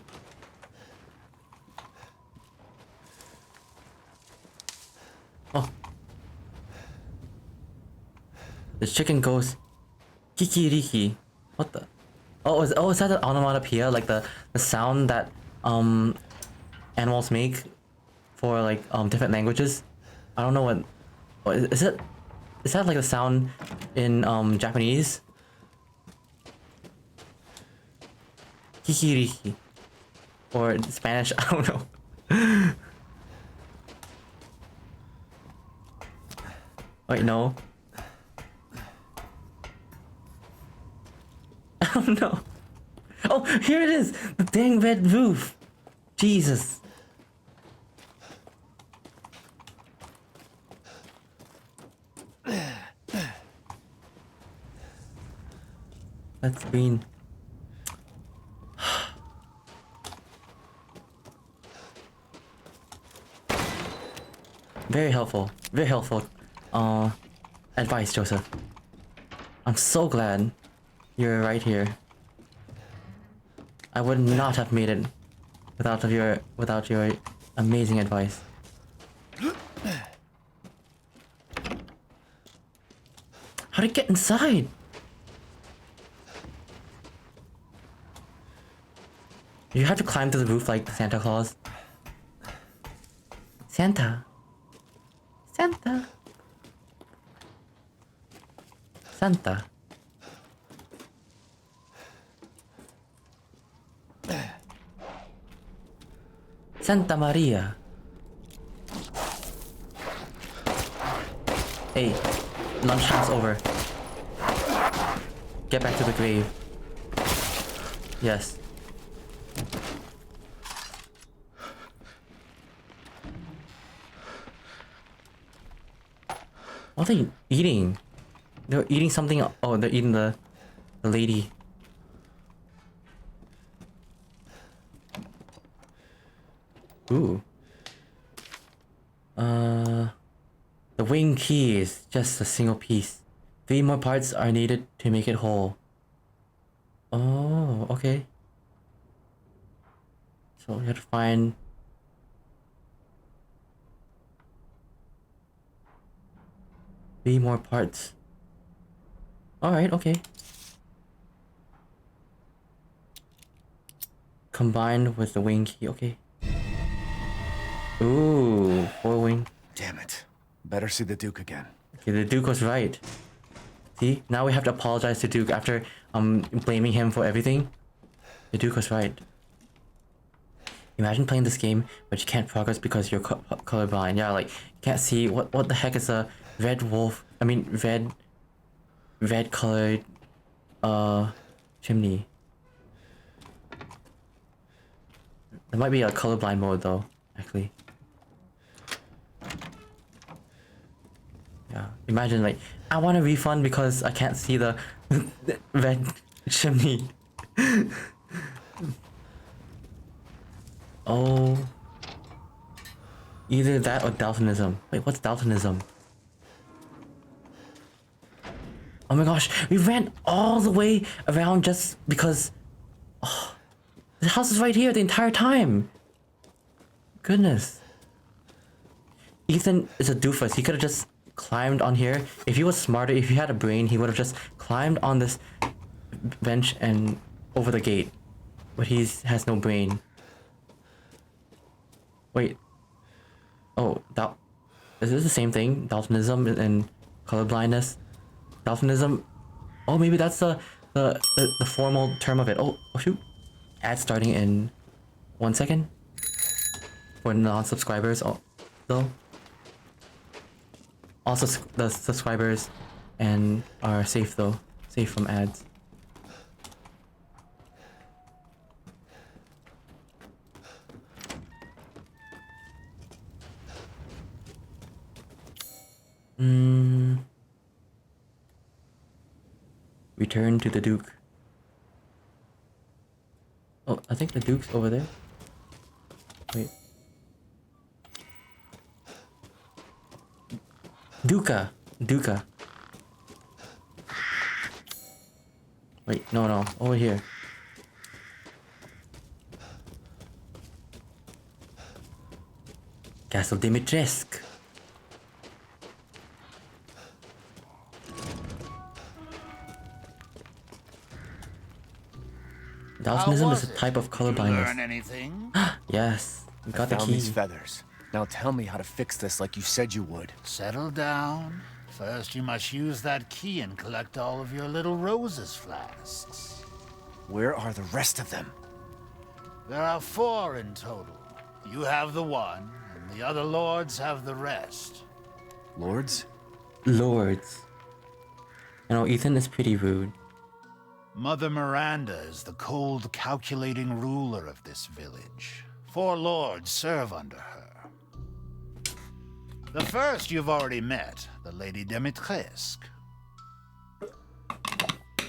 Oh. The chicken goes Kikiriki. What the? Oh, is that the onomatopoeia? Like the sound that animals make for like different languages? I don't know what is it? Is that like a sound in Japanese? Kikiriki. Or in Spanish, I don't know. Wait, no. Oh no. Oh, here it is! The dang red roof! Jesus. That's green. Very helpful. Very helpful. Advice, Joseph. I'm so glad you're right here. I would not have made it without your amazing advice. How did it get inside? You have to climb to the roof like Santa Claus. Santa. Santa. Santa. Santa Maria. Hey, lunchtime's over. Get back to the grave. Yes. What are they eating? They're eating something. Oh, they're eating the lady. Ooh. The wing key is just a single piece. 3 more parts are needed to make it whole. Oh, okay. So we have to find... three more parts. Alright, okay. Combined with the wing key, okay. Ooh, 4 wing. Damn it. Better see the Duke again. Okay, the Duke was right. See, now we have to apologize to Duke after blaming him for everything. The Duke was right. Imagine playing this game, but you can't progress because you're colorblind. Yeah, like you can't see what the heck is a red wolf. I mean red colored chimney. There might be a colorblind mode though, actually. Yeah, imagine like, I want a refund because I can't see the red chimney. Oh. Either that or daltonism. Wait, what's daltonism? Oh my gosh, we ran all the way around just because... Oh, the house is right here the entire time. Goodness. Ethan is a doofus. He could have just climbed on here. If he was smarter, if he had a brain, he would have just climbed on this bench and over the gate. But he has no brain. Wait. Oh, is this the same thing? Daltonism and colorblindness? Daltonism? Oh, maybe that's the formal term of it. Oh shoot. Ad starting in 1 second. For non-subscribers, though. Also, the subscribers and are safe though. Safe from ads. Return to the Duke. Oh, I think the Duke's over there. Wait. Duca. Wait, no, over here. Castle Dimitrescu. Daltonism is a type of colorblindness. Learn anything? Yes, we got the Found key. these feathers. Now tell me how to fix this like you said you would. Settle down. First, you must use that key and collect all of your little roses flasks. Where are the rest of them? There are 4 in total. You have the one, and the other lords have the rest. Lords? Lords. You know, Ethan is pretty rude. Mother Miranda is the cold, calculating ruler of this village. 4 lords serve under her. The first you've already met, the Lady Dimitrescu.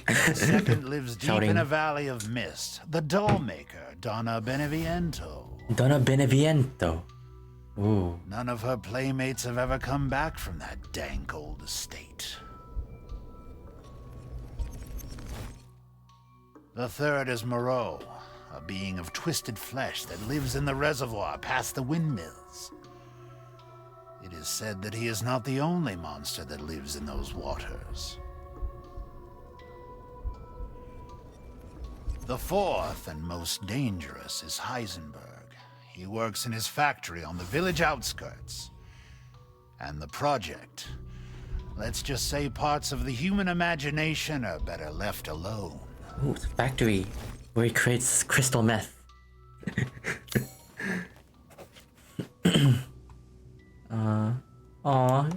The second lives deep in a valley of mist, the dollmaker, Donna Beneviento. Donna Beneviento. Ooh. None of her playmates have ever come back from that dank old estate. The third is Moreau, a being of twisted flesh that lives in the reservoir past the windmills. It is said that he is not the only monster that lives in those waters. The fourth and most dangerous is Heisenberg. He works in his factory on the village outskirts. And the project, let's just say parts of the human imagination are better left alone. Ooh, it's a factory where he creates crystal meth.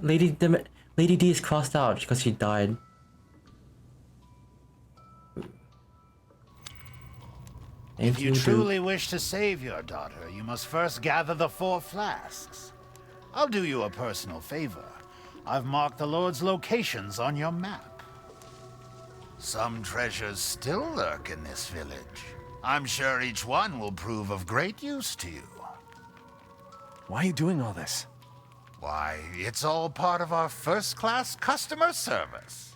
Lady D is crossed out because she died. If you truly wish to save your daughter, you must first gather the 4 flasks. I'll do you a personal favor. I've marked the Lord's locations on your map. Some treasures still lurk in this village. I'm sure each one will prove of great use to you. Why are you doing all this? Why, it's all part of our first-class customer service.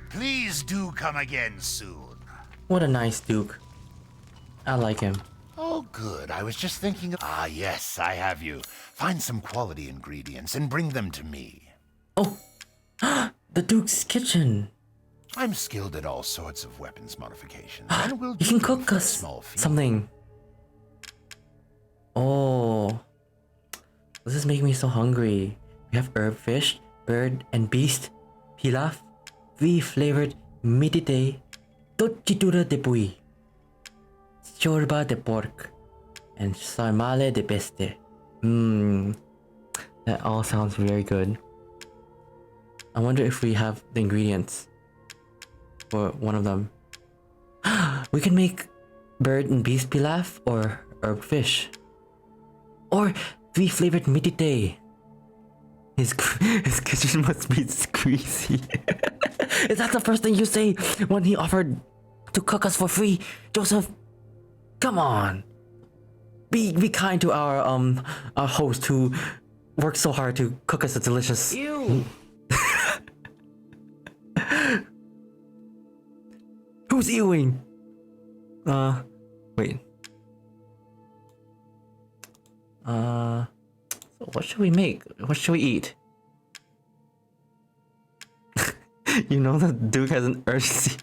Please do come again soon. What a nice Duke. I like him. Oh, good. I was just thinking of... Ah, yes, I have you. Find some quality ingredients and bring them to me. Oh! The Duke's kitchen! I'm skilled at all sorts of weapons modifications. And we'll You can do cook for a us small fee. something. Oh. This is making me so hungry. We have herb fish, bird, and beast, pilaf, flavored midite, tochitura de pui, chorba de pork, and sarmale de peste. That all sounds very good. I wonder if we have the ingredients for one of them. We can make bird and beast pilaf or herb fish. Or flavored midite. His kitchen must be greasy. Is that the first thing you say when he offered to cook us for free? Joseph, come on. Be kind to our host who works so hard to cook us a delicious... Ew! Who's ewing? Wait. So what should we make? What should we eat? You know that Duke has an urgency.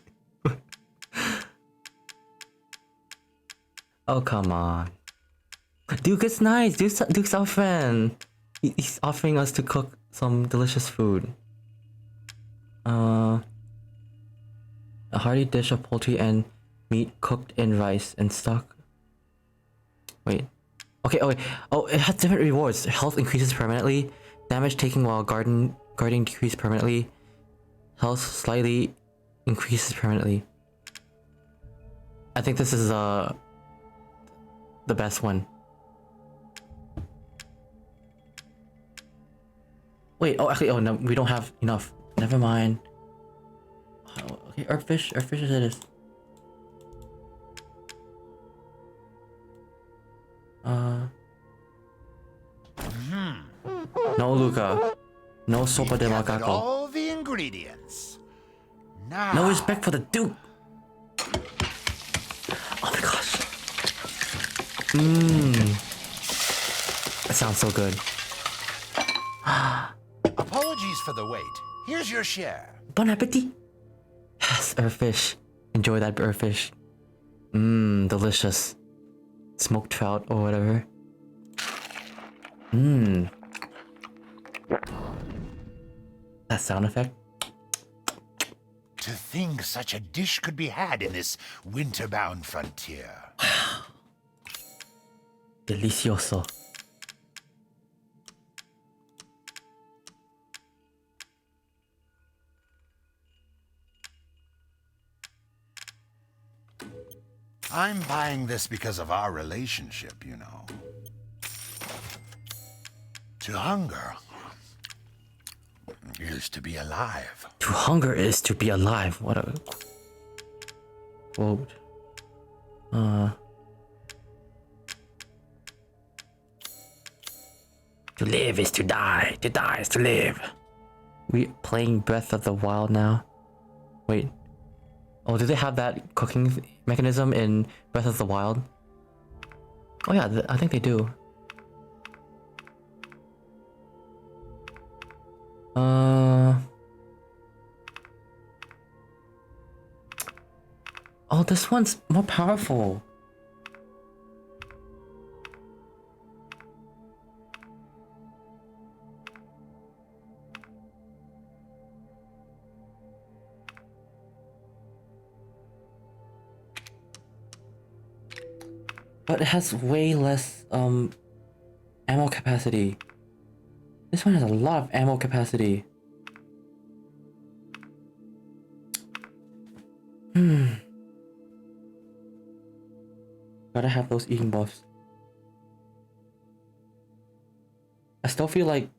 Oh, come on. Duke is nice. Duke's our friend. He's offering us to cook some delicious food. A hearty dish of poultry and meat cooked in rice and stock. Wait. Okay, oh wait. Oh, it has different rewards. Health increases permanently. Damage taken while guarding decreases permanently. Health slightly increases permanently. I think this is the best one. Wait, oh actually, oh no, we don't have enough. Never mind. Oh, okay, Earthfish is it is. No Luca. No sopa de Gathered macaco. all the ingredients. Now, No respect for the Duke. Oh my gosh. That sounds so good. apologies for the wait. Here's your share. Bon appetit. Yes, Earthfish. Enjoy that Earthfish. Delicious. Smoked trout or whatever. That sound effect. To think such a dish could be had in this winter-bound frontier. Delicioso. I'm buying this because of our relationship, you know. To hunger is to be alive. To hunger is to be alive. What a quote. To live is to die. To die is to live. We playing Breath of the Wild now. Wait. Oh, do they have that cooking mechanism in Breath of the Wild? Oh yeah, I think they do. Oh, this one's more powerful. But it has way less ammo capacity. This one has a lot of ammo capacity. Gotta have those eating buffs. I still feel like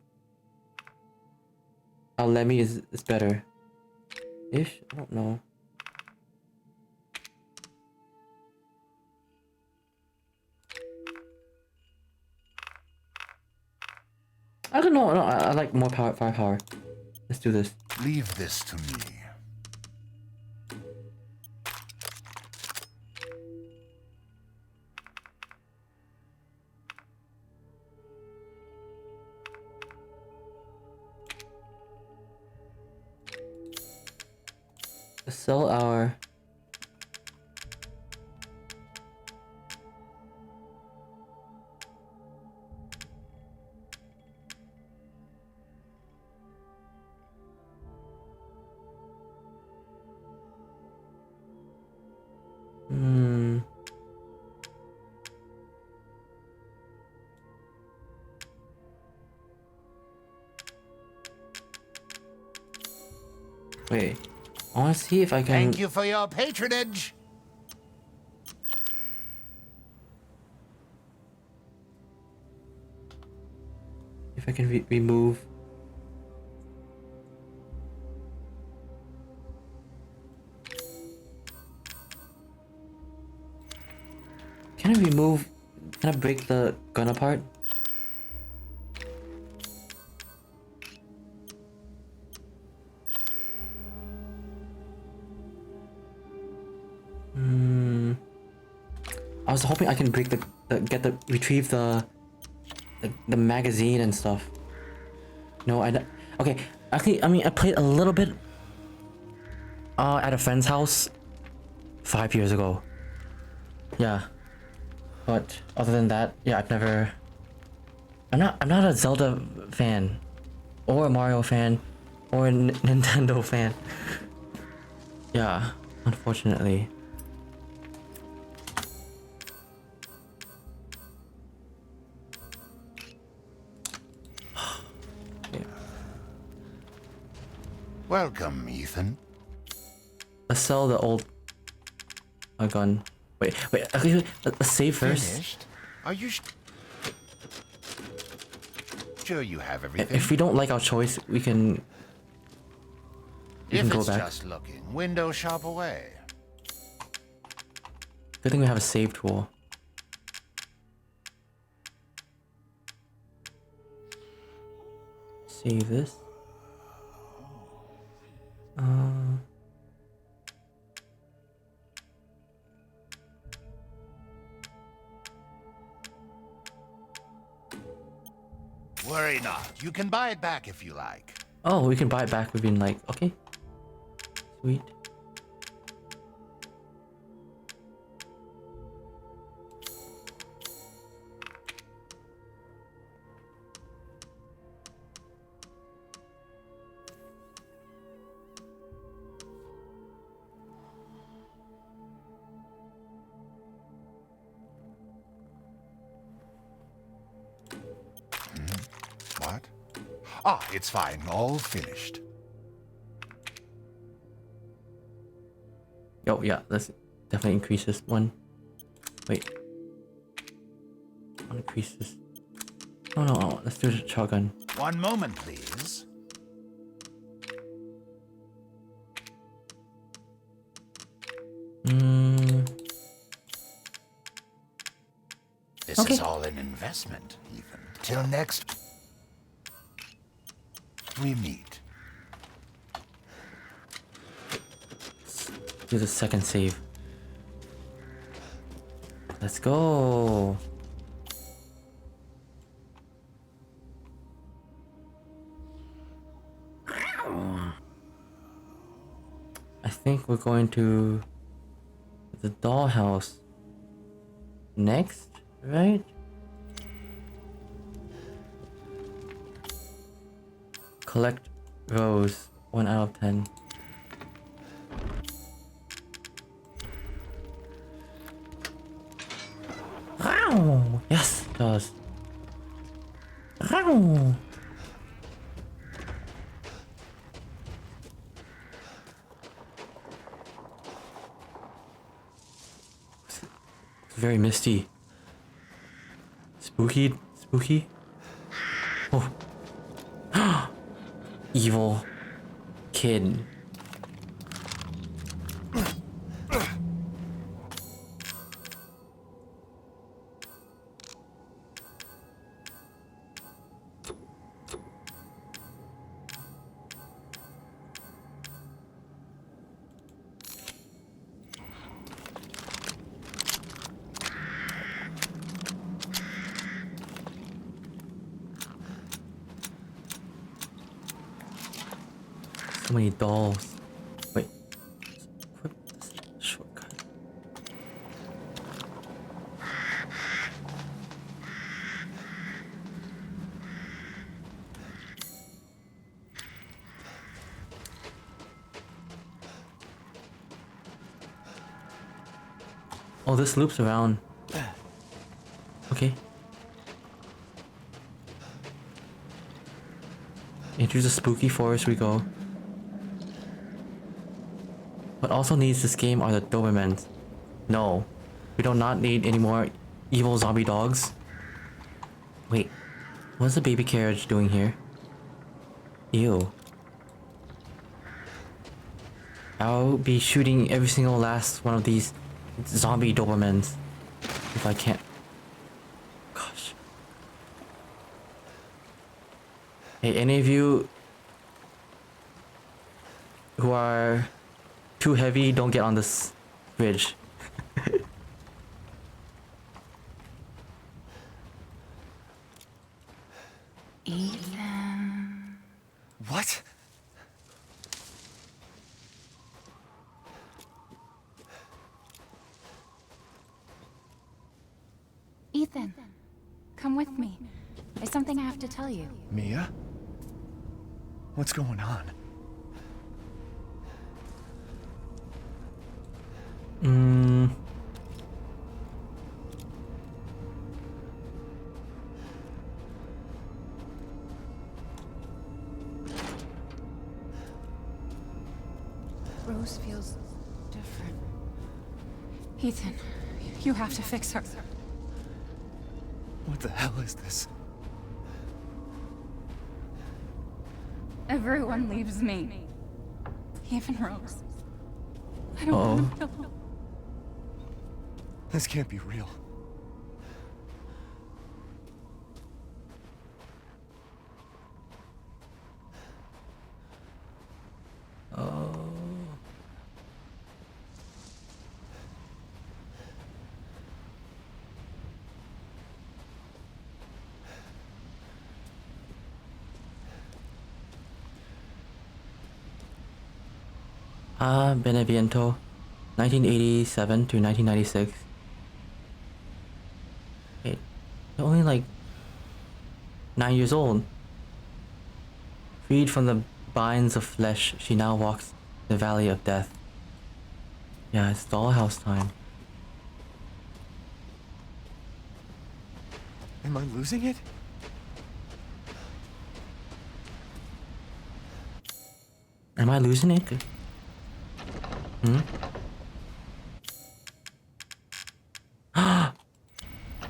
Lemmy is better. Ish? I don't know. I don't know. No, I like more firepower. Let's do this. Leave this to me. Let's sell our... Wait, I want to see if I can... Thank you for your patronage. If I can remove... Can I remove... Can I break the gun apart? I was hoping I can break retrieve the magazine and stuff. No, okay. Actually, I mean, I played a little bit At a friend's house 5 years ago. Yeah. But other than that, yeah, I've never. I'm not a Zelda fan, or a Mario fan, or a Nintendo fan. Yeah, unfortunately. Yeah. Welcome, Ethan. Let's sell the old gun. Wait. Okay, let's save first. Finished? Are you sure you have everything? If we don't like our choice, we can. We If can go it's back. just looking, window shop away. Good thing we have a save tool. Save this. Worry not. You can buy it back if you like. Oh, we can buy it back. We've been like, okay. Sweet. What? Ah, it's fine. All finished. Oh, yeah, let's definitely increase this one. Wait. I'll increase this. Oh, no, let's do the shotgun. One moment, please. This Okay. is all an investment, Ethan. Till next we meet. Do the second save. Let's go. I think we're going to the dollhouse next, right? Collect rose, 1 out of 10. Ow! Yes, it does. Ow! It's very misty. Spooky? Spooky? Oh. Evil kid. So many dolls. Wait. Equip this shortcut. Oh, this loops around. Okay. Into the spooky forest we go. What also needs this game are the Dobermans. No, we do not need any more evil zombie dogs. Wait, what's the baby carriage doing here? Ew. I'll be shooting every single last one of these zombie Dobermans if I can't. Gosh. Hey, any of you who are too heavy, don't get on this bridge. What? Ethan, come with me. There's something I have to tell you. Mia? What's going on? Rose feels different. Ethan, you have to fix her. What the hell is this? Everyone leaves me. Even Rose. I don't want to kill her. This can't be real. Beneviento, 1987 to 1996. Wait, you're only like 9 years old. Freed from the binds of flesh, she now walks the valley of death. Yeah, it's dollhouse time. Am I losing it? Am I losing it?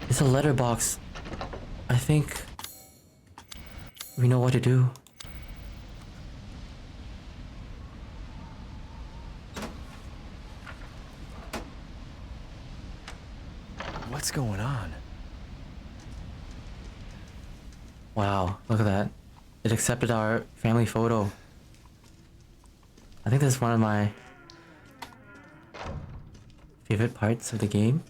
It's a letterbox. I think we know what to do. What's going on? Wow, look at that. It accepted our family photo. I think this is one of my favorite parts of the game.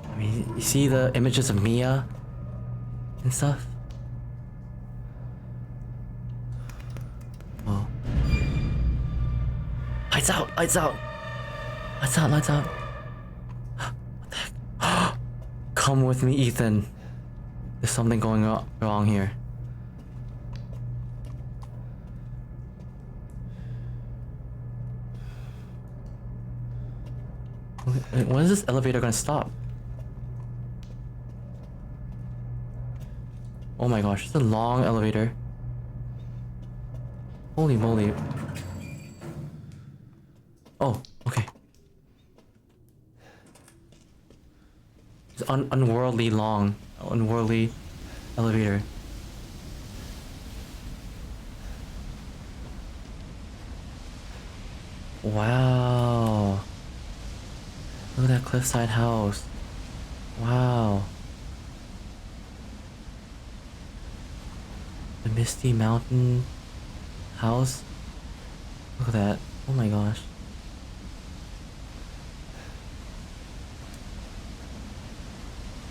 I mean, you see the images of Mia and stuff? Oh. Lights out! Lights out! Lights out! Lights out! What the heck? Come with me, Ethan. There's something going wrong here. When is this elevator gonna stop? Oh my gosh, it's a long elevator. Holy moly. Oh, okay. It's unworldly long, unworldly elevator. Wow. Look at that cliffside house. Wow. The Misty Mountain house. Look at that. Oh my gosh.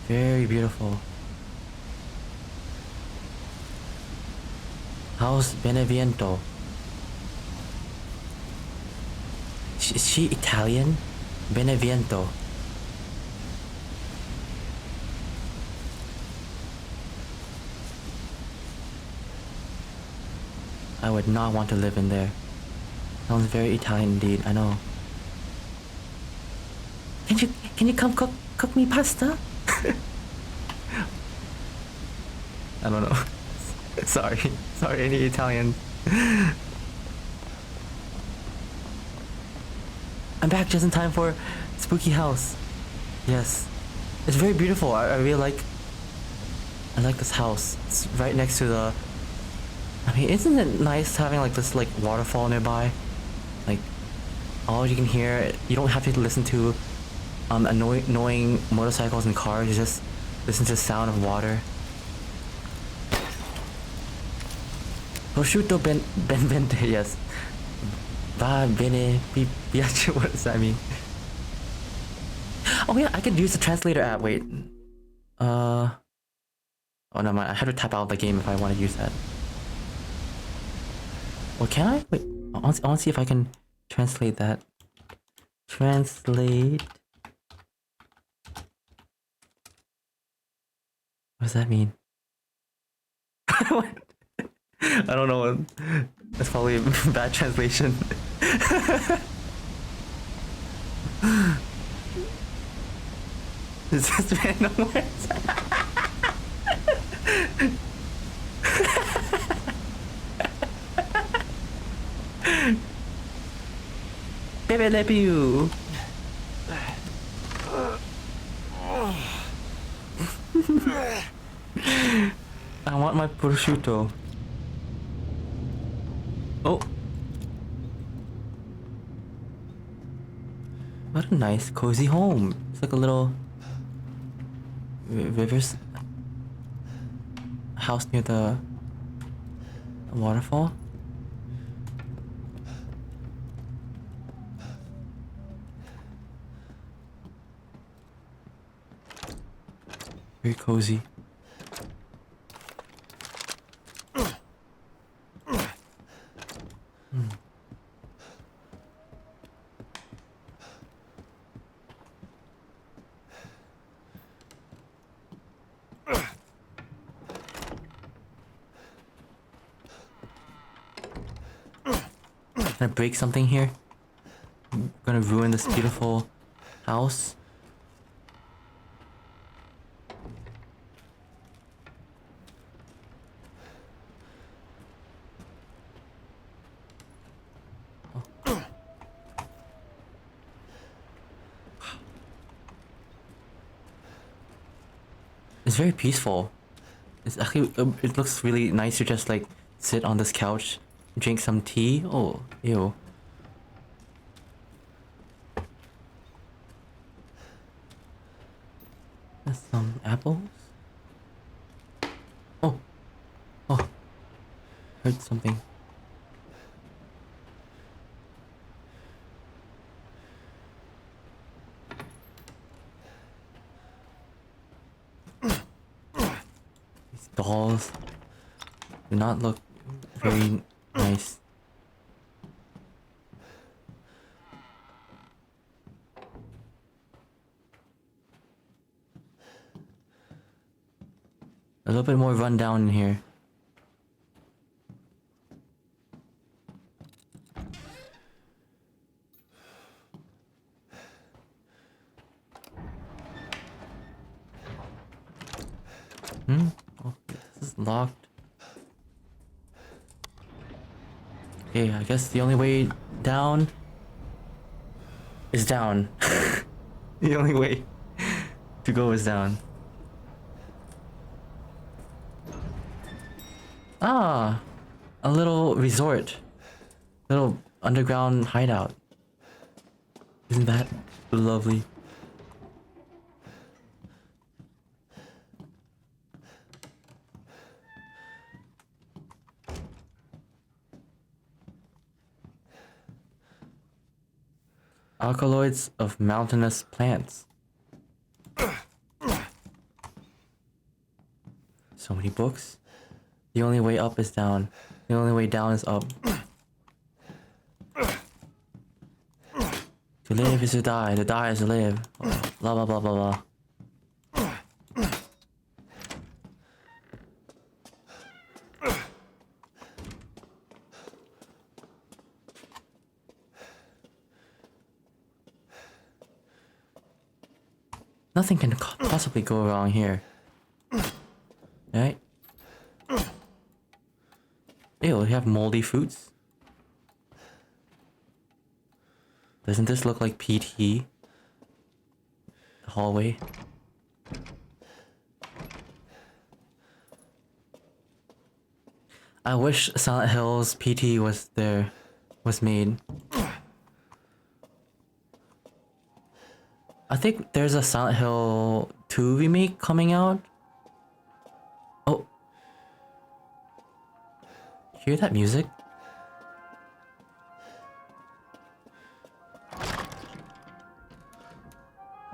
Very beautiful. House Beneviento. Is she Italian? Beneviento. I would not want to live in there. Sounds very Italian indeed, I know. Can you come cook me pasta? I don't know. Sorry, any Italian. I'm back just in time for spooky house. Yes, it's very beautiful. I really like. I like this house. It's right next to the. I mean, isn't it nice having like this like waterfall nearby? Like, all you can hear. You don't have to listen to annoying motorcycles and cars. You just listen to the sound of water. Prosciutto benvente, yes. Va bene, piace, what does that mean? Oh yeah, I could use the translator app, wait. Oh no, mind. I have to tap out the game if I want to use that. Well, can I? Wait. I want to see if I can translate that. Translate. What does that mean? What? I don't know. That's probably a bad translation. It's just random words. Baby, love you. I want my prosciutto. Oh. What a nice cozy home. It's like a little river's house near the waterfall. Very cozy. Can I break something here? I'm gonna ruin this beautiful house. Oh. It's very peaceful. It's actually, it looks really nice to just like sit on this couch, drink some tea. Oh, ew. There's some apples. Oh, oh, heard something. These dolls do not look very nice. A little bit more rundown in here. Oh, this is locked. Okay, I guess the only way down is down. The only way to go is down. Ah, a little resort. Little underground hideout. Isn't that lovely? Alkaloids of mountainous plants. So many books. The only way up is down. The only way down is up. To live is to die is to live. Blah blah blah blah blah. Nothing can possibly go wrong here. Right? Ew, we have moldy fruits. Doesn't this look like PT? The hallway. I wish Silent Hills PT was made. I think there's a Silent Hill 2 remake coming out. Oh. Hear that music?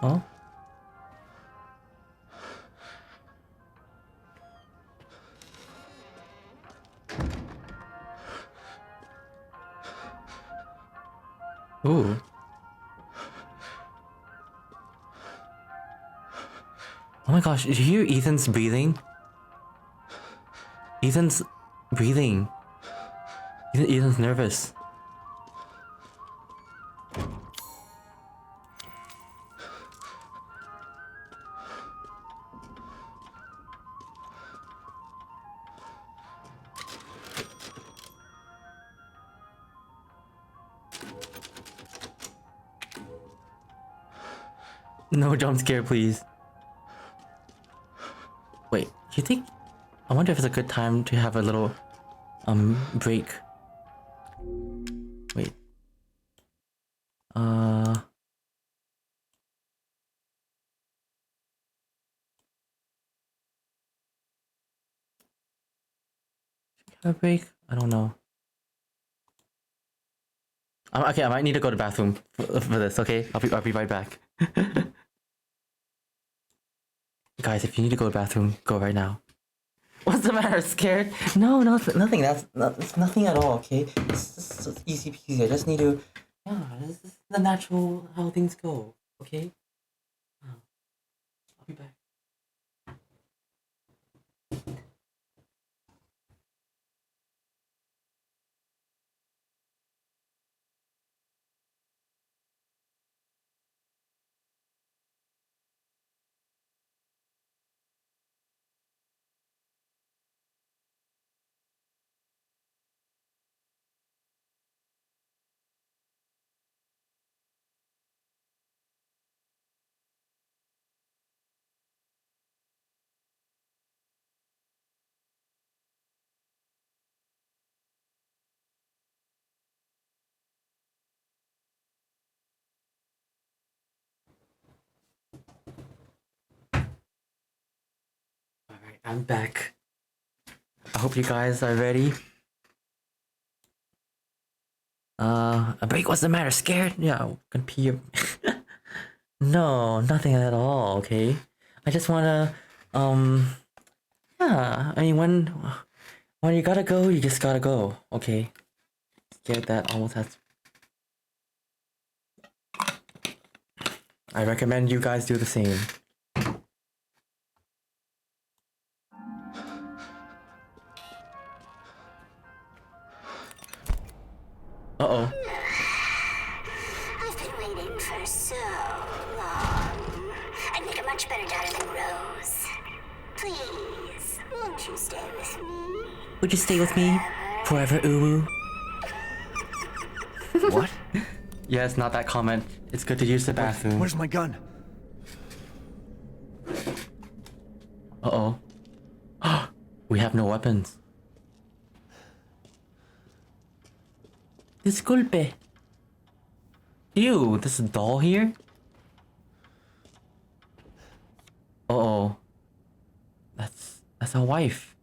Oh. Ooh. Oh my gosh, did you hear Ethan's breathing? Ethan's breathing. Ethan's nervous. No jump scare, please. Wait, do you think... I wonder if it's a good time to have a little, break. Wait. Have a break? I don't know. Okay, I might need to go to the bathroom for this, okay? I'll be right back. Guys, if you need to go to the bathroom, go right now. What's the matter? Scared? No, nothing. It's nothing at all, okay? It's easy peasy. I just need to... Yeah, this is the natural how things go, okay? I'll be back. Alright, I'm back. I hope you guys are ready. A break? What's the matter? Scared? Yeah, I'm gonna pee your... No, nothing at all, okay? I just wanna, yeah, I mean, when you gotta go, you just gotta go, okay? Scared that almost has... I recommend you guys do the same. Uh-oh. I've been waiting for so long. I'd make a much better daughter than Rose. Please, won't you stay with me? Would you stay with me? Forever, Uwu? What? Yes, not that comment. It's good to use the bathroom. Where's my gun? Uh-oh. We have no weapons. Disculpe. Ew, this doll here? Uh-oh. That's a wife.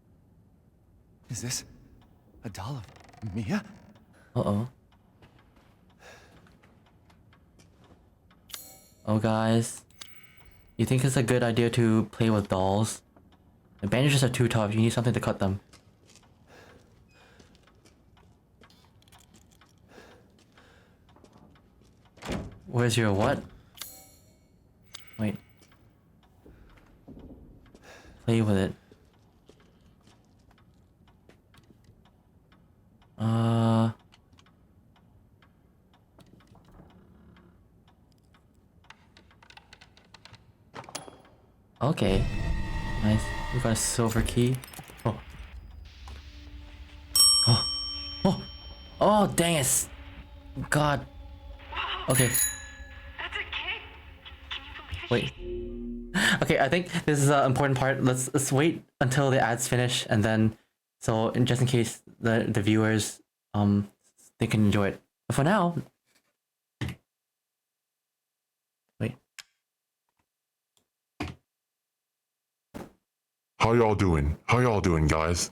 Is this a doll of Mia? Uh-oh. Oh, guys. You think it's a good idea to play with dolls? The bandages are too tough. You need something to cut them. Where's your what? Wait. Play with it. Okay. Nice. We got a silver key. Oh. Oh. Oh. Oh, dang it. God. Okay. Wait. Okay, I think this is an important part. Let's wait until the ads finish, and then just in case the viewers they can enjoy it. But for now, wait. How y'all doing? How y'all doing, guys?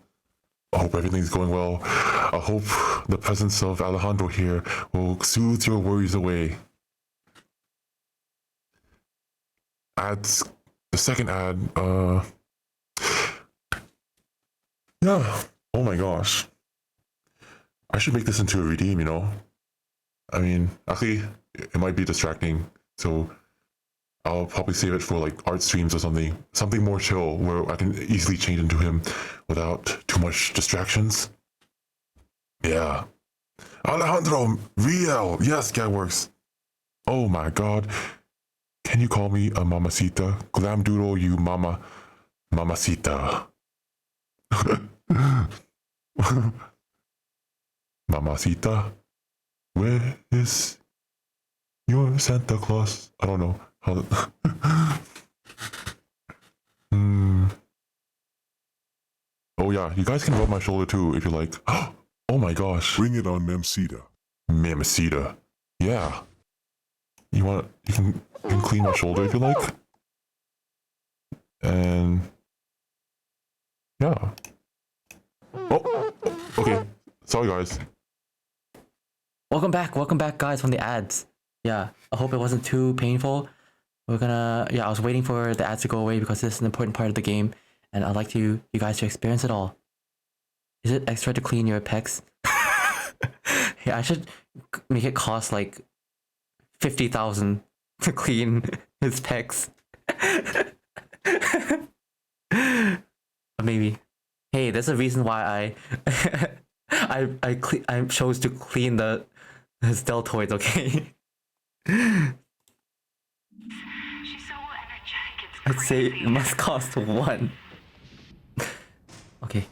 I hope everything's going well. I hope the presence of Alejandro here will soothe your worries away. Ads, the second ad, yeah, oh my gosh. I should make this into a redeem, you know? I mean, actually, it might be distracting, so I'll probably save it for like art streams or something more chill where I can easily change into him without too much distractions. Yeah. Alejandro, real. Yes, that works. Oh my god. Can you call me a mamacita? Glam doodle, you mamacita. Mamacita, where is your Santa Claus? I don't know how. Oh yeah, you guys can rub my shoulder too if you like. Oh my gosh. Bring it on, Mamacita. Mamacita. Yeah. You can clean my shoulder if you like. And yeah. Oh, okay. Sorry guys. Welcome back guys from the ads. Yeah, I hope it wasn't too painful. I was waiting for the ads to go away because this is an important part of the game and I'd like you guys to experience it all. Is it extra to clean your pecs? Yeah, I should make it cost like 50,000 to clean his pecs. Or maybe. Hey, there's a reason why I chose to clean his deltoids, okay? She's so energetic, it's I'd say it must cost 1. Okay.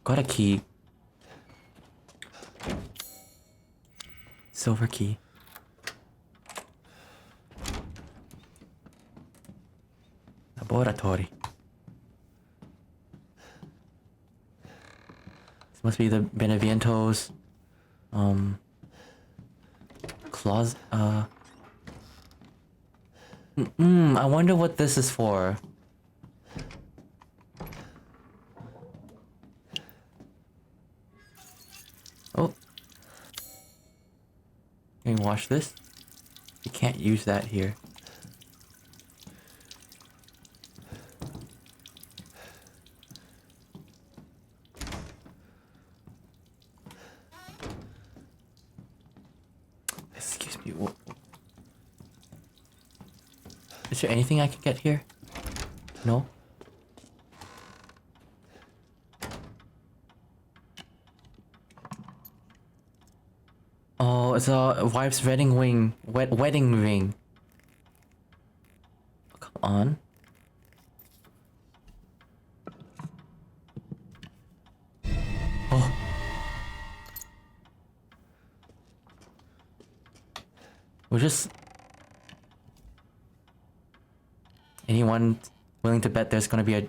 Got a key. Silver key. Laboratory. This must be the Benevientos. Claus. I wonder what this is for. Oh. Can you wash this? You can't use that here. Excuse me. Is there anything I can get here? No? Oh, it's a wife's wedding ring. Wedding ring. Come on. Oh. We're just... Anyone willing to bet there's gonna be a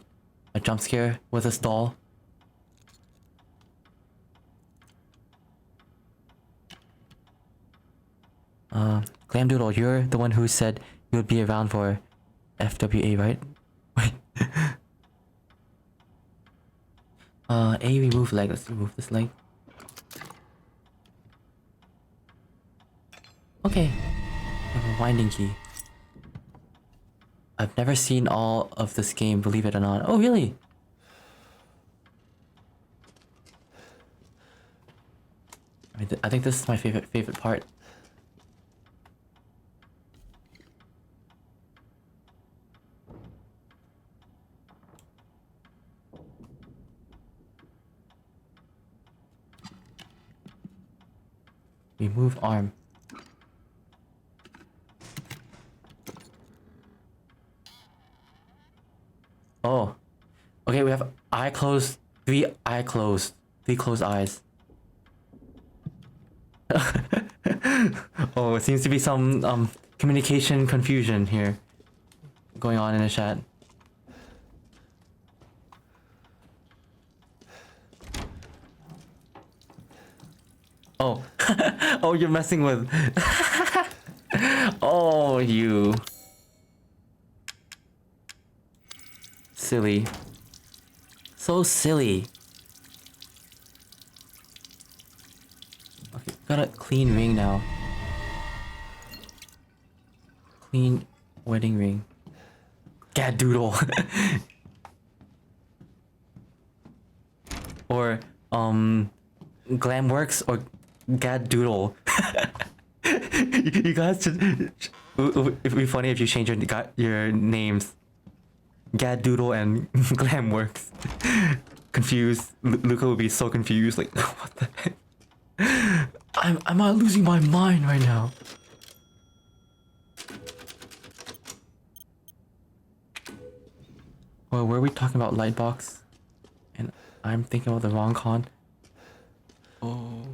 jump scare with this doll? Glamdoodle, you're the one who said you would be around for FWA, right? Wait. A, remove leg. Let's remove this leg. Okay. I have a winding key. I've never seen all of this game, believe it or not. Oh, really? I think this is my favorite part. Remove arm. Oh. Okay, we have eye closed, 3 eye closed, 3 closed eyes. Oh, it seems to be some communication confusion here going on in the chat. Oh. Oh, you're messing with... Oh, you... Silly. So silly. Okay, got a clean ring now. Clean wedding ring. Gadoodle. Or, Glamworks or Gadoodle. You guys should. It'd be funny if you change your names. Gaddoodle and Glamworks. Confused. Luca would be so confused. Like, what the heck? Am I losing my mind right now? Well, were we talking about Lightbox? And I'm thinking about the wrong con. Oh.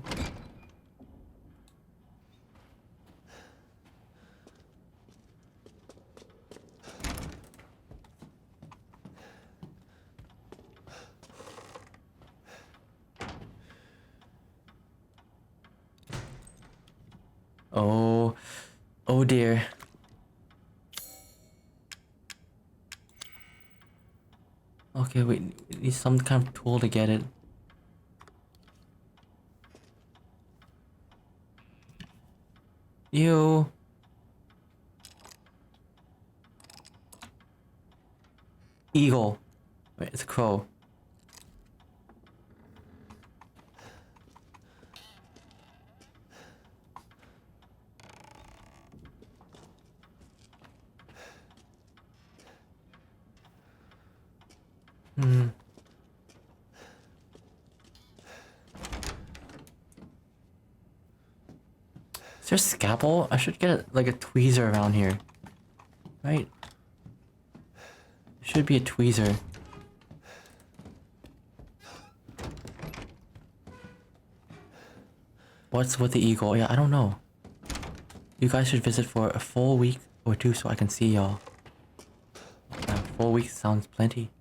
Oh. Oh dear. Okay, wait, we need some kind of tool to get it. Ew. Eagle. Wait, it's a crow. Hmm. Is there a scalpel? I should get like a tweezer around here. Right? Should be a tweezer. What's with the eagle? Yeah, I don't know. You guys should visit for a full week or two so I can see y'all. A full week sounds plenty.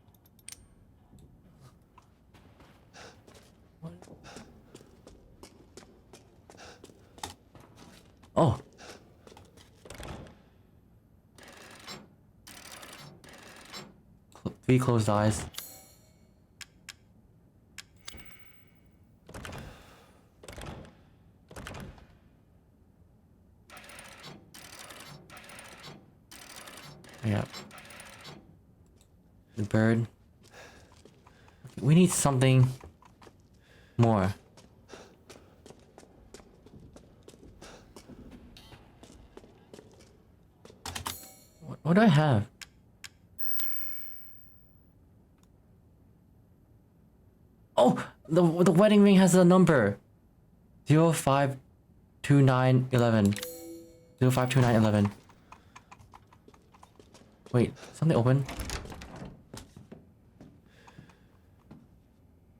Oh. Three closed eyes. Yeah. The bird. We need something more. What do I have? Oh, the wedding ring has a number. 052911. 052911. Wait, something open.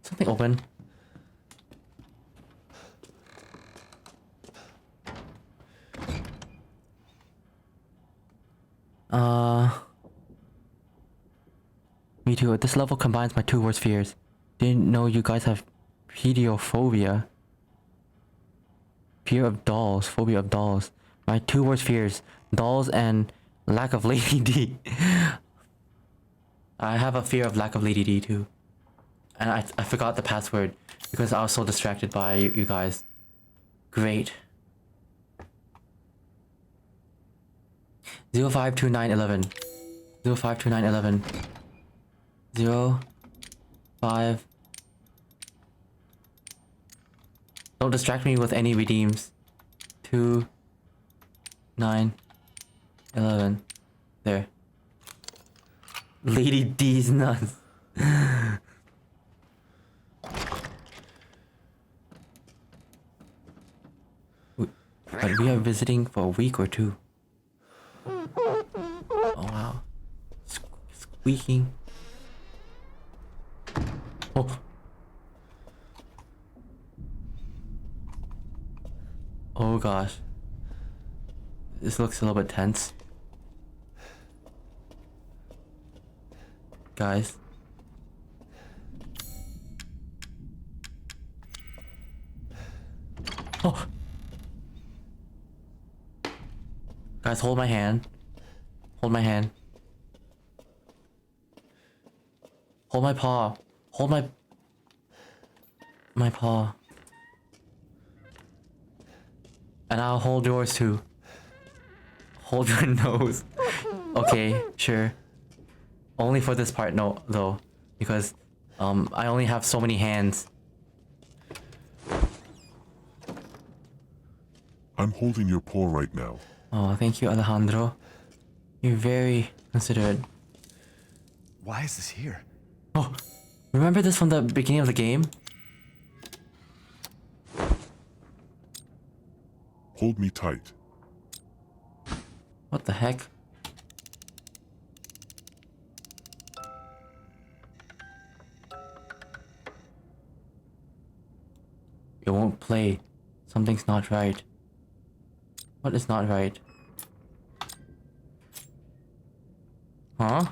Something open. Me too. This level combines my two worst fears. Didn't know you guys have pediophobia. Fear of dolls. Phobia of dolls. My two worst fears. Dolls and lack of Lady D. I have a fear of lack of Lady D too. And I forgot the password because I was so distracted by you guys. Great. 052911. 052911. 05. Don't distract me with any redeems. 2 9 11. There. Lady D's nuts. But we are visiting for a week or two. Oh wow. Squeaking. Oh. Oh gosh. This looks a little bit tense. Guys. Oh. Guys, hold my hand. Hold my hand. Hold my paw. Hold my paw. And I'll hold yours too. Hold your nose. Okay, sure. Only for this part, no, though, because I only have so many hands. I'm holding your paw right now. Oh, thank you, Alejandro. You're very considerate. Why is this here? Oh, remember this from the beginning of the game? Hold me tight. What the heck? It won't play. Something's not right. What is not right? Huh?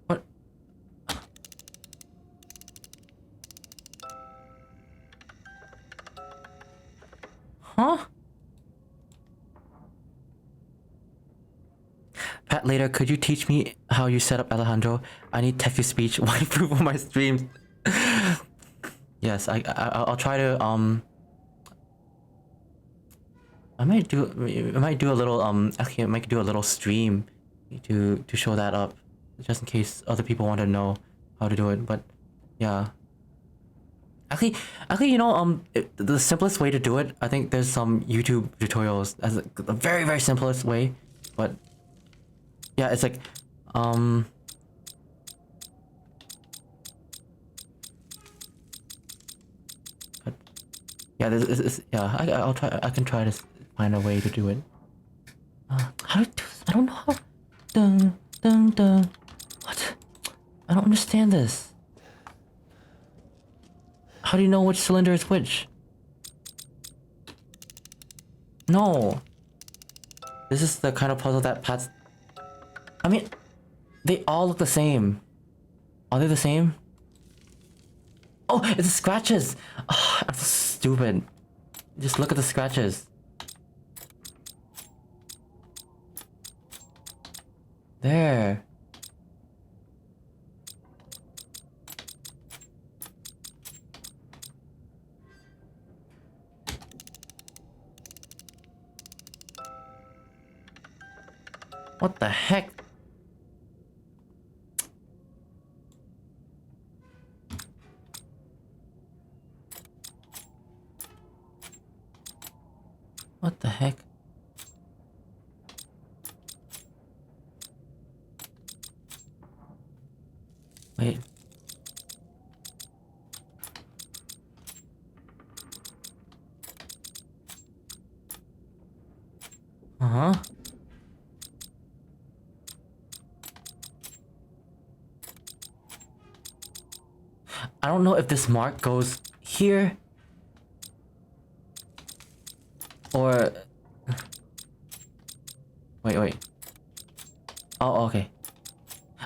What? Huh? Pat, later, could you teach me how you set up Alejandro? I need text-to-speech waifu for my streams. Yes, I'll try to I might do a little actually I might do a little stream to show that up, just in case other people want to know how to do it. But yeah, actually you know the simplest way to do it, I think there's some YouTube tutorials as the very simplest way, but yeah, it's like yeah, this is, yeah, I'll try. I can try to find a way to do it. How to do this? I don't know how. Dun dun dun. What? I don't understand this. How do you know which cylinder is which? No. This is the kind of puzzle that Pat's. I mean, they all look the same. Are they the same? Oh, it's the scratches. Oh, I'm so stupid. Just look at the scratches. There. What the heck? What the heck? Wait. Uh-huh. I don't know if this mark goes here or wait. Oh, okay.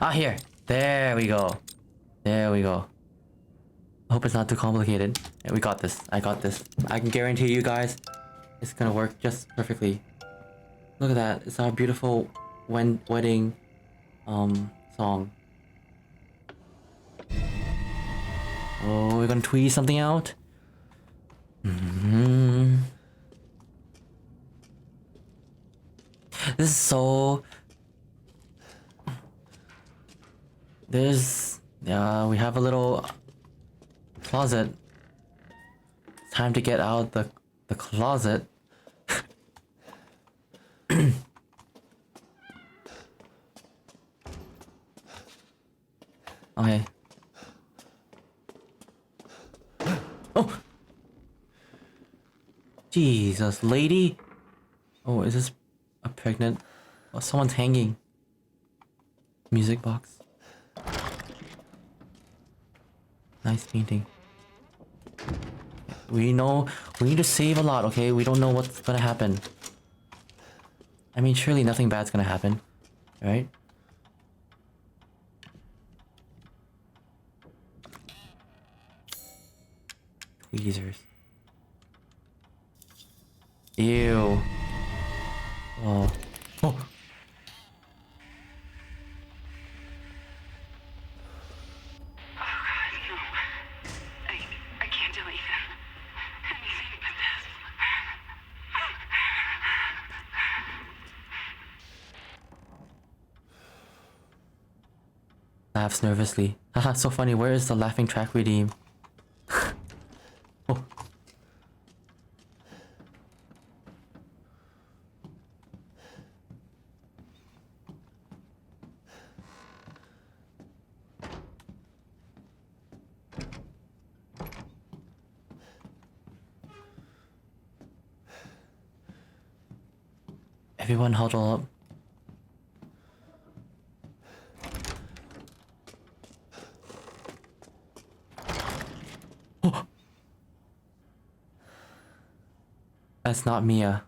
Ah, here. There we go. There we go. I hope it's not too complicated. Yeah, we got this. I got this. I can guarantee you guys it's gonna work just perfectly. Look at that. It's our beautiful wedding song. Oh, we're gonna tweeze something out. This is so. We have a little closet. It's time to get out the closet. Okay. Oh! Jesus, lady! Oh, is this a pregnant? Oh, someone's hanging. Music box. Nice painting. We know we need to save a lot, okay? We don't know what's gonna happen. I mean, surely nothing bad's gonna happen, right? Tweezers. Ew. Oh. Oh. I can't delete them. Anything but this. Laughs nervously. Haha, so funny. Where is the laughing track redeem? Everyone huddle up. Oh. That's not Mia.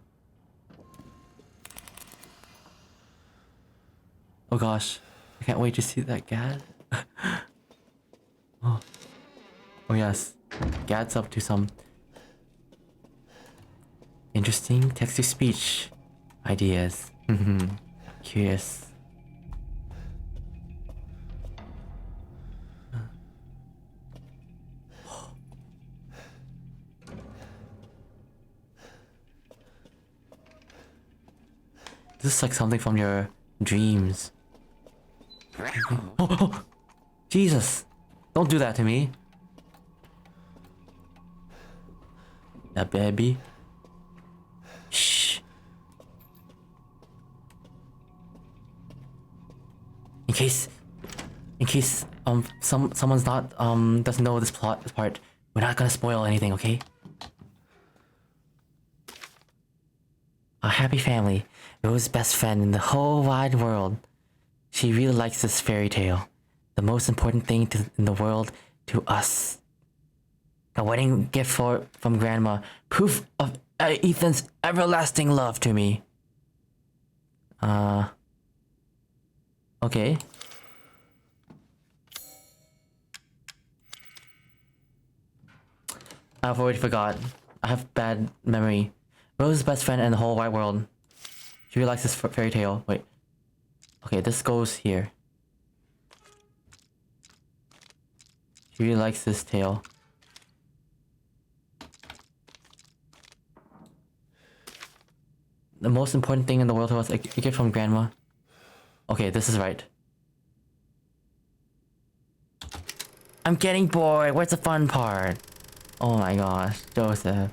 Oh gosh, I can't wait to see that Gad. Oh. Oh yes, Gad's up to some interesting text-to-speech ideas. Curious. This is like something from your dreams. Oh, Jesus! Don't do that to me. Yeah, baby. Shh. In case someone's not doesn't know this part, we're not gonna spoil anything, okay? A happy family, Rose's best friend in the whole wide world. She really likes this fairy tale. The most important thing in the world to us. A wedding gift from Grandma. Proof of Ethan's everlasting love to me. Okay. I've already forgot. I have bad memory. Rose's best friend in the whole wide world. She really likes this fairy tale. Wait. Okay, this goes here. She really likes this tale. The most important thing in the world to us, a gift from Grandma. Okay, this is right. I'm getting bored. Where's the fun part? Oh my gosh, Joseph.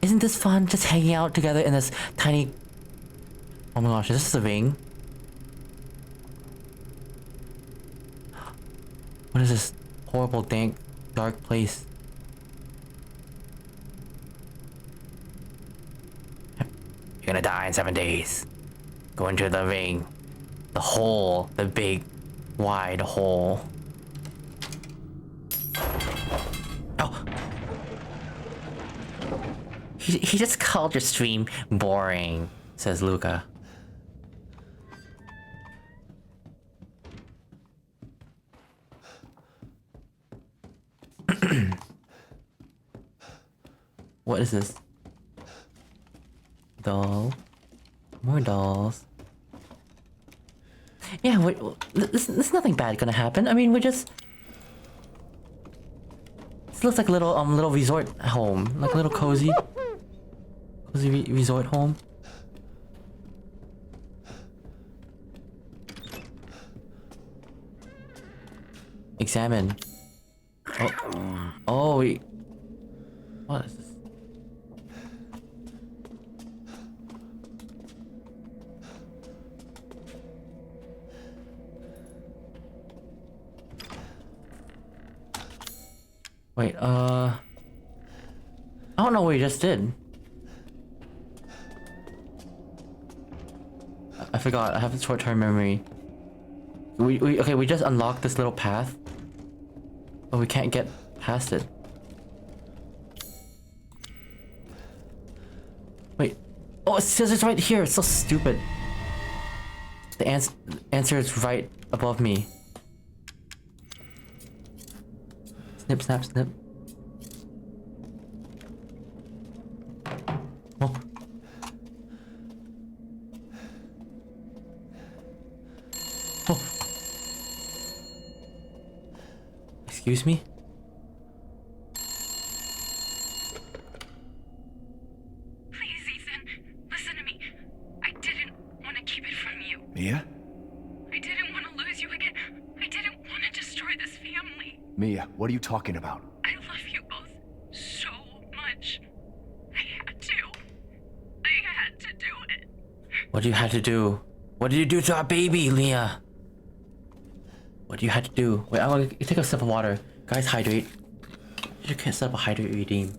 Isn't this fun? Just hanging out together in this tiny... Oh my gosh, is this a ring? What is this horrible, dank, dark place? You're gonna die in 7 days. Go into the ring. The hole. The big, wide hole. Oh! He just called your stream boring, says Luca. What is this? Doll. More dolls. Yeah, there's nothing bad gonna happen. I mean, we're just... This looks like a little resort home. Like a little cozy resort home. Examine. Oh, we... What is this? Wait, I don't know what we just did. I forgot, I have a short-term memory. We just unlocked this little path. But we can't get past it. Wait. Oh, it says it's right here. It's so stupid. The answer is right above me. Snip, snap, snip. Oh. Oh. Excuse me? Please, Ethan, listen to me. I didn't want to keep it from you. Mia? I didn't want to lose you again. I didn't want to destroy this family. Mia, what are you talking about? I love you both so much. I had to. I had to do it. What do you have to do? What did you do to our baby, Leah? What do you have to do? Wait, I'm gonna take a sip of water. Guys, hydrate. You should set up a hydrate redeem.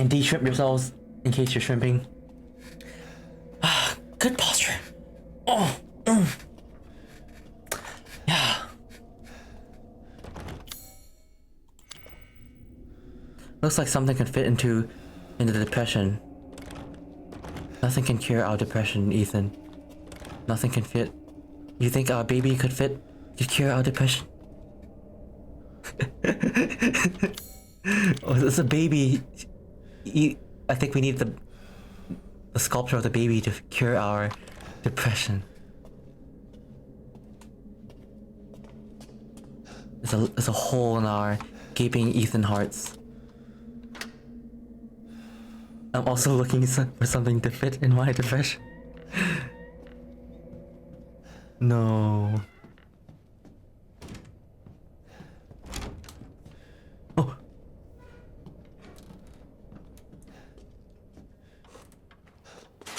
And de-shrimp yourselves in case you're shrimping. Ah, good posture. Oh, yeah. Looks like something can fit into the depression. Nothing can cure our depression, Ethan. Nothing can fit. You think our baby could cure our depression? Oh, it's a baby. I think we need the sculpture of the baby to cure our depression. There's a hole in our gaping Ethan hearts. I'm also looking for something to fit in my depression. No. Oh.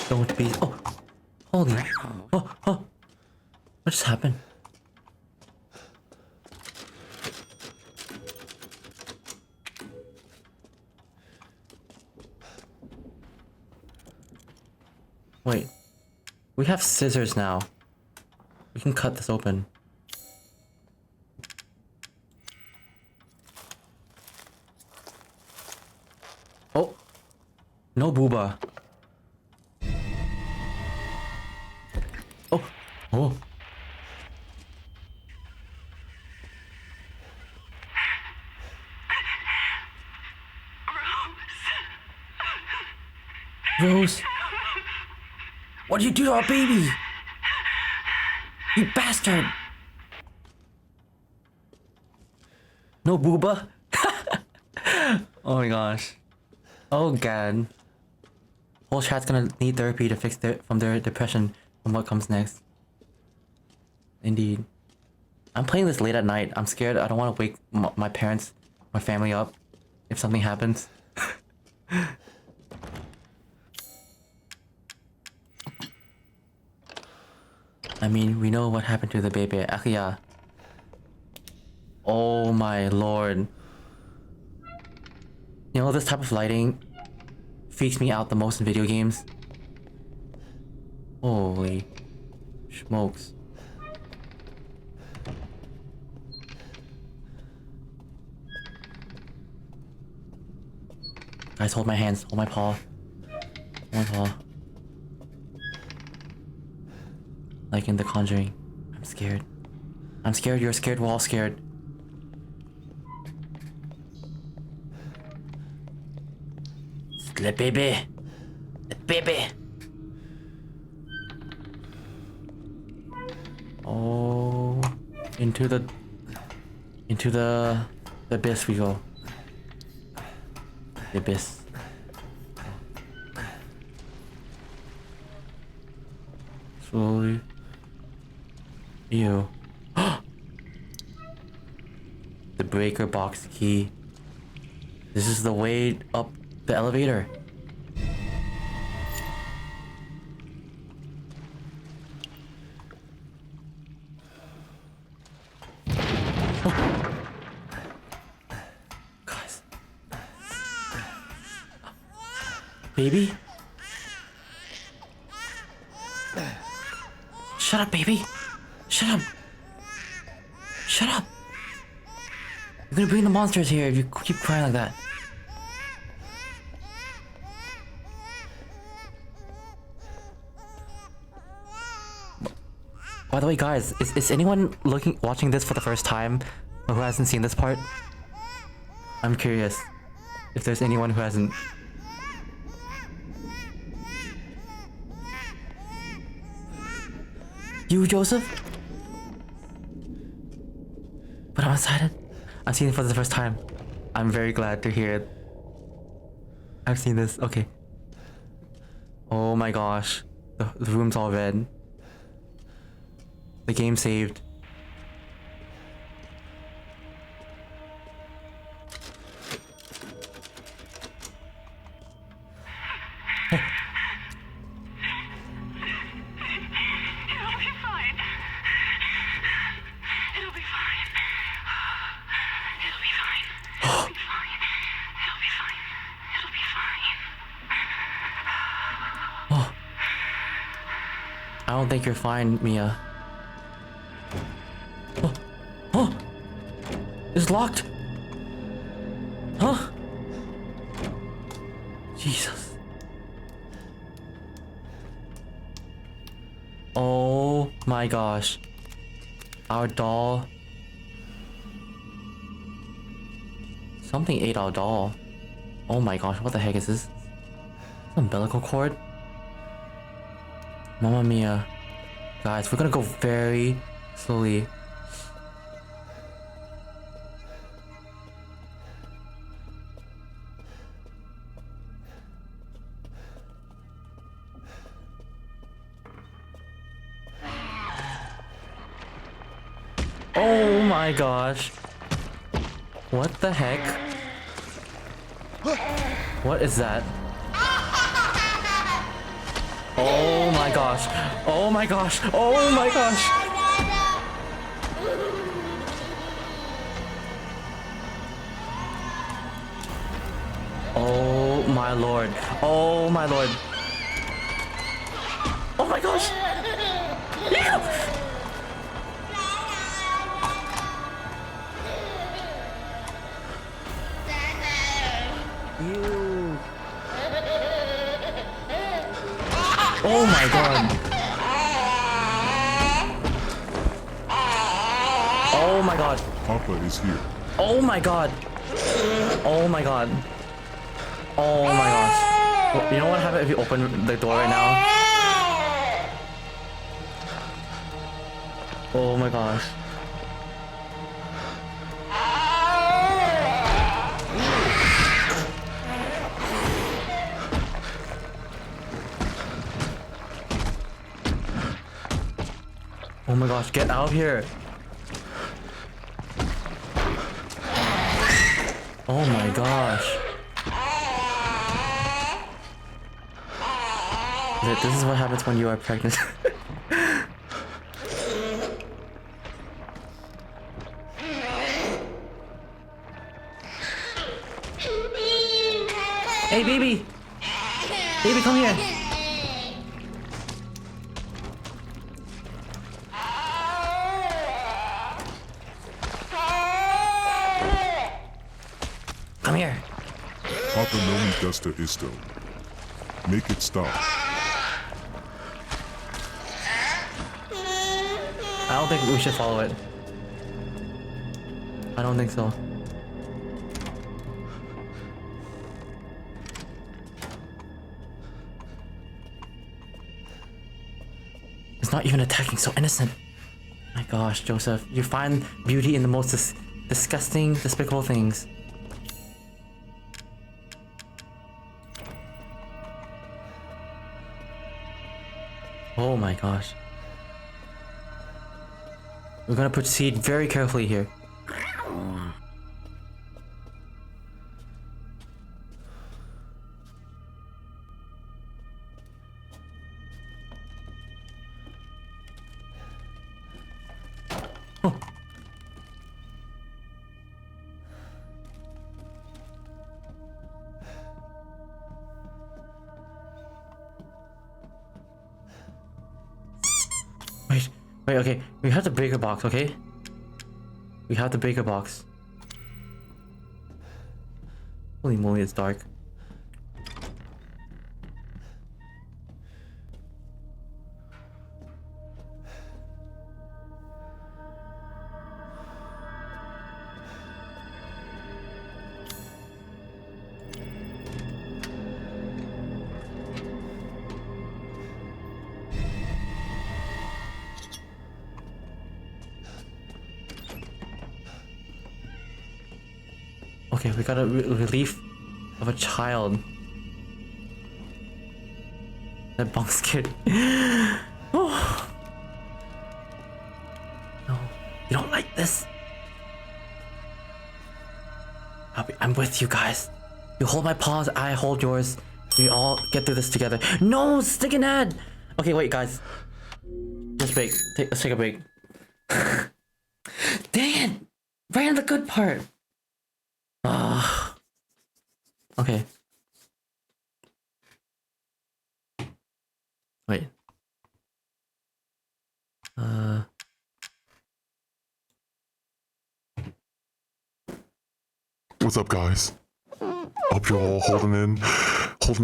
Don't be. Oh. Holy. Oh. What just happened? Wait. We have scissors now. We can cut this open. Oh. No booba. Oh. Oh. Rose. What did you do to our baby? You bastard! No booba? Oh my gosh. Oh god. Whole chat's gonna need therapy to fix from their depression from what comes next. Indeed. I'm playing this late at night. I'm scared. I don't want to wake my parents, my family up if something happens. I mean, we know what happened to the baby. Yeah. Oh my lord. You know, this type of lighting freaks me out the most in video games. Holy smokes. Guys, hold my hands. Hold my paw. Hold my paw. Like in The Conjuring. I'm scared. I'm scared, you're scared, we're all scared. The baby. The baby. Oh, into the abyss we go. The abyss. Slowly. Ew. The breaker box key. This is the way up the elevator. Oh. Guys. Baby? Shut up, baby. Shut up. Shut up. You're gonna bring the monsters here if you keep crying like that. By the way, guys, is anyone watching this for the first time or who hasn't seen this part? I'm curious if there's anyone who hasn't. You, Joseph? But I'm excited. I'm seeing it for the first time. I'm very glad to hear it. I've seen this. Okay. Oh my gosh. The room's all red. The game saved. I don't think you're fine, Mia. Oh, oh, it's locked. Huh? Jesus. Oh my gosh. Our doll. Something ate our doll. Oh my gosh, what the heck is this? Umbilical cord? Mamma mia. Guys, we're gonna go very slowly. Oh my gosh. What the heck? What is that? Oh my gosh. Oh my gosh. Oh my gosh. Oh my lord. Oh my lord. Oh my gosh. Yeah. Oh my god. Oh my god. Papa is here. Oh my god. Oh my god. Oh my gosh. Well, you know what happens if you open the door right now? Oh my gosh. Oh my gosh, get out of here. Oh my gosh. This is what happens when you are pregnant. Hey baby! Baby, come here! Come here. Papa no me gusta esto. Make it stop. I don't think we should follow it. I don't think so. It's not even attacking, so innocent. My gosh, Joseph, you find beauty in the most disgusting, despicable things. Oh my gosh. We're gonna proceed very carefully here. Oh. Wait, okay. We have the breaker box, okay? We have the breaker box. Holy moly, it's dark. Okay, we got a relief of a child. That bunk's scared. Oh. No, you don't like this. I'm with you guys. You hold my paws, I hold yours. We all get through this together. No, sticking head. Okay, wait, guys. Let's break. Let's take a break. Dang it! Right on the good part. Okay. Wait. What's up, guys? Hope you're all holding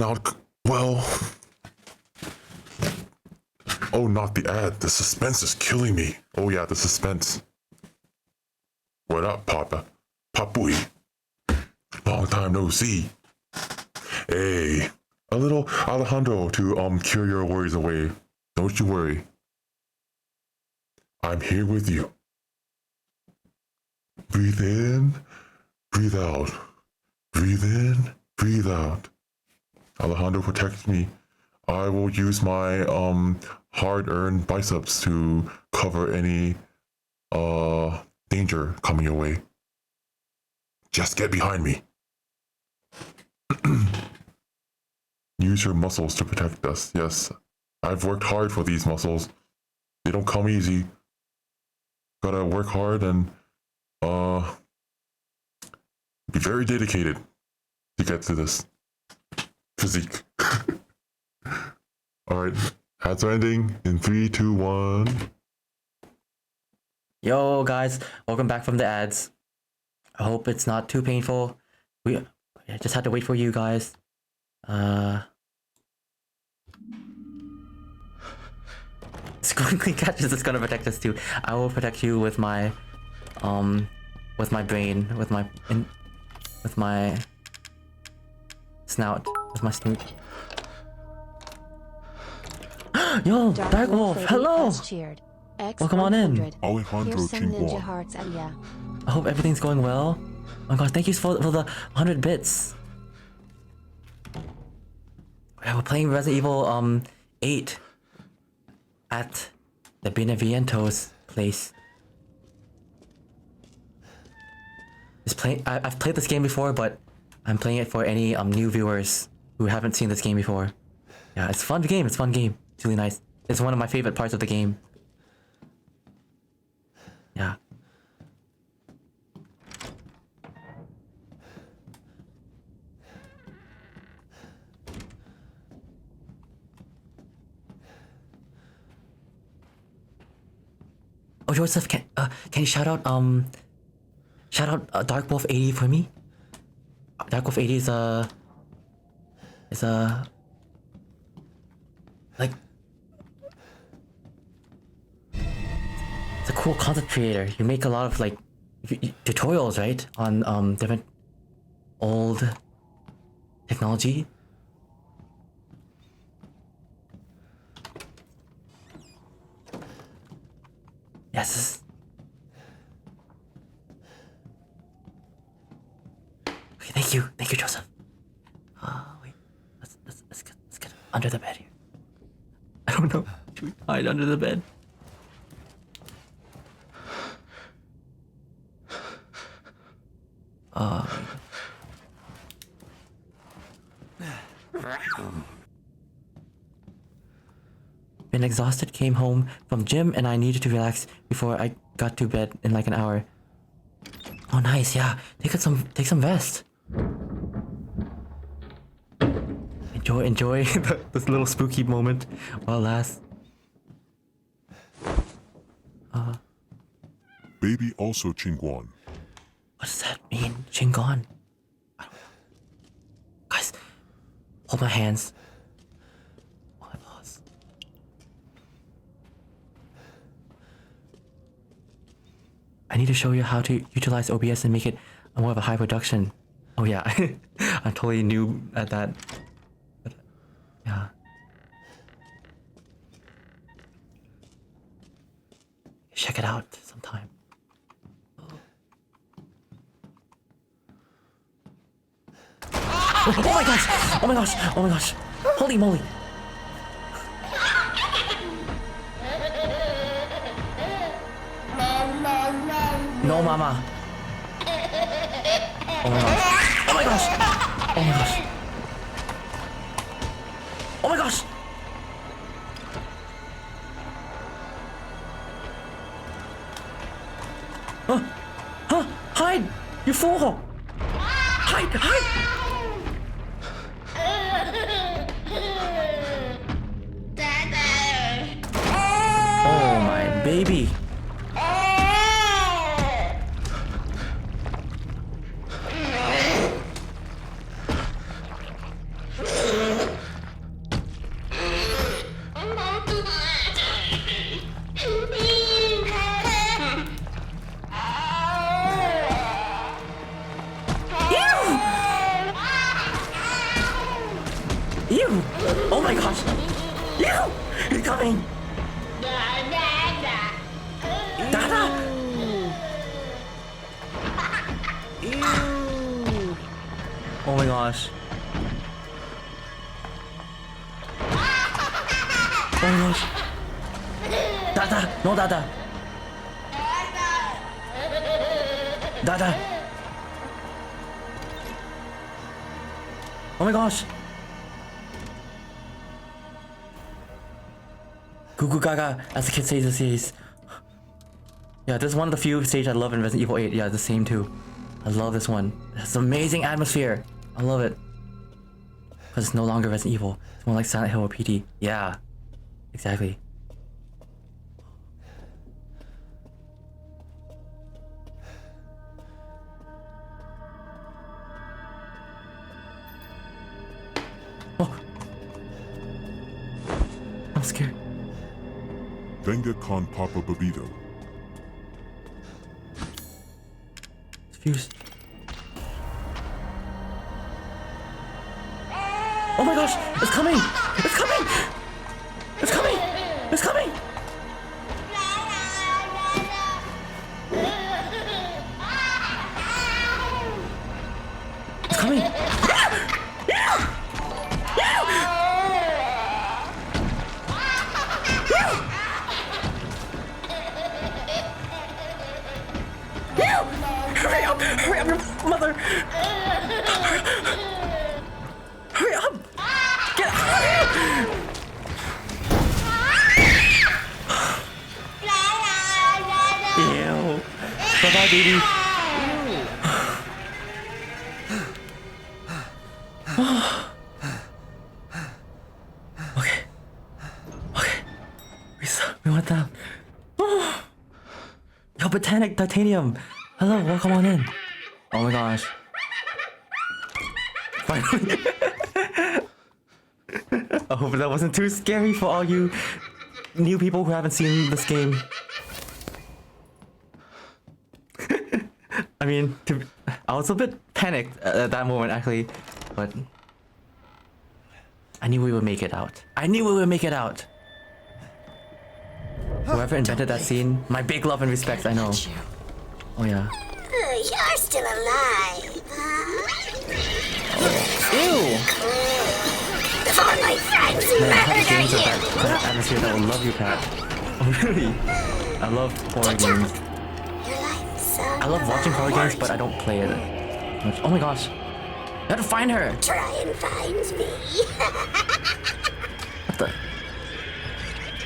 out well. Oh, not the ad. The suspense is killing me. Oh yeah, the suspense. What up, Papa? Papui. Long time no see. Hey, a little Alejandro to cure your worries away. Don't you worry. I'm here with you. Breathe in, breathe out. Breathe in, breathe out. Alejandro protects me. I will use my hard-earned biceps to cover any danger coming your way. Just get behind me. Use your muscles to protect us. Yes, I've worked hard for these muscles. They don't come easy. Gotta work hard and be very dedicated to get to this physique. Alright, ads are ending in 3, 2, 1. Yo guys, welcome back from the ads. I hope it's not too painful. I just had to wait for you guys. Squiggly Catches is gonna protect us too. I will protect you with my brain, with my snout, with my snoot. Yo, Dark Wolf, hello! Welcome on in. Alejandro Chinguan. I hope everything's going well. Oh my god, thank you for the 100 bits. Yeah, we're playing Resident Evil 8 at the Benevientos place. I've played this game before, but I'm playing it for any new viewers who haven't seen this game before. Yeah, it's a fun game. It's a fun game. It's really nice. It's one of my favorite parts of the game. Yeah. Oh, Joseph, can you shout out Dark Wolf 80 for me? Dark Wolf 80 is a like, it's a cool content creator. You make a lot of like tutorials, right, on different old technology. Yes. Okay, thank you, Joseph. Wait, let's get under the bed here. I don't know. Should we hide under the bed? Been exhausted, came home from gym, and I needed to relax before I got to bed in like an hour. Oh, nice, yeah. Take some rest. Enjoy this little spooky moment while it lasts. Baby also Chinguan. What does that mean, Chingon? I don't know. Guys, hold my hands. Oh, I lost. I need to show you how to utilize OBS and make it more of a high production. Oh yeah, I'm totally new at that. But, yeah. Check it out sometime. Oh my gosh! Oh my gosh! Oh my gosh! Holy moly! No, mama! Oh my gosh! Oh my gosh! Oh my gosh! Oh my gosh! Huh? Hide! You fool! Hide! Oh my baby! Ew! Oh my gosh! Ew! He's coming! Dada! Ew. Oh my gosh. Oh my gosh. Dada! No Dada! Dada! Oh my gosh! Goo goo gaga, as the kid says the series. Yeah, this is one of the few stages I love in Resident Evil 8. Yeah, the same too. I love this one. It's an amazing atmosphere. I love it. Because it's no longer Resident Evil. It's more like Silent Hill or PT. Yeah. Exactly. Oh. I'm scared. Venga con Papa Babito. It's fused. Oh my gosh! It's coming! It's coming! It's coming! It's coming! It's coming! Hurry up! Hurry up, your mother! Hurry up! Get out of here! Ew. Bye-bye, baby. Okay. Okay. We went down. Yo, Botanic Titanium. Hello, welcome on in. Oh my gosh. Finally. I hope that wasn't too scary for all you new people who haven't seen this game. I mean, I was a bit panicked at that moment actually, but I knew we would make it out. I knew we would make it out. Whoever invented that scene, my big love and respect, I know. Oh yeah. You're still alive, huh? Ew! Before my friends Man, murder games you! of that atmosphere that will love you, Pat. Oh really? I love horror games. I love watching horror games, but I don't play it much. Oh my gosh. You have to find her! Try and find me. What the?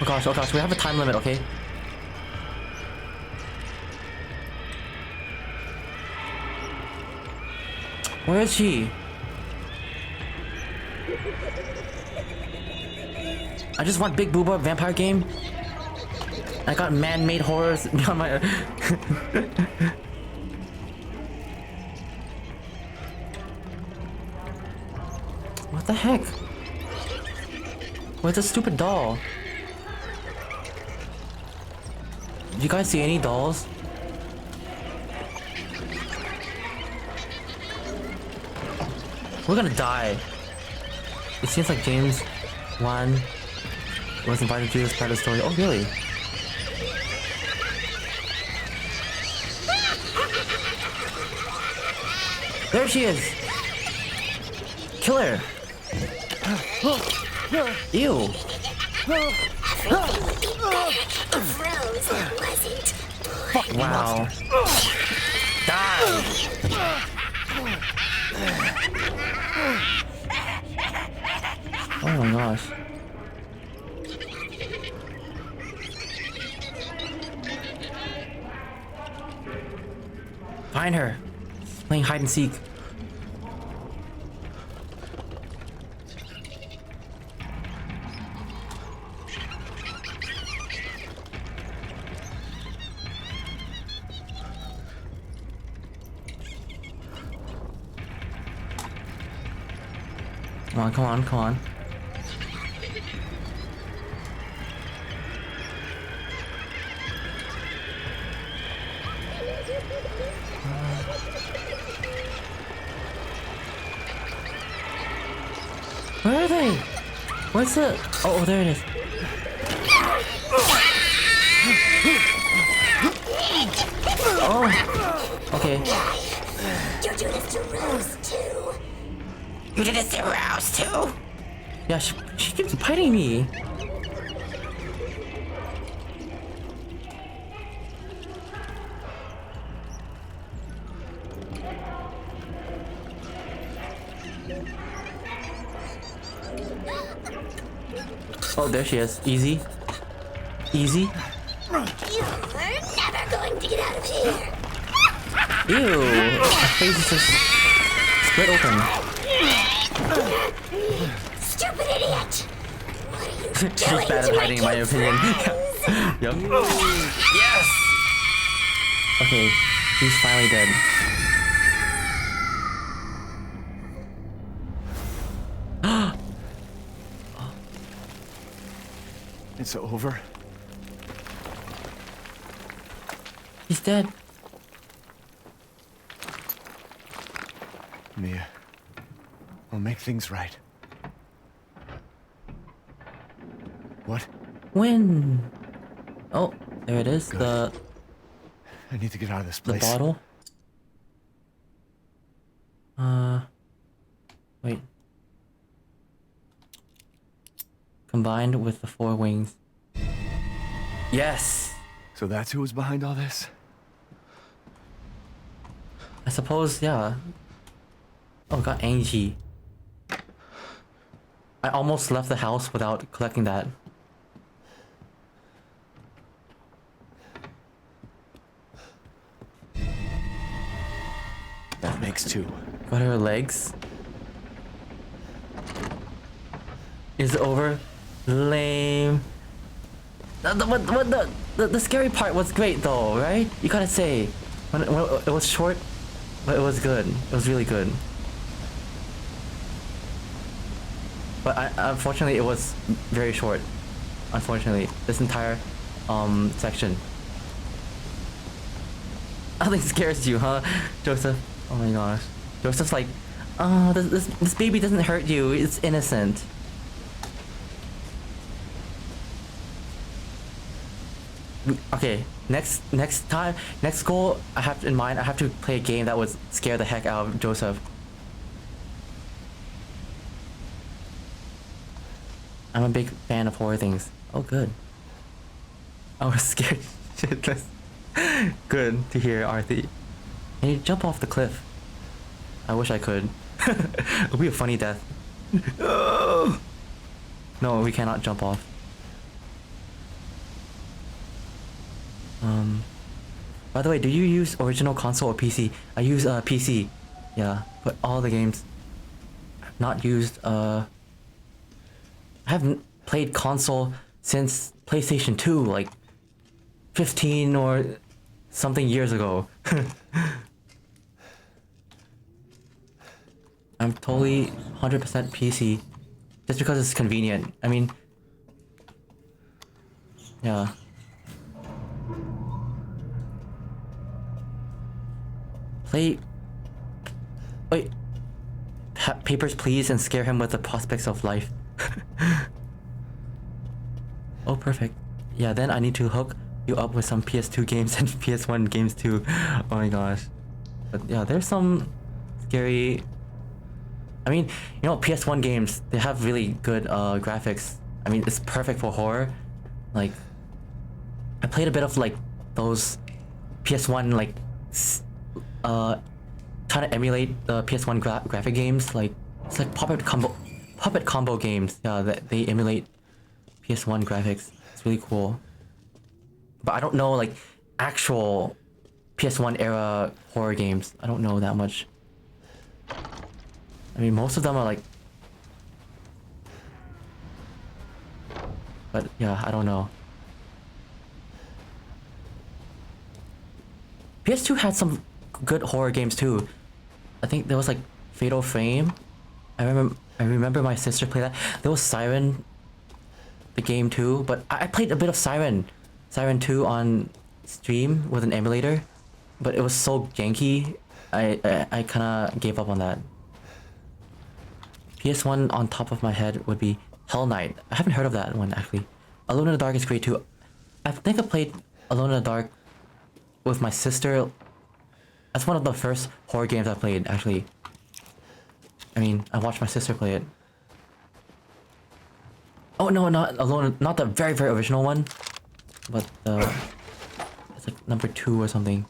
Oh gosh, we have a time limit, okay? Where is she? I just want Big Booba vampire game. I got man-made horrors beyond my... What the heck? Where's the stupid doll? Do you guys see any dolls? We're gonna die. It seems like James 1 was invited to this part of the story. Oh, really? There she is! Kill her! Ew! Wow. Die! Oh my gosh. Find her. Playing hide and seek. Come on, come on, come on. Where are they? Where's the... Oh, there it is. Oh. Okay. You do this to Rose too. You did this to Rouse too? Yeah, she keeps biting me. Oh, there she is. Easy. Easy. You're never going to get out of here. Ew. My face is just split open. Stupid idiot. She's bad at hiding, in my opinion. Yup. Yes! Okay, he's finally dead. It's over. He's dead. Mia, I'll make things right. What? When? Oh, there it is. Good. I need to get out of this The place. bottle. Wait. Combined with the 4 wings. Yes! So that's who was behind all this? I suppose, yeah. Oh, got Angie. I almost left the house without collecting that. That makes 2. Got her legs. Is it over? Lame. The scary part was great though, right? You gotta say. When it was short, but it was good. It was really good. But unfortunately, it was very short. Unfortunately, this entire section. Nothing scares you, huh, Joseph? Oh my gosh. Joseph's like, oh, this baby doesn't hurt you. It's innocent. Okay, next goal I have in mind. I have to play a game that would scare the heck out of Joseph. I'm a big fan of horror things. Oh, good. I was scared shitless. Good to hear, Arthi. Can you jump off the cliff? I wish I could. It would be a funny death. No, we cannot jump off. By the way, do you use original console or PC? I use PC. Yeah, but all the games. I've not used I haven't played console since PlayStation 2, like 15 or something years ago. I'm totally 100% PC just because it's convenient. I mean, yeah. Play. Wait. Papers, please, and scare him with the prospects of life. Oh, perfect. Yeah, then I need to hook you up with some PS2 games and PS1 games too. Oh my gosh. But yeah, there's some scary. I mean, you know, PS1 games, they have really good graphics. I mean, it's perfect for horror. Like, I played a bit of like those PS1 like trying to emulate the PS1 graphic games. Like, it's like puppet combo games. Yeah, that they emulate PS1 graphics. It's really cool. But I don't know like actual PS1 era horror games. I don't know that much. I mean, most of them are like... But yeah, I don't know. PS2 had some good horror games too. I think there was like Fatal Frame. I remember my sister played that. There was Siren, the game too. But I played a bit of Siren 2 on stream with an emulator. But it was so janky, I kind of gave up on that. PS1 on top of my head would be Hell Knight. I haven't heard of that one actually. Alone in the Dark is great too. I think I played Alone in the Dark with my sister. That's one of the first horror games I played actually. I mean, I watched my sister play it. Oh no, not Alone, not the very original one, but it's like number 2 or something.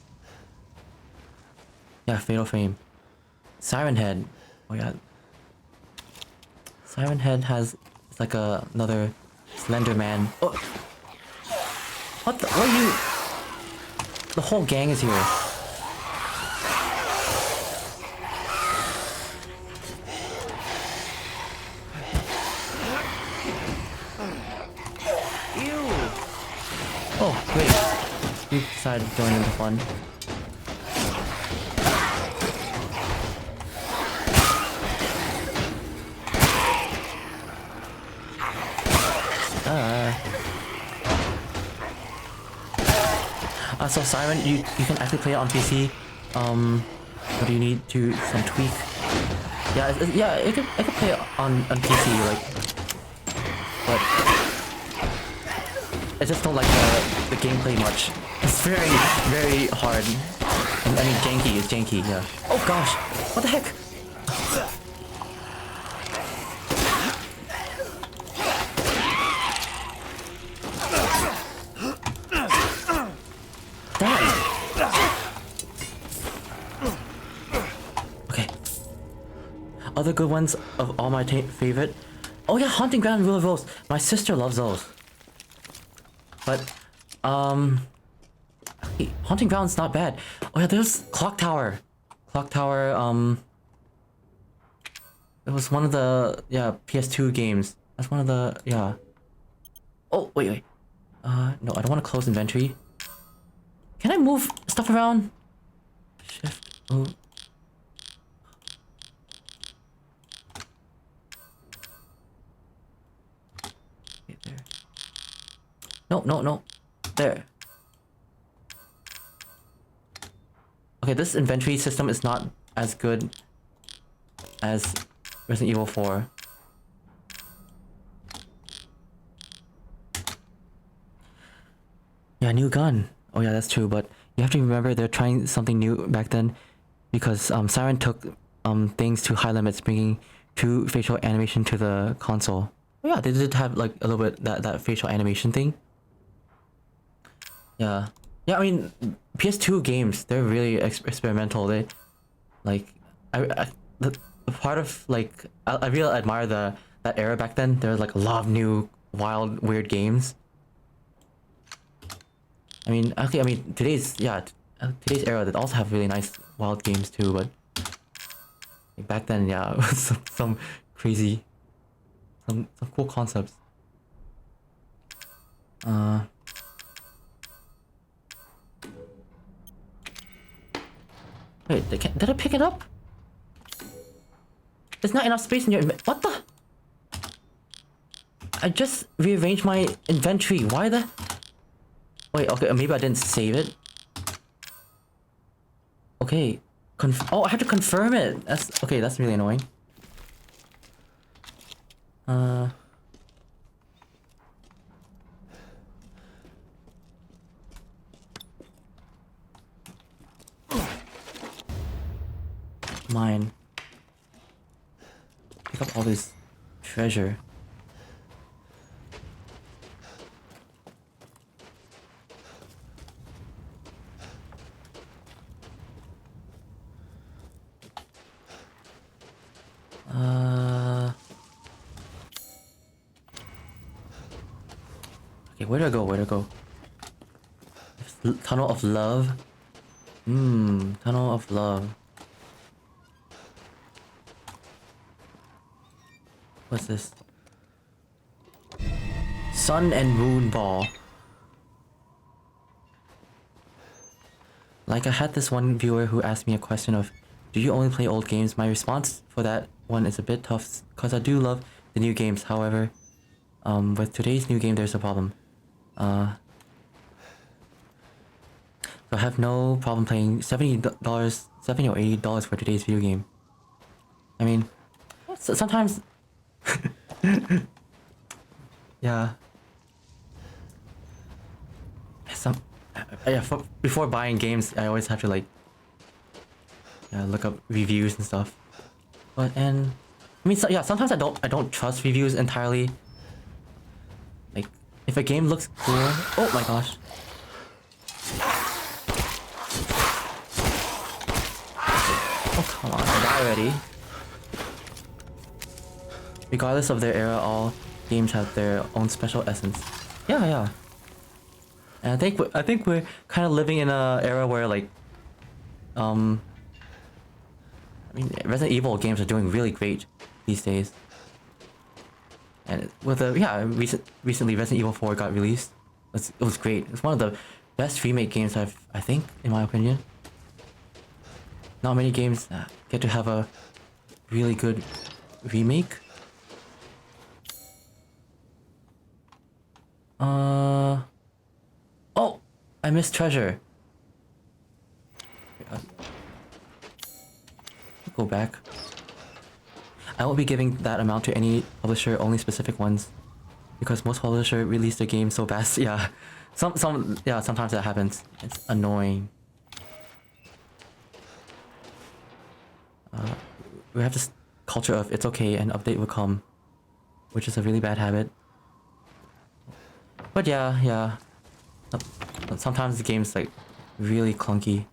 Yeah, Fatal Frame. Siren Head. Oh yeah. Siren Head has it's like another Slender Man. Oh. What the? What are you? The whole gang is here. Oh, great. You decided to join in the fun. So Siren, you can actually play it on PC. But you need to some tweak. Yeah, it could play it on PC, like, but I just don't like the gameplay much. It's very hard. I mean, janky. It's janky. Yeah. Oh gosh, what the heck? Other good ones of all my favorite. Oh yeah, Haunting Ground and Rule of Rose. My sister loves those. But, Haunting Ground's not bad. Oh yeah, there's Clock Tower. Clock Tower, it was one of the, yeah, PS2 games. That's one of the, yeah. Oh, wait. No, I don't want to close inventory. Can I move stuff around? Shift, move. No. There. Okay, this inventory system is not as good as Resident Evil 4. Yeah, new gun. Oh yeah, that's true, but you have to remember they're trying something new back then because Siren took things to high limits, bringing true facial animation to the console. Oh yeah, they did have like a little bit that facial animation thing. Yeah, I mean, PS2 games, they're really experimental. They, like, the part of, like, I really admire that era back then. There was like a lot of new, wild, weird games. I mean, actually, today's era, they also have really nice, wild games too, but like, back then, yeah, it was some crazy, some cool concepts. Wait, did I pick it up? There's not enough space in your what the? I just rearranged my inventory. Why the? Wait, okay, maybe I didn't save it. Okay, oh, I have to confirm it. That's okay. That's really annoying. Mine. Pick up all this treasure. Okay, where to go? Tunnel of Love. Tunnel of Love. What's this? Sun and Moon Ball. Like, I had this one viewer who asked me a question of, do you only play old games? My response for that one is a bit tough, because I do love the new games. However, with today's new game, there's a problem. So I have no problem paying $70 or $80 for today's video game. I mean, sometimes. Yeah. Before buying games, I always have to like look up reviews and stuff. But I mean, sometimes I don't trust reviews entirely. Like, if a game looks cool, oh my gosh. Oh come on, I die already. Regardless of their era, all games have their own special essence. Yeah. And I think we're kind of living in a era where like, I mean, Resident Evil games are doing really great these days. And with recently Resident Evil 4 got released. It was great. It's one of the best remake games I think, in my opinion. Not many games get to have a really good remake. Oh, I missed treasure. Go back. I won't be giving that amount to any publisher, only specific ones, because most publishers release their games so fast. Yeah, sometimes that happens. It's annoying. We have this culture of it's okay, an update will come, which is a really bad habit. But yeah. Sometimes the game's like really clunky.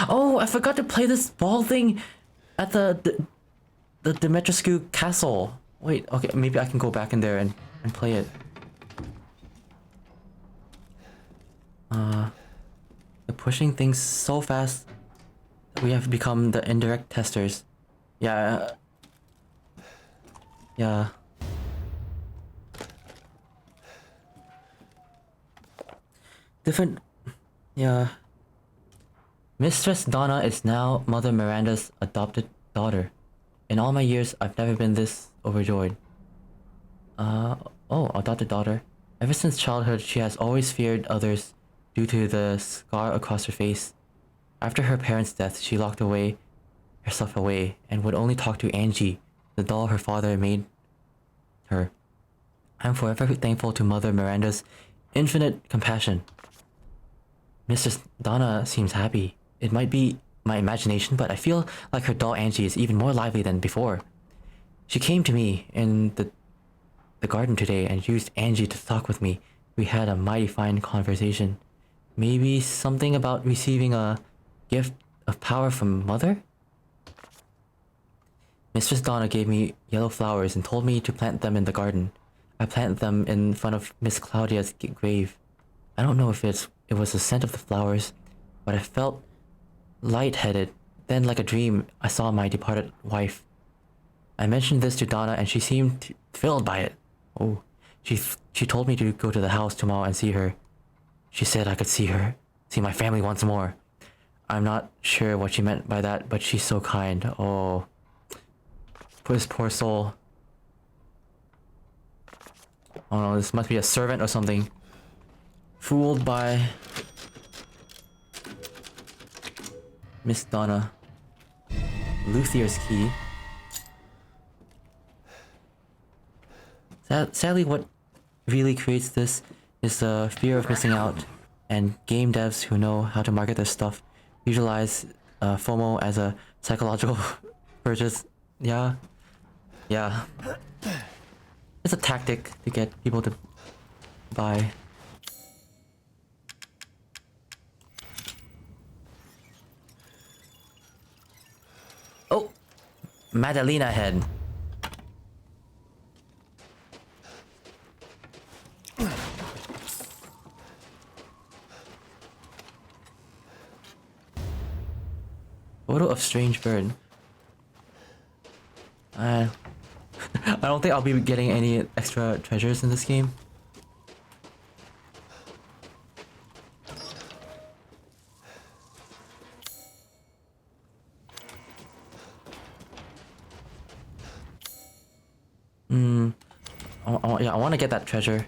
Oh, I forgot to play this ball thing at the Dimitrescu castle. Wait, okay, maybe I can go back in there and play it. They're pushing things so fast. We have become the indirect testers. Yeah. Different. Yeah. Mistress Donna is now Mother Miranda's adopted daughter. In all my years, I've never been this overjoyed. Oh, adopted daughter. Ever since childhood, she has always feared others due to the scar across her face. After her parents' death, she locked herself away and would only talk to Angie, the doll her father made her. I'm forever thankful to Mother Miranda's infinite compassion. Mistress Donna seems happy. It might be my imagination, but I feel like her doll Angie is even more lively than before. She came to me in the garden today and used Angie to talk with me. We had a mighty fine conversation. Maybe something about receiving a gift of power from Mother? Mistress Donna gave me yellow flowers and told me to plant them in the garden. I planted them in front of Miss Claudia's grave. I don't know if it was the scent of the flowers, but I felt lightheaded. Then, like a dream, I saw my departed wife. I mentioned this to Donna and she seemed thrilled by it. Oh, she told me to go to the house tomorrow and see her. She said I could see my family once more. I'm not sure what she meant by that, but she's so kind. Oh, this poor soul. Oh no, this must be a servant or something. Fooled by Miss Donna. Luthier's key. Sadly, what really creates this is the fear of missing out, and game devs who know how to market their stuff utilize FOMO as a psychological purchase. Yeah. It's a tactic to get people to buy. Oh, Madalena head. Photo of strange bird. I don't think I'll be getting any extra treasures in this game. I want to get that treasure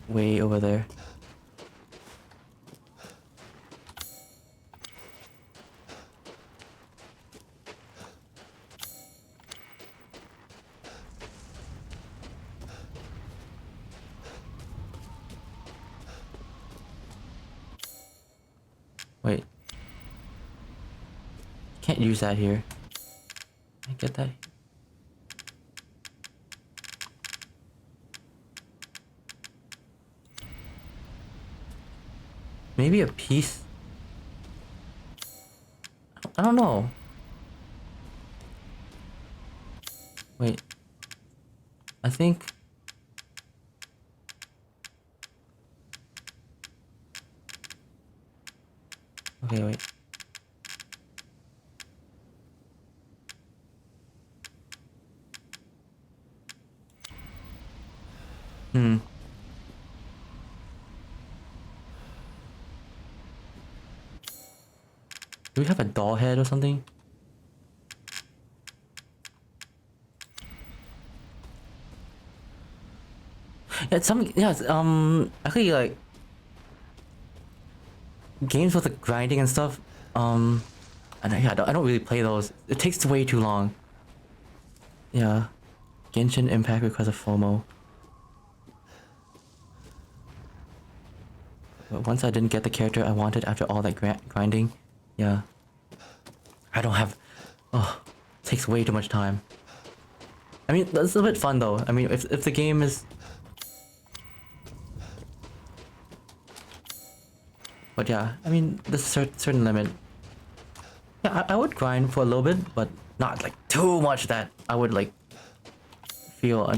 way over there. can't use that here. Can I get that? Maybe a piece. I don't know. Wait. I think. Okay, wait. Hmm. Do we have a doll head or something? Yeah, actually like games with the grinding and stuff. And I don't really play those. It takes way too long. Yeah, Genshin Impact because of FOMO. But once I didn't get the character I wanted after all that grinding, yeah. I don't have. Oh, it takes way too much time. I mean, that's a bit fun though. I mean, if the game is. But yeah, I mean, there's a certain limit. Yeah, I would grind for a little bit, but not like too much that I would like feel.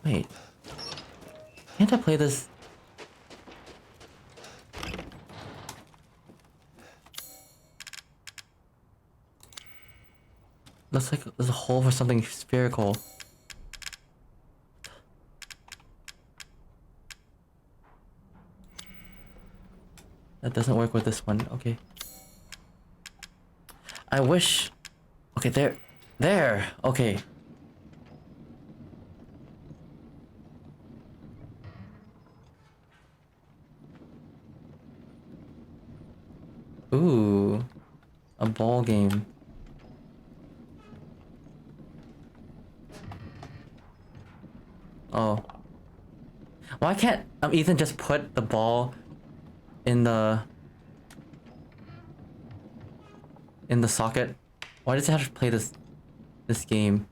Wait, can't I play this? Looks like there's a hole for something spherical. That doesn't work with this one. Okay. I wish. Okay, there. Okay. Ooh, a ball game. Oh. Why can't Ethan just put the ball in the socket? Why does he have to play this game?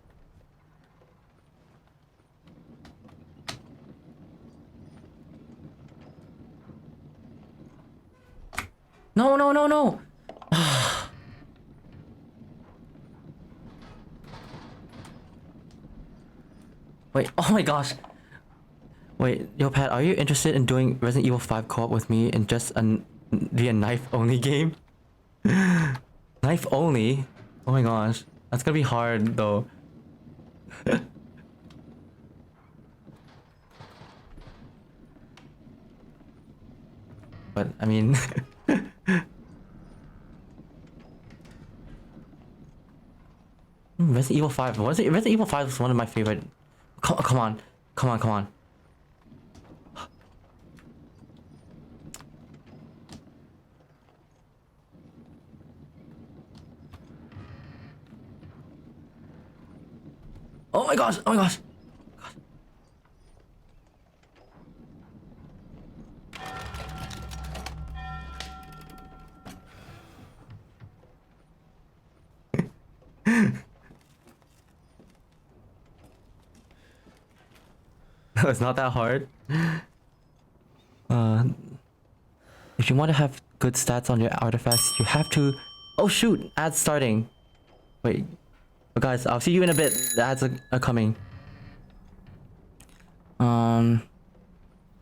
No. Wait, oh my gosh. Wait, yo Pat, are you interested in doing Resident Evil 5 co-op with me in just via knife only game? Knife only? Oh my gosh. That's gonna be hard though. But I mean Resident Evil 5. Resident Evil 5 was one of my favorite. Come on. Oh my gosh. God. It's not that hard. If you want to have good stats on your artifacts, you have to. Oh shoot! Ads starting. Wait, guys, I'll see you in a bit. The ads are coming. And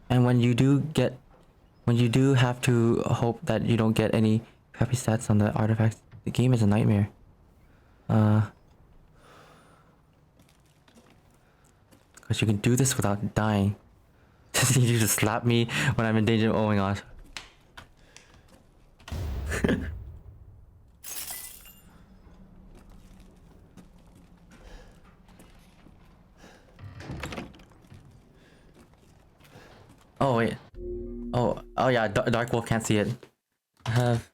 when you do have to hope that you don't get any crappy stats on the artifacts. The game is a nightmare. Because you can do this without dying. You just slap me when I'm in danger. Oh my gosh. Oh wait. Oh yeah. Dark Wolf can't see it. Have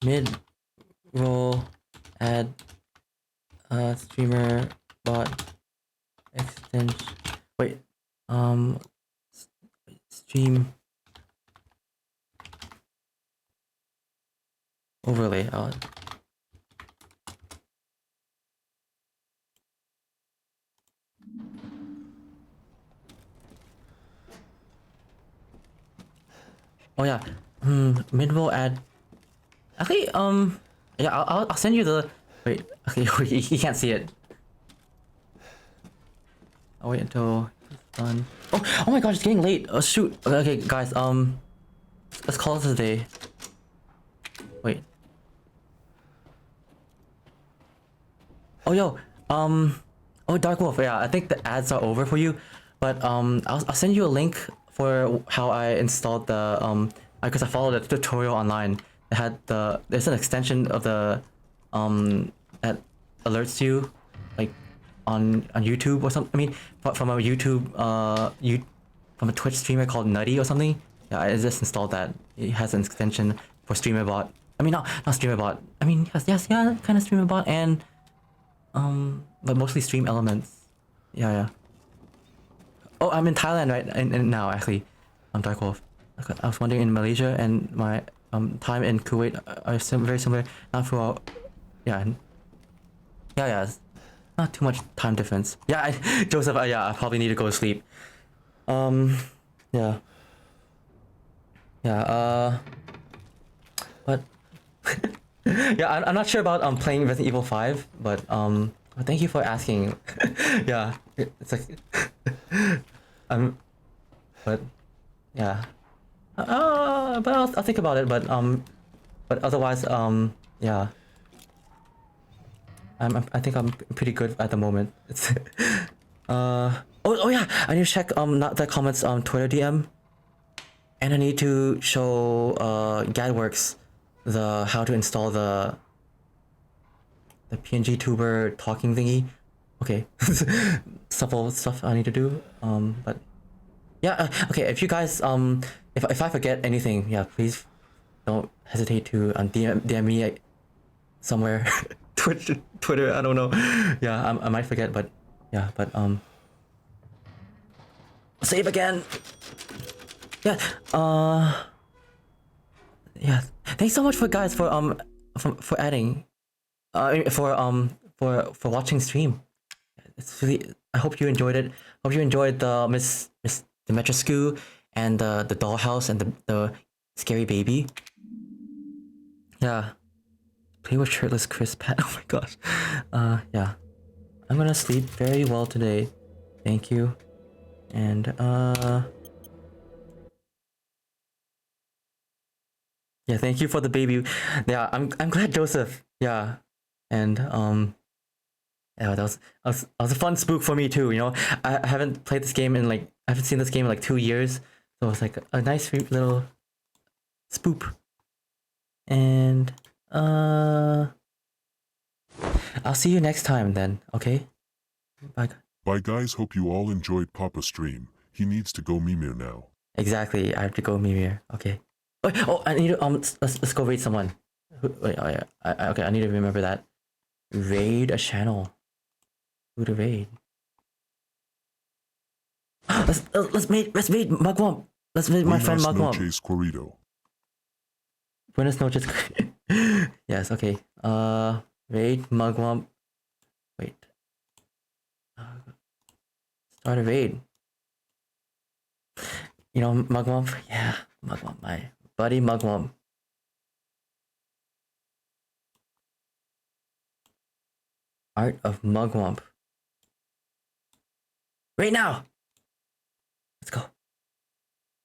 mid roll add streamer bot extension. Wait. stream overlay. Oh yeah. Mid-roll ad. Actually, yeah, I'll send you the. Wait. Okay, you can't see it. I'll wait until it's done. Oh my gosh, it's getting late. Oh shoot. Okay, guys. Let's call it a day. Wait. Oh yo. Oh Dark Wolf. Yeah, I think the ads are over for you, but I'll send you a link for how I installed the because I followed the tutorial online. It had there's an extension of the that alerts you like on YouTube or something. I mean from a YouTube from a Twitch streamer called Nutty or something. Yeah, I just installed that. It has an extension for StreamerBot. I mean not StreamerBot. I mean yes yeah kind of StreamerBot and but mostly Stream Elements. Yeah. Oh, I'm in Thailand right now actually. I'm Dark Wolf. I was wondering in Malaysia and my time in Kuwait are very similar. Not for yeah. It's not too much time difference. Yeah, Joseph. Yeah, I probably need to go to sleep. Yeah. But yeah, I'm not sure about playing Resident Evil 5, but thank you for asking. Yeah, it's like but yeah. But I'll think about it. But otherwise, yeah. I think I'm pretty good at the moment. It's oh yeah, I need to check not the comments on Twitter DM, and I need to show Gadworks the how to install the PNG tuber talking thingy. Okay, simple stuff I need to do. But yeah, okay. If you guys if I forget anything, yeah, please don't hesitate to DM me somewhere. Twitter, I don't know. Yeah, I might forget, but yeah, but save again. Yeah, yeah. Thanks so much for guys for adding, for watching stream. It's really. I hope you enjoyed it. Hope you enjoyed the Miss Dimitrescu and the dollhouse and the scary baby. Yeah. Play with shirtless Chris Pat. Oh my gosh. Yeah. I'm gonna sleep very well today. Thank you. And yeah, thank you for the baby. Yeah, I'm glad Joseph. Yeah. And yeah, that was a fun spook for me too, you know. I haven't played this game in like I haven't seen this game in like 2 years. So it's like a nice little spoop. And I'll see you next time then, okay? Bye. Bye guys, hope you all enjoyed Papa's stream. He needs to go Mimir now. Exactly, I have to go Mimir. Okay. Oh, I need to let's go raid someone. Wait, oh yeah. Okay, I need to remember that. Raid a channel. Who to raid? Let's raid Mugwump. Let's raid my friend Mugwump. Buenas noches, Corrido. Buenas noches. Yes, okay. Raid Mugwump. Wait. Start a raid. You know Mugwump? Yeah, Mugwump, my buddy Mugwump. Art of Mugwump. Right now! Let's go.